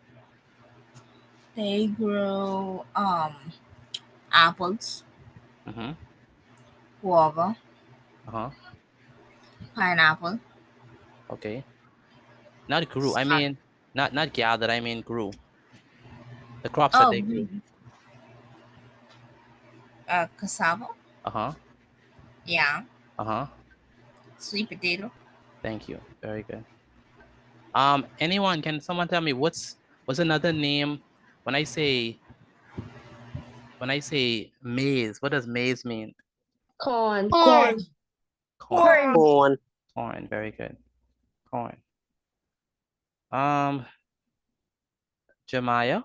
They grew apples, Mm-hmm. guava, pineapple. Okay. Not grew, I mean, not gathered, I mean grew. The crops that they grew. Cassava. Yeah. Sweet potato. Thank you. Very good. Can someone tell me what's another name when I say maize? What does maize mean? Corn. Corn. Corn. Corn. Very good. Corn. Jemiah.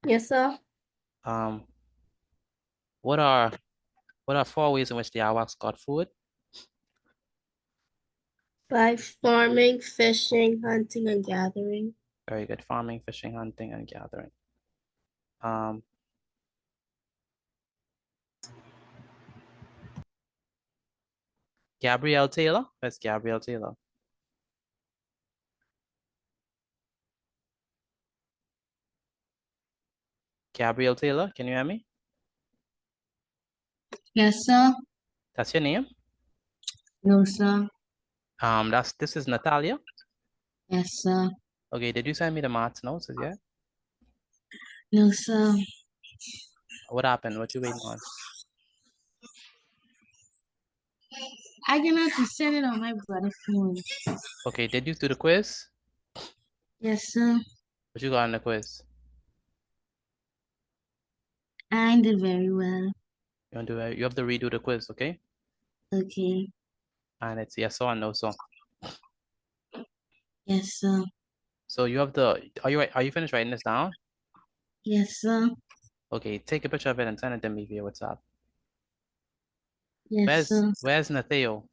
Yes, sir. What are 4 ways in which the Awacs got food? By farming, fishing, hunting, and gathering. Very good. Farming, fishing, hunting, and gathering. Gabrielle Taylor? Where's Gabrielle Taylor? Gabrielle Taylor, can you hear me? Yes, sir. That's your name? No, sir. This is Natalia. Yes, sir. Okay, did you send me the maths notes as yet? No, sir. What happened? What you waiting on? I cannot send it on my brother's phone. Okay, did you do the quiz? Yes, sir. What you got on the quiz? I did very well. You have to redo the quiz, okay? Okay. And it's yes or no, so. Yes, sir. So you have the, are you finished writing this down? Yes, sir. Okay, take a picture of it and send it to me via WhatsApp. Yes, sir. Where's Natheo?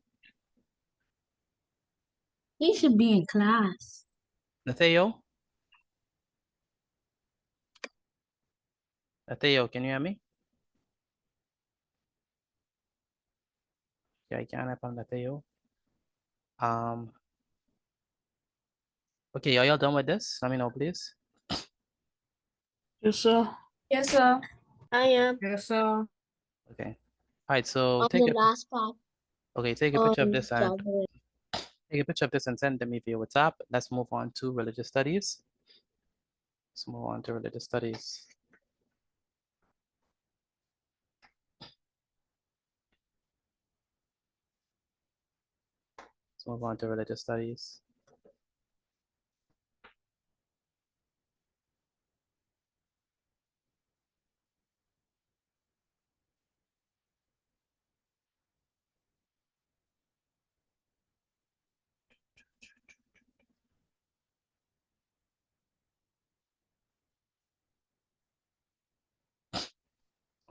He should be in class. Natheo? Natheo, can you hear me? Yeah, I can from Natheo. Okay, are y'all done with this? Let me know, please. Yes, sir. Yes, sir. I am. Yes, sir. Okay. All right, so On take the a last part. take a picture of this and Gathering. take a picture of this and send it to me via WhatsApp. Let's move on to religious studies. Let's move on to religious studies. Let's move on to religious studies.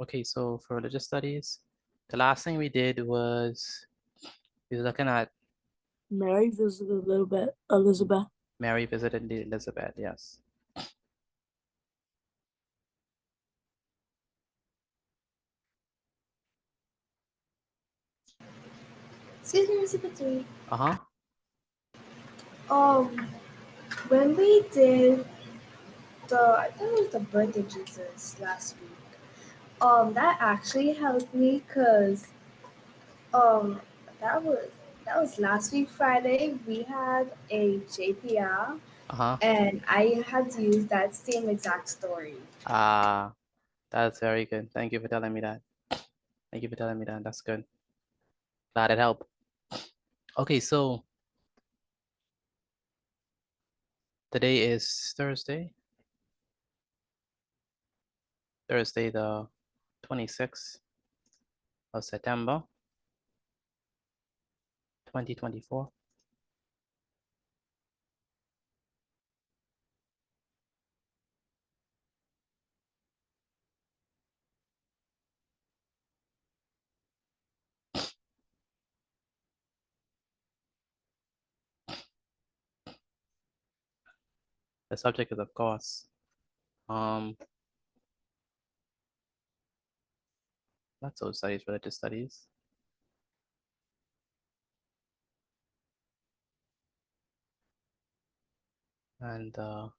Okay, so for religious studies, the last thing we did was we were looking at Mary visited Elizabeth. Mary visited the Elizabeth, yes. Excuse me, Mr. Patui. Uh-huh. When we did I think it was the birth of Jesus last week. That actually helped me because that was last week Friday. We had a JPR, Uh-huh. and I had to use that same exact story. That's very good. Thank you for telling me that. Thank you for telling me that. That's good. Glad it helped. Okay, so today is Thursday. Thursday, the 26th of September, 2024. The subject is, of course, not social studies, religious studies. And the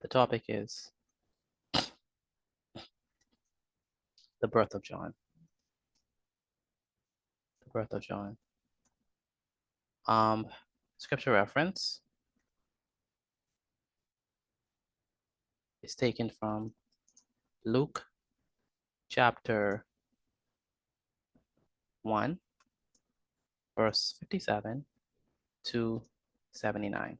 topic is the birth of John. The birth of John. Scripture reference is taken from Luke chapter 1, verse 57 to 79.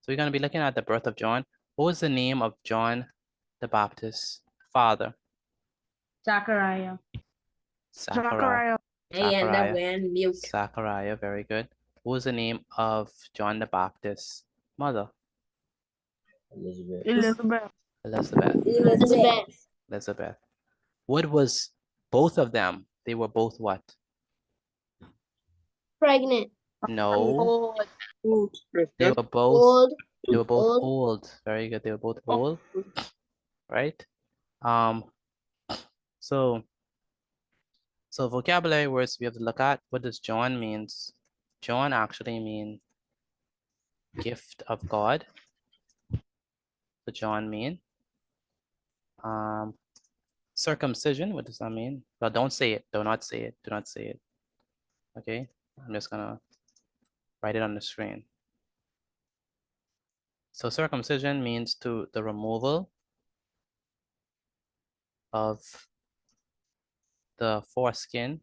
So we're going to be looking at the birth of John. What was the name of John the Baptist's father? Zachariah. Zachariah. I end up wearing mute. Zachariah, very good. What was the name of John the Baptist's mother? Elizabeth. Elizabeth. Elizabeth. Elizabeth. Elizabeth. What was both of them? They were both what? Pregnant. No. Old. They were both Old. they were both Old. old. Very good. They were both old. Right? So vocabulary words we have to look at. What does John means? John actually mean gift of God. So John mean. Circumcision, what does that mean? Well, don't say it. Do not say it. Do not say it. Okay? I'm just gonna write it on the screen. So circumcision means the removal of the foreskin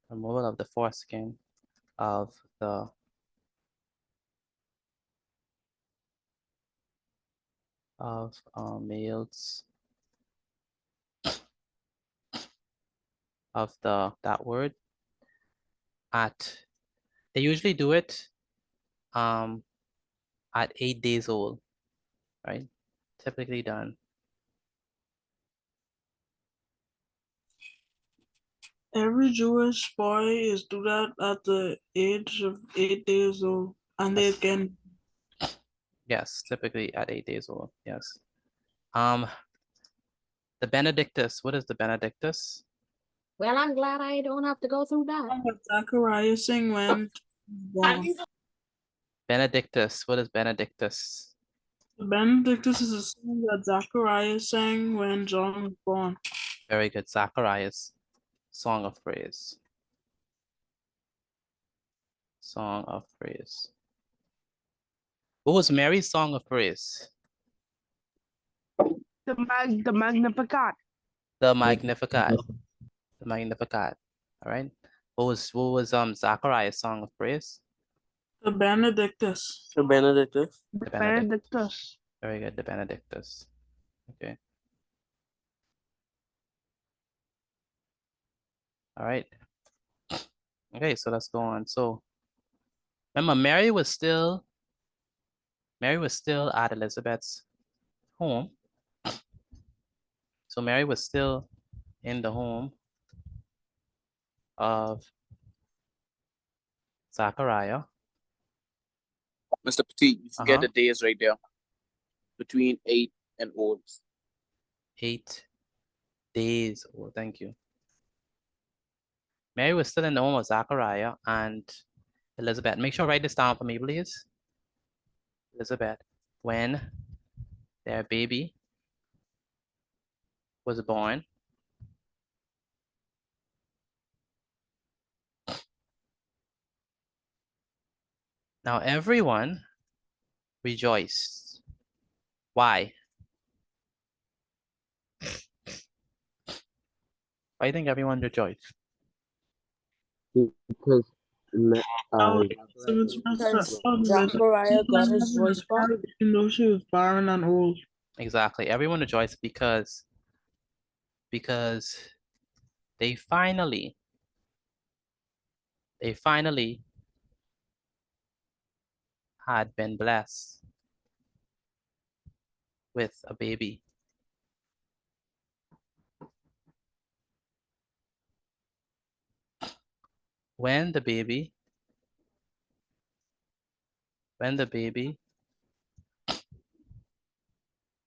removal of the foreskin of the males of that word they usually do it at 8 days old, right? Typically done. Every Jewish boy is do that at the age of 8 days old, and they can. Yes, typically at 8 days old. Yes. The Benedictus. What is the Benedictus? Well, I'm glad I don't have to go through that. Zachariah sing when born. Benedictus. What is Benedictus? The Benedictus is a song that Zachariah sang when John was born. Very good. Zacharias. Song of praise. Song of praise. What was Mary's song of praise? The Magnificat. The Magnificat. The Magnificat. All right. What was Zacharias' song of praise? The Benedictus. The Benedictus. The Benedictus. Very good. The Benedictus. Okay. All right. Okay, so let's go on. So remember, Mary was still at Elizabeth's home. So Mary was still in the home of Zachariah. Mr. Petit, you forget the days right there. Between 8 and old. 8 days old. Thank you. Mary was still in the home of Zachariah and Elizabeth. Make sure to write this down for me, please. Elizabeth, when their baby was born, now everyone rejoiced. Why? Why do you think everyone rejoiced? Because Zachariah got his voice back, even though she was barren and old. Exactly. Everyone rejoiced because they finally had been blessed with a baby. When the baby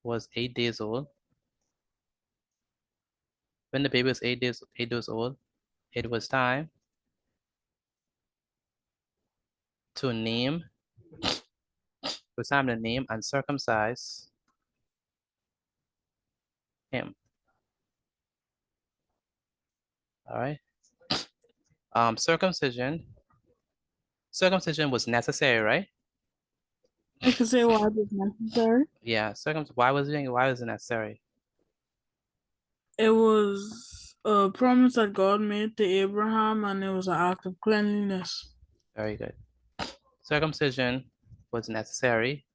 was 8 days old, when the baby was 8 days old, it was time to name, and circumcise him. All right. Circumcision was necessary, right? I could say why it was necessary. Yeah, why was it necessary? It was a promise that God made to Abraham, and it was an act of cleanliness. Very good. Circumcision was necessary.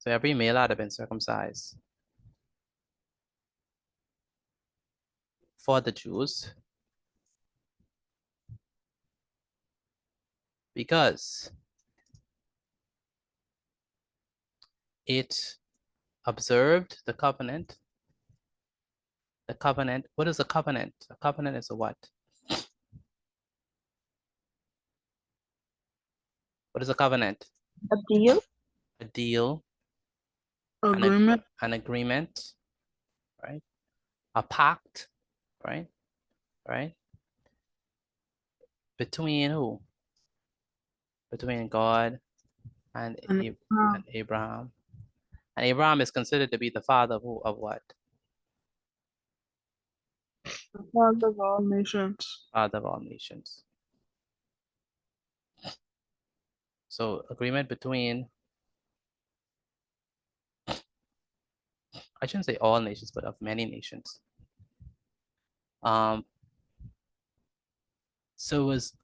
So every male had to been circumcised. For the Jews. because it observed the covenant. The covenant, what is a covenant? A covenant is a what? What is a covenant? A deal. A deal. Agreement. An agreement, right? A pact, right? Right? Between who? Between God and Abraham. And Abraham is considered to be the father of who? Of what? The father of all nations. Father of all nations. So agreement between, I shouldn't say all nations, but of many nations. So it was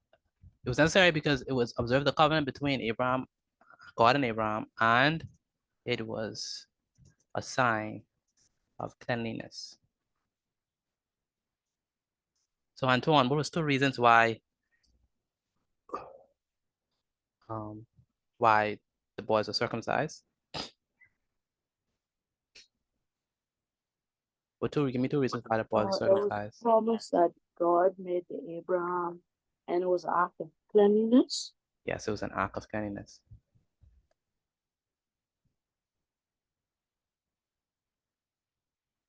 necessary because it was observed the covenant between Abraham, God and Abraham, and it was a sign of cleanliness. So Antoine, what was two reasons why the boys were circumcised? Give me two reasons why the boys were circumcised. It was promise that God made to Abraham, and it was an act of cleanliness. Yes, it was an act of cleanliness.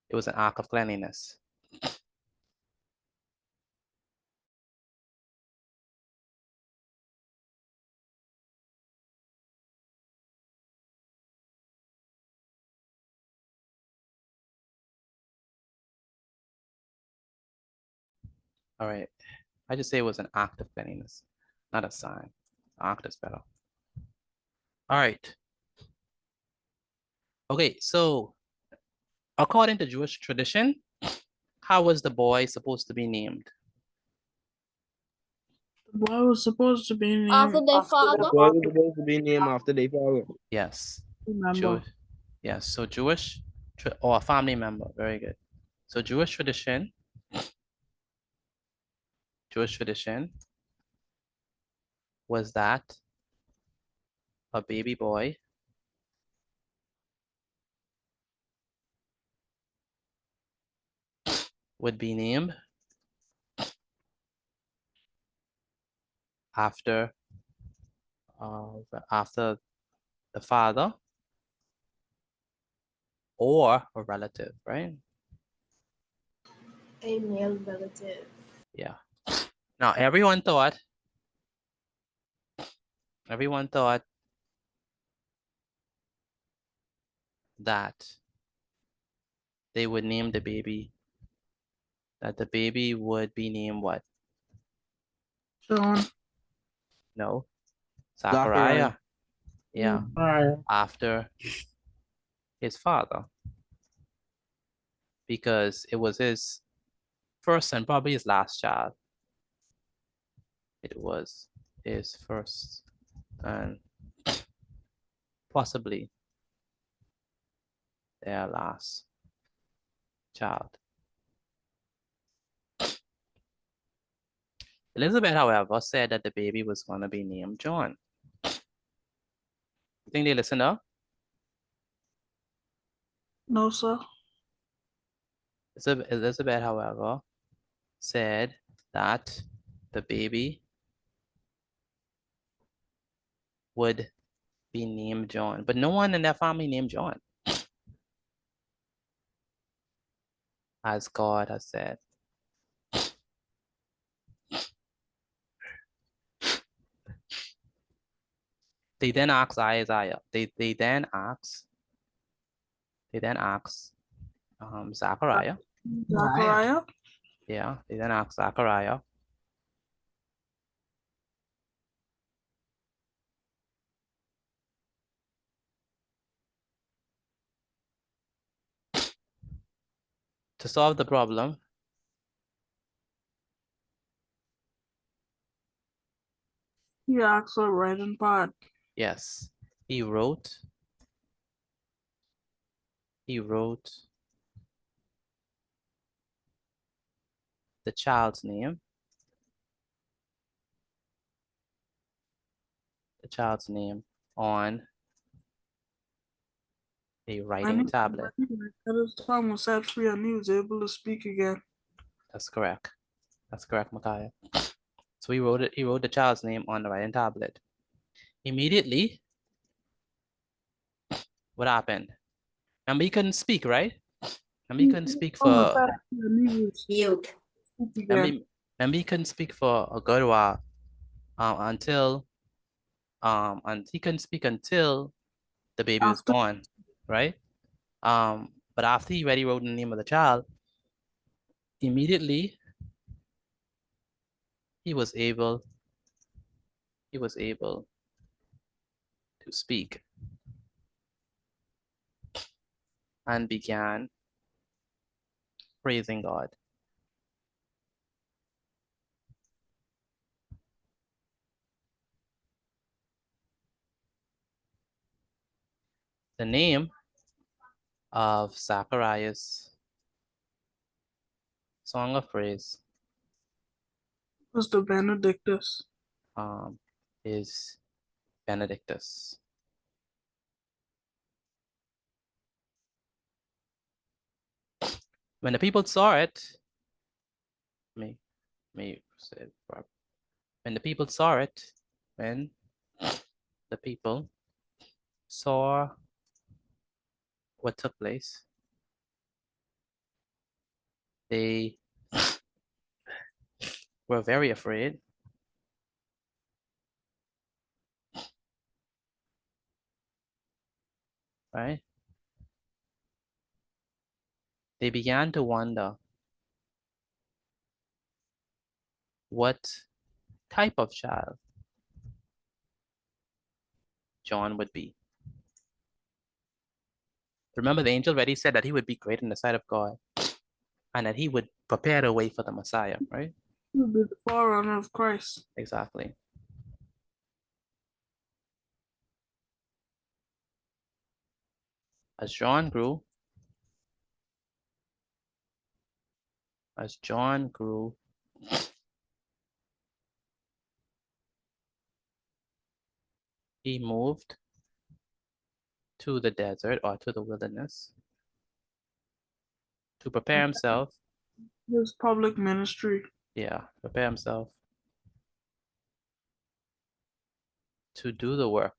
It was an act of cleanliness. All right. I just say it was an act of cleanliness, not a sign. Act is better. All right. Okay, so according to Jewish tradition, how was the boy supposed to be named? The boy was supposed to be named After their father? The boy was supposed to be named after their father. Yes. Remember. Yes, so Jewish or a family member. Very good. So Jewish tradition was that a baby boy would be named after the father or a relative, right? A male relative. Yeah. Now everyone thought that they would name the baby, that the baby would be named what? John. No. Zachariah. Yeah. Zachariah. After his father. Because it was his first and probably his last child. It was his first and possibly their last child. Elizabeth, however, said that the baby was going to be named John. You think they listened up? No, sir. Elizabeth, however, said that the baby would be named John, but no one in their family named John, as God has said. They then asked Isaiah. They then asked Zachariah. Zachariah? Yeah, they then asked Zachariah. To solve the problem, He asked for writing part. yes, he wrote the child's name the child's name on a writing tablet. At his time was set free and he was able to speak again. That's correct. That's correct, Micaiah. So he wrote it. He wrote the child's name on the writing tablet. Immediately, what happened? Remember, he couldn't speak, right? Remember, he couldn't speak for. Mute. Remember, he couldn't speak for a good while. Until and he couldn't speak until the baby was born, right? But after he already wrote the name of the child, immediately he was able to speak and began praising God. The name of Zacharias' song of praise Was the Benedictus. Is Benedictus. When the people saw it, when the people saw it, when the people saw what took place, they were very afraid. Right? They began to wonder what type of child John would be. Remember, the angel already said that he would be great in the sight of God and that he would prepare the way for the Messiah, right? He would be the forerunner of Christ. Exactly. As John grew, he moved to the desert or to the wilderness to prepare himself. His public ministry. Yeah, prepare himself to do the work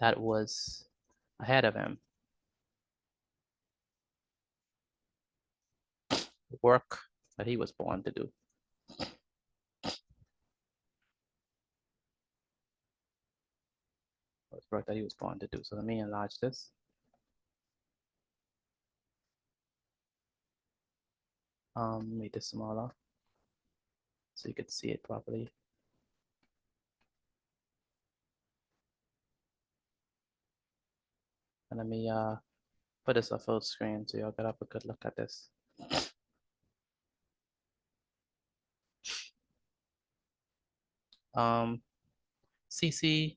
that was ahead of him. The work that he was born to do. Work that he was born to do. So let me enlarge this. Make this smaller so you could see it properly. And let me put this on full screen so y'all get up a good look at this. CC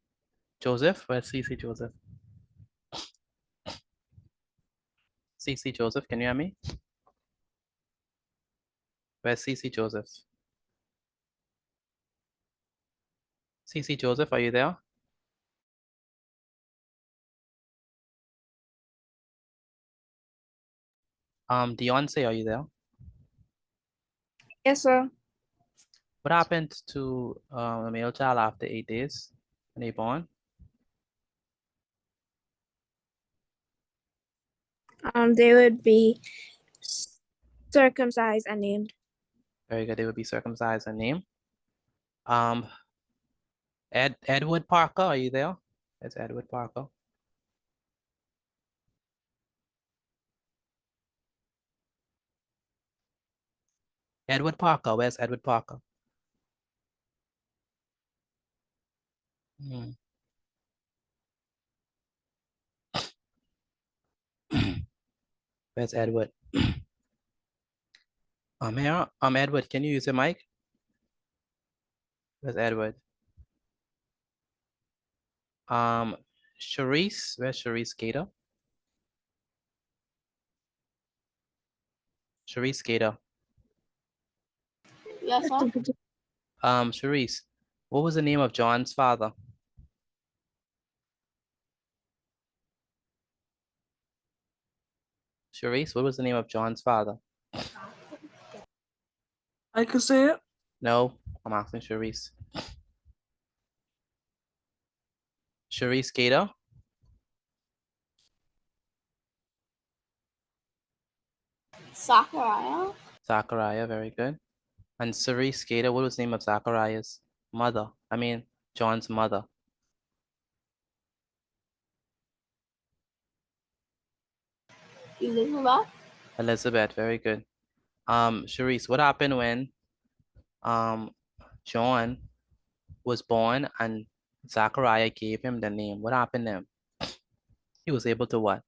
Joseph, where's CC Joseph? CC Joseph, can you hear me? Where's CC Joseph? CC Joseph, are you there? Deontay, are you there? Yes, sir. What happened to a male child after 8 days when they born? They would be circumcised and named. Very good. They would be circumcised and named. Edward Parker, are you there? It's Edward Parker. Edward Parker, where's Edward Parker? Where's Edward? Here. Edward, can you use your mic? Where's Edward? Sharice, where's Sharice Gator? Sharice Gator. Yes, sir. Sharice, What was the name of John's father? Sharice, what was the name of John's father? I could say it. No, I'm asking Sharice. Sharice Gator? Zachariah. Zachariah, very good. And Sharice Gator, what was the name of Zachariah's mother? I mean, John's mother. Elizabeth. Elizabeth, very good. Sharice, what happened when John was born and Zachariah gave him the name? What happened to him? He was able to what?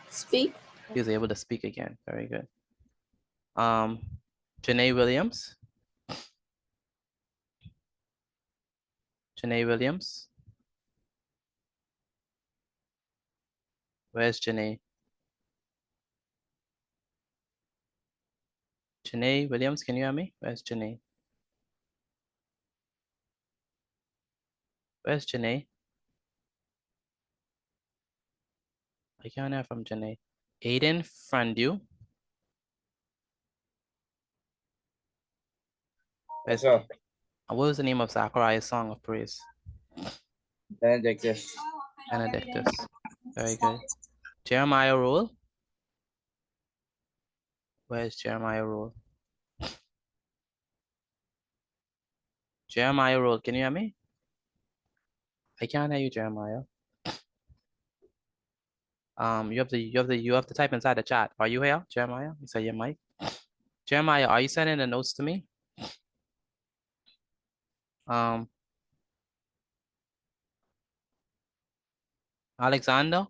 Speak. He was able to speak again. Very good. Janae Williams. Janae Williams. Where's Janae? Janae Williams, can you hear me? Where's Janae? Where's Janae? I can't hear from Janae. Aiden Frandu. What's up? What was the name of Zachariah's song of praise? Benedictus. Benedictus. Very good. Jeremiah Rule. Where's Jeremiah Rule? Jeremiah Rule, can you hear me? I can't hear you, Jeremiah. You have to type inside the chat. Are you here, Jeremiah? You say your mic. Jeremiah, are you sending the notes to me? Alexander?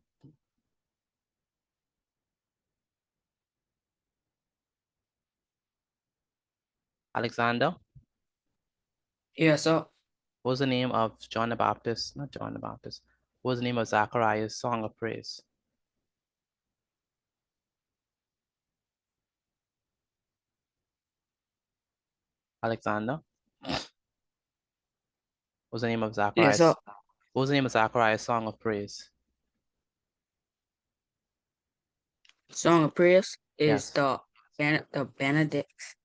Alexander? Yes, sir. What was the name of John the Baptist? Not John the Baptist. What was the name of Zachariah's song of praise? Alexander? What was the name of Zachariah's? Yes, sir. What was the name of Zachariah's song of praise? Song of praise is Yes. the Benedictus.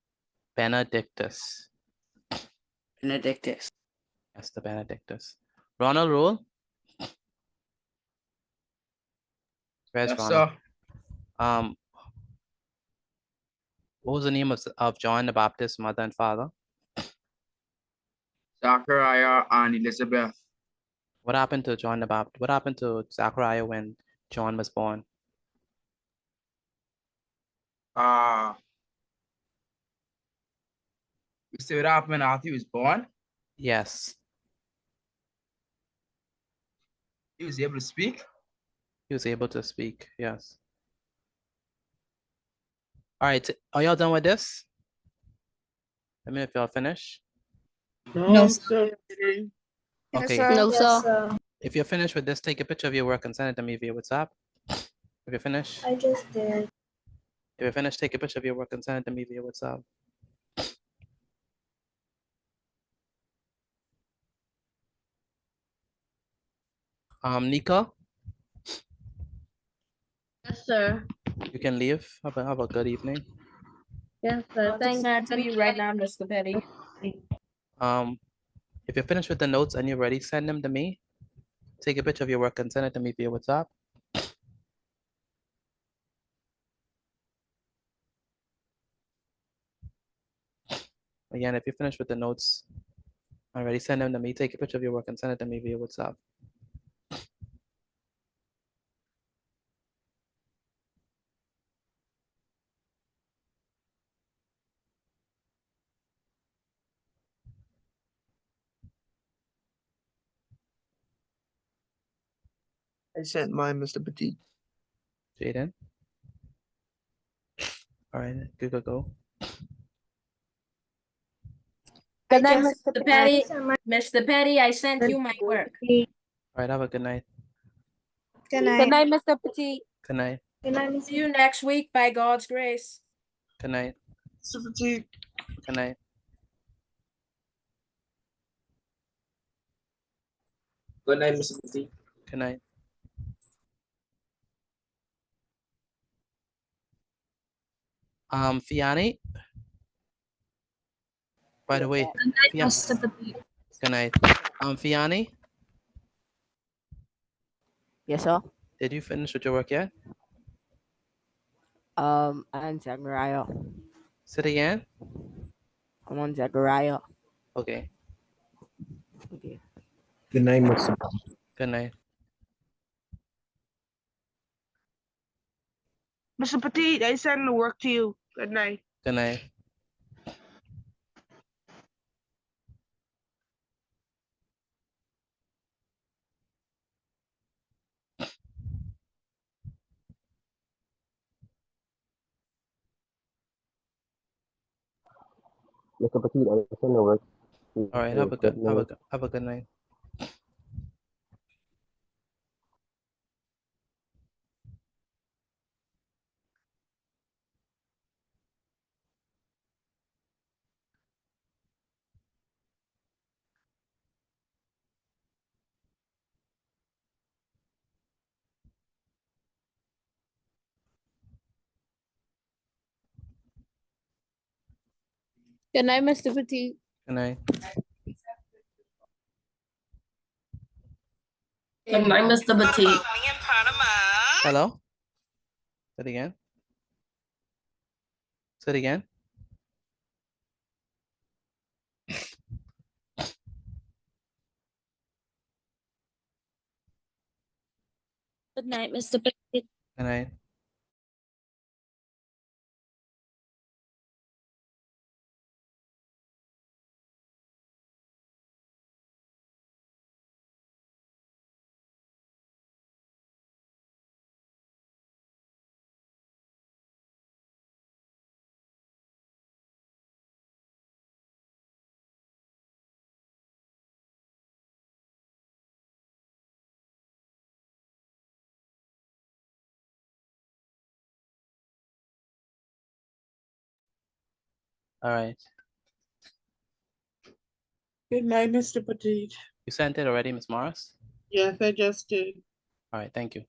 Benedictus. Benedictus. That's the Benedictus. Ronald Rule? Where's Yes, Ronald? sir. What was the name of John the Baptist's mother and father? Zachariah and Elizabeth. What happened to John the Baptist? What happened to Zachariah when John was born? You see what happened after he was born? Yes. He was able to speak. He was able to speak, yes. All right, are y'all done with this? Let me know if y'all finish. No, sir. Okay. No, sir. If you're finished with this, take a picture of your work and send it to me via WhatsApp. If you're finished. I just did. If you're finished, take a picture of your work and send it to me via WhatsApp. Nika, Yes, sir. you can leave. Have a good evening. Yes, sir. Thanks Thank to you right now, Mr. Petty. If you're finished with the notes and you're ready, send them to me. Take a picture of your work and send it to me via WhatsApp. Again, if you're finished with the notes already, send them to me. Take a picture of your work and send it to me via WhatsApp. I sent mine, Mr. Petit. Jaden. All right, go. Good night, just- Mr. Petty. Mr. Petty, I sent you my work. All right, have a good night. Good Good night, Mr. Petit. Good night. Good night, See you next week by God's grace. Good night. Mr. Petit. Good night. Good night, Mr. Petit. Good night. Fiani. By the way, good night. Fiani. Yes, sir. Did you finish with your work yet? I'm Zachariah. Say it again. I'm on Zachariah. Okay. Okay. Good night, Mr. Good night. Mr. Petit, I send the work to you. Good night. Good night. Mr. Petit, I send the work. All right. Have a good night. Good night, Mr. Petit. Good night. Good night, Mr. Petit. Hello? Say it again. Say it again. Good night, Mr. Petit. Good night. All right. Good night, Mr. Petit. You sent it already, Miss Morris? Yes, I just did. All right. Thank you.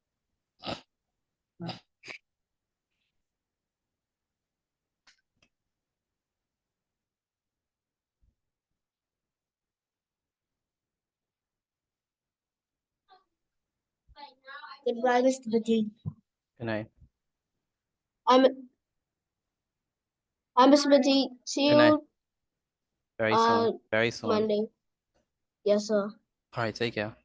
Goodbye, Mr. Petit. Good night. I'm Mr. Petit. See Good night. you Very soon. Very soon. Monday. Yes, sir. All right. Take care.